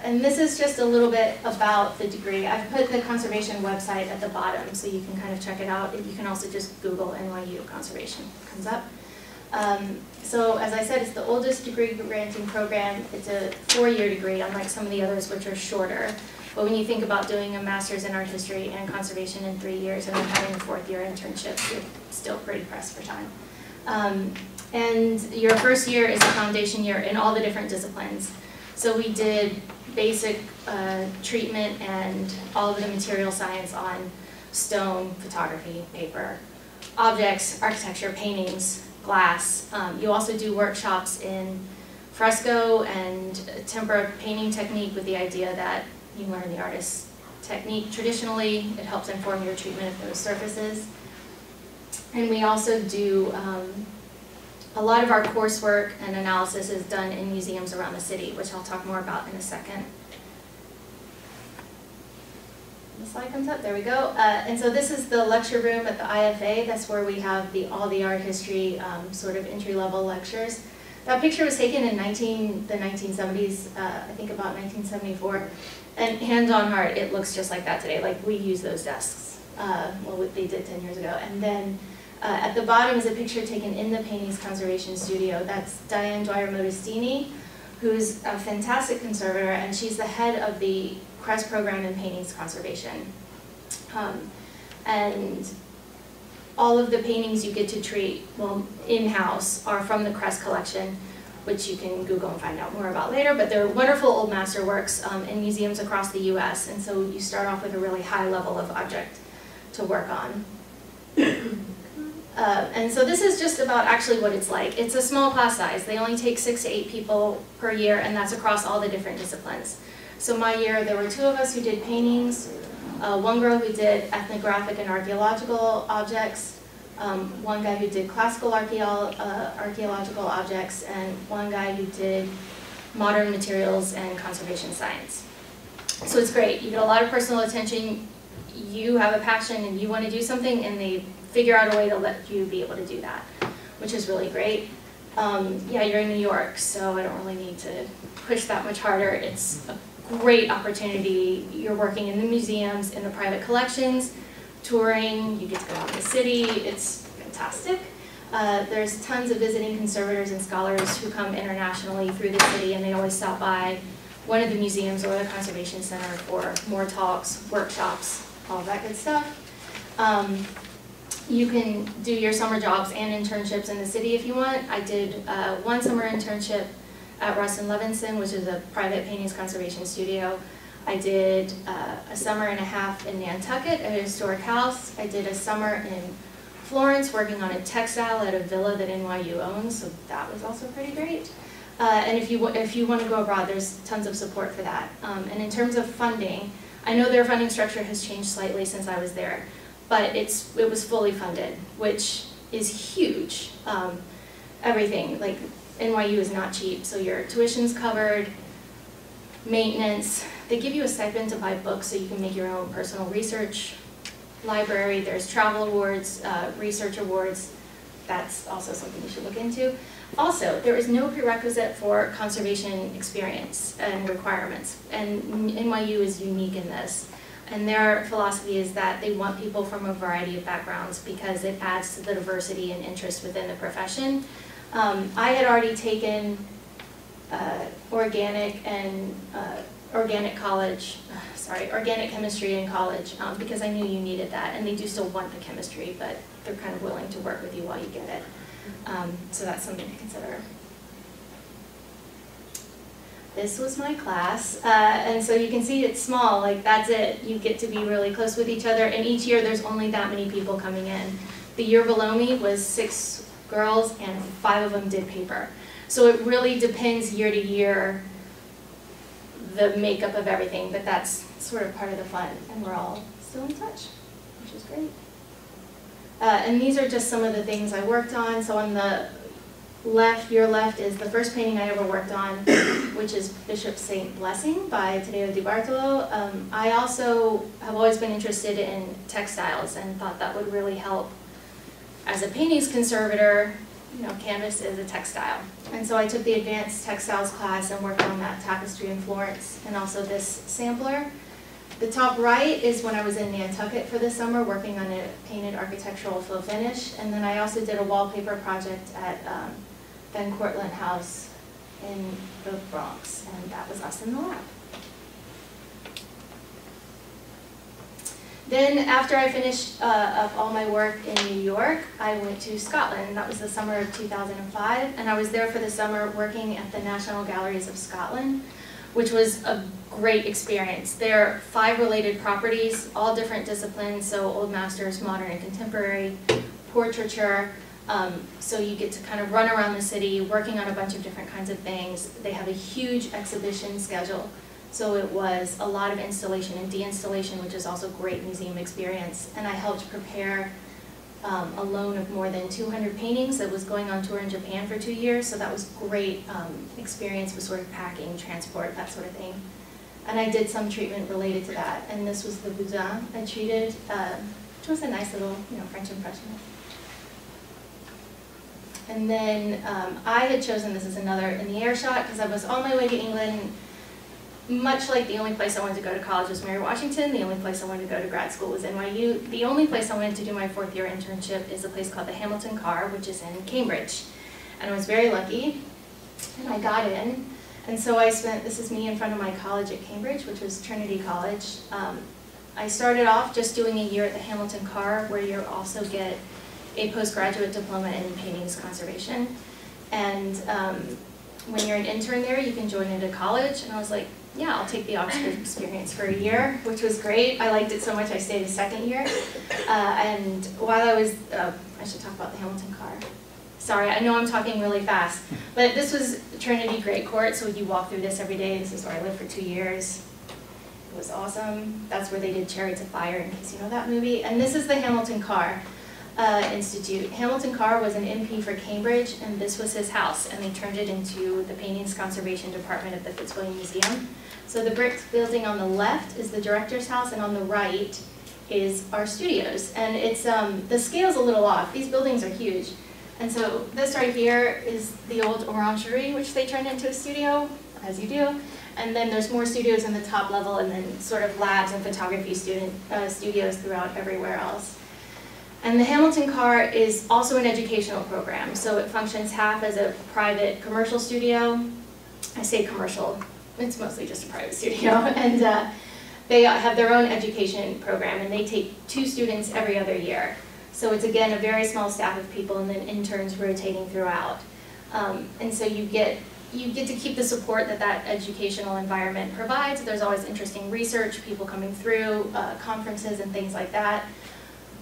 And this is just a little bit about the degree. I've put the conservation website at the bottom so you can kind of check it out. You can also just Google NYU conservation, it comes up. So as I said, it's the oldest degree granting program. It's a 4-year degree, unlike some of the others which are shorter. But when you think about doing a master's in art history and conservation in 3 years and then having a 4th-year internship, you're still pretty pressed for time. And your first year is a foundation year in all the different disciplines. So we did basic treatment and all of the material science on stone, photography, paper, objects, architecture, paintings, glass. You also do workshops in fresco and tempera painting technique with the idea that you learn the artist's technique traditionally. It helps inform your treatment of those surfaces. And we also do a lot of our coursework and analysis is done in museums around the city, which I'll talk more about in a second. The slide comes up, there we go. And so this is the lecture room at the IFA. That's where we have all the art history sort of entry-level lectures. That picture was taken in the 1970s, I think about 1974. And hand on heart, it looks just like that today. Like we use those desks, well, they did 10 years ago. And then at the bottom is a picture taken in the Paintings Conservation Studio. That's Diane Dwyer-Modestini, who's a fantastic conservator, and she's the head of the CRESS program in Paintings Conservation. And all of the paintings you get to treat, well, in-house, are from the CRESS collection, which you can Google and find out more about later, but they're wonderful old masterworks in museums across the US, and so you start off with a really high level of object to work on. And so this is just about actually what it's like. It's a small class size. They only take 6 to 8 people per year, and that's across all the different disciplines. So my year, there were 2 of us who did paintings, 1 girl who did ethnographic and archaeological objects, 1 guy who did classical archaeological objects, and 1 guy who did modern materials and conservation science. So it's great. You get a lot of personal attention. You have a passion and you want to do something, and they figure out a way to let you be able to do that, which is really great. Yeah, you're in New York, so I don't really need to push that much harder. It's a great opportunity. You're working in the museums, in the private collections, touring, you get to go out in the city. It's fantastic. There's tons of visiting conservators and scholars who come internationally through the city, and they always stop by one of the museums or the conservation center for more talks, workshops, all that good stuff. You can do your summer jobs and internships in the city if you want. I did 1 summer internship at Russ and Levinson, which is a private paintings conservation studio. I did a summer and a half in Nantucket at a historic house. I did a summer in Florence working on a textile at a villa that NYU owns, so that was also pretty great. And if you want to go abroad, there's tons of support for that. And in terms of funding, I know their funding structure has changed slightly since I was there, but it was fully funded, which is huge. Everything, like NYU is not cheap, so your tuition's covered, maintenance. They give you a stipend to buy books so you can make your own personal research. library, there's travel awards, research awards. That's also something you should look into. Also, there is no prerequisite for conservation experience and requirements, and NYU is unique in this. And their philosophy is that they want people from a variety of backgrounds because it adds to the diversity and interest within the profession. I had already taken organic chemistry in college because I knew you needed that, and they do still want the chemistry, but they're kind of willing to work with you while you get it. So that's something to consider. This was my class, and so you can see it's small, like that's it. You get to be really close with each other, and each year there's only that many people coming in. The year below me was 6 girls, and 5 of them did paper. So it really depends year to year, the makeup of everything, but that's sort of part of the fun, and we're all still in touch, which is great. And these are just some of the things I worked on. So on the left, your left, is the first painting I ever worked on, which is Bishop St. Blessing by Taddeo Di Bartolo. I also have always been interested in textiles and thought that would really help. As a paintings conservator, you know, canvas is a textile. And so I took the advanced textiles class and worked on that tapestry in Florence and also this sampler. The top right is when I was in Nantucket for the summer working on a painted architectural faux finish. And then I also did a wallpaper project at Van Cortlandt House in the Bronx, and that was us in the lab. Then after I finished up all my work in New York, I went to Scotland. That was the summer of 2005, and I was there for the summer working at the National Galleries of Scotland, which was a great experience. There are 5 related properties, all different disciplines, so Old Masters, Modern and Contemporary, Portraiture. So you get to kind of run around the city working on a bunch of different kinds of things. They have a huge exhibition schedule. So it was a lot of installation and de-installation, which is also great museum experience. And I helped prepare a loan of more than 200 paintings that was going on tour in Japan for 2 years. So that was great experience with sort of packing, transport, that sort of thing. And I did some treatment related to that. And this was the Boudin I treated, which was a nice little, French impressionist. And then I had chosen this as another in the air shot because I was on my way to England. Much like the only place I wanted to go to college was Mary Washington, the only place I wanted to go to grad school was NYU. The only place I wanted to do my 4th year internship is a place called the Hamilton Car, which is in Cambridge. And I was very lucky, and I got in. And so I spent, this is me in front of my college at Cambridge, which was Trinity College. I started off just doing a year at the Hamilton Car, where you also get a postgraduate diploma in paintings conservation. And when you're an intern there, you can join into college. And I was like, yeah, I'll take the Oxford experience for a year, which was great. I liked it so much I stayed a 2nd year. And while I was, I should talk about the Hamilton Car. Sorry, I know I'm talking really fast. But this was Trinity Great Court, so you walk through this every day. This is where I lived for 2 years. It was awesome. That's where they did Chariots of Fire, in case you know that movie. And this is the Hamilton Car Institute. Hamilton Car was an MP for Cambridge, and this was his house, and they turned it into the Paintings Conservation Department of the Fitzwilliam Museum. So the brick building on the left is the director's house, and on the right is our studios. And it's the scale's a little off. These buildings are huge. And so this right here is the old orangery, which they turned into a studio, as you do. And then there's more studios in the top level, and then sort of labs and photography studios throughout everywhere else. And the Hamilton Car is also an educational program, so it functions half as a private commercial studio. I say commercial, it's mostly just a private studio. And they have their own education program, and they take 2 students every other year. So it's, again, a very small staff of people, and then interns rotating throughout. And so you get to keep the support that that educational environment provides. There's always interesting research, people coming through, conferences and things like that.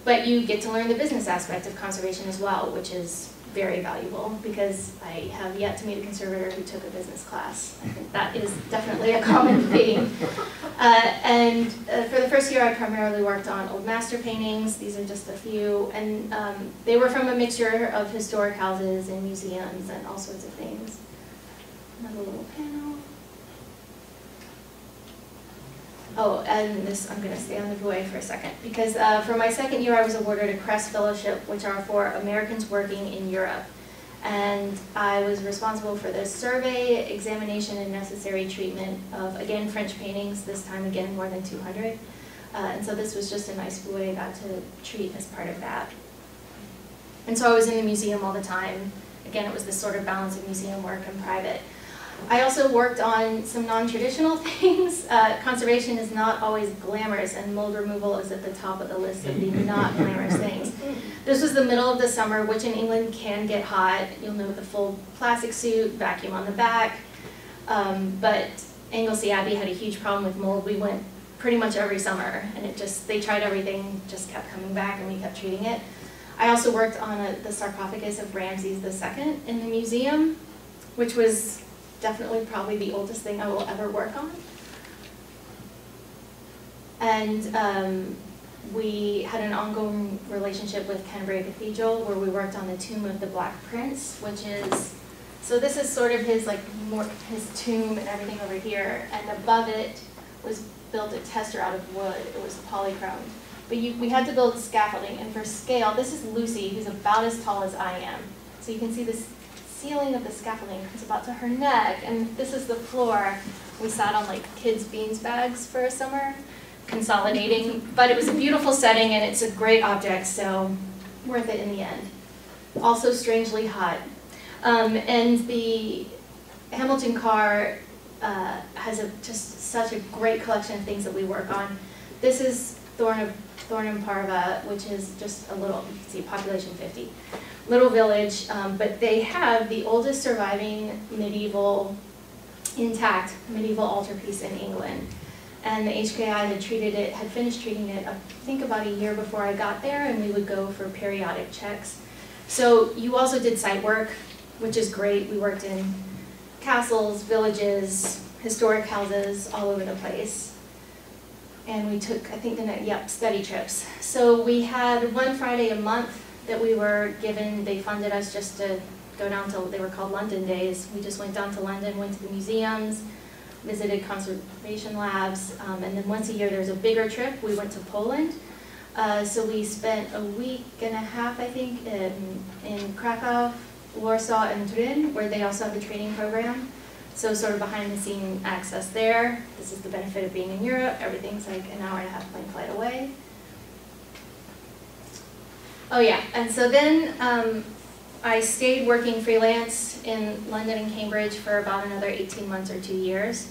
But you get to learn the business aspect of conservation as well, which is very valuable because I have yet to meet a conservator who took a business class. I think that is definitely a common theme. For the first year, I primarily worked on old master paintings. These are just a few. And they were from a mixture of historic houses and museums and all sorts of things. Another little panel. Oh, and this, I'm going to stay on the way for a second, because for my second year I was awarded a CREST Fellowship, which are for Americans working in Europe. And I was responsible for the survey, examination, and necessary treatment of, again, French paintings, this time again more than 200. And so this was just a nice buoy I got to treat as part of that. And so I was in the museum all the time. Again, it was this sort of balance of museum work and private. I also worked on some non-traditional things. Conservation is not always glamorous, and mold removal is at the top of the list of the not glamorous things. This was the middle of the summer, which in England can get hot. You'll note the full plastic suit, vacuum on the back. But Anglesey Abbey had a huge problem with mold. We went pretty much every summer, and they tried everything, just kept coming back, and we kept treating it. I also worked on the sarcophagus of Ramses II in the museum, which was definitely probably the oldest thing I will ever work on. And we had an ongoing relationship with Canterbury Cathedral, where we worked on the tomb of the Black Prince, which is, so this is sort of his his tomb and everything over here, and above it was built a tester out of wood. It was polychromed. But we had to build scaffolding, and for scale, this is Lucy, who's about as tall as I am. So you can see this ceiling of the scaffolding comes about to her neck, and this is the floor. We sat on like kids' beans bags for a summer, consolidating, but it was a beautiful setting, and it's a great object, so worth it in the end. Also strangely hot. And the Hamilton car has just such a great collection of things that we work on. This is Thorn and Parva, which is just a little, you can see population 50. Little village, but they have the oldest surviving intact medieval altarpiece in England. And the HKI had finished treating it, I think about a year before I got there, and we would go for periodic checks. So you also did site work, which is great. We worked in castles, villages, historic houses, all over the place. And we took, I think, study trips. So we had one Friday a month that we were given. They funded us just to go down to, they were called London Days. We just went down to London, went to the museums, visited conservation labs, and then once a year there's a bigger trip. We went to Poland. So we spent a week and a half, I think, in Krakow, Warsaw, and Drin, where they also have the training program. So sort of behind the scene access there. This is the benefit of being in Europe. Everything's like an hour and a half plane flight away. Oh yeah, and so then I stayed working freelance in London and Cambridge for about another 18 months or 2 years.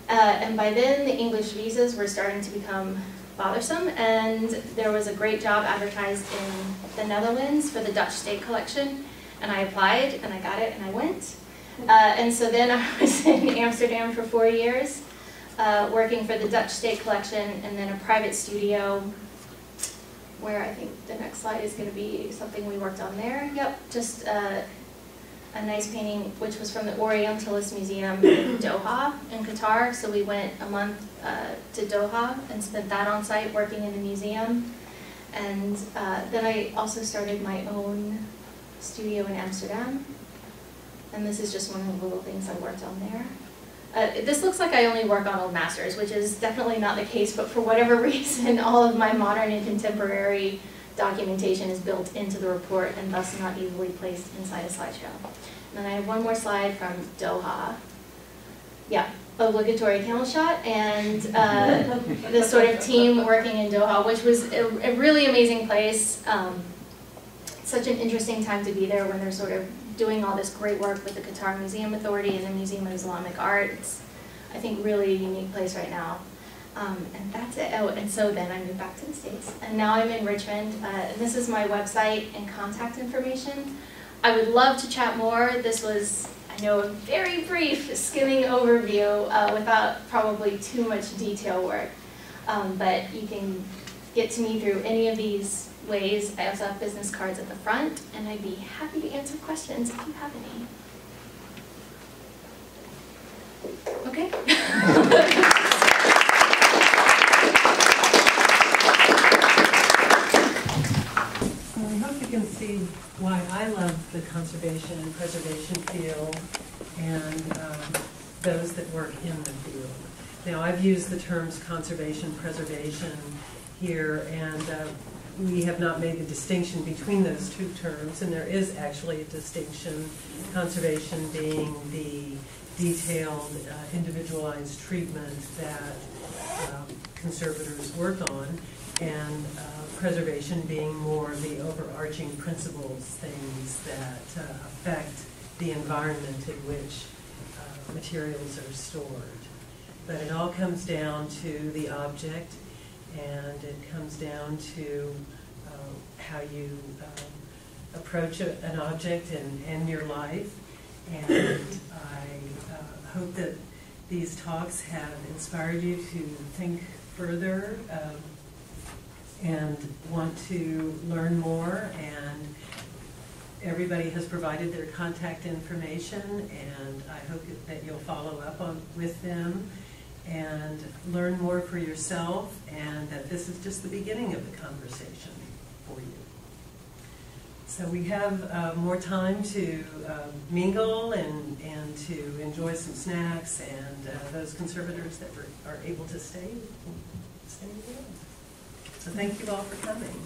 And by then the English visas were starting to become bothersome, and there was a great job advertised in the Netherlands for the Dutch State Collection. And I applied, and I got it, and I went. And so then I was in Amsterdam for 4 years, working for the Dutch State Collection, and then a private studio, where I think the next slide is going to be something we worked on there. Yep, just a nice painting, which was from the Orientalist Museum in Doha in Qatar. So we went a month to Doha and spent that on site working in the museum. And then I also started my own studio in Amsterdam. And this is just one of the little things I worked on there. This looks like I only work on old masters, which is definitely not the case, but for whatever reason, all of my modern and contemporary documentation is built into the report and thus not easily placed inside a slideshow. And then I have one more slide from Doha. Yeah, obligatory camel shot, and this sort of team working in Doha, which was a really amazing place. Such an interesting time to be there when they're sort of doing all this great work with the Qatar Museum Authority and the Museum of Islamic Art. It's, I think, really a unique place right now. And that's it. Oh, and so then I moved back to the States. And now I'm in Richmond. And this is my website and contact information. I would love to chat more. This was, I know, a very brief skimming overview without probably too much detail work. But you can get to me through any of these ways. I also have business cards at the front, and I'd be happy to answer questions if you have any. Okay. So I hope you can see why I love the conservation and preservation field and those that work in the field. Now, I've used the terms conservation, preservation here, and we have not made the distinction between those two terms, and there is actually a distinction, conservation being the detailed, individualized treatment that conservators work on, and preservation being more the overarching principles, things that affect the environment in which materials are stored. But it all comes down to the object, and it comes down to how you approach an object and your life. And I hope that these talks have inspired you to think further and want to learn more. And everybody has provided their contact information, and I hope that you'll follow up with them and learn more for yourself, and that this is just the beginning of the conversation for you. So we have more time to mingle and to enjoy some snacks, and those conservators that are able to stay will. So thank you all for coming.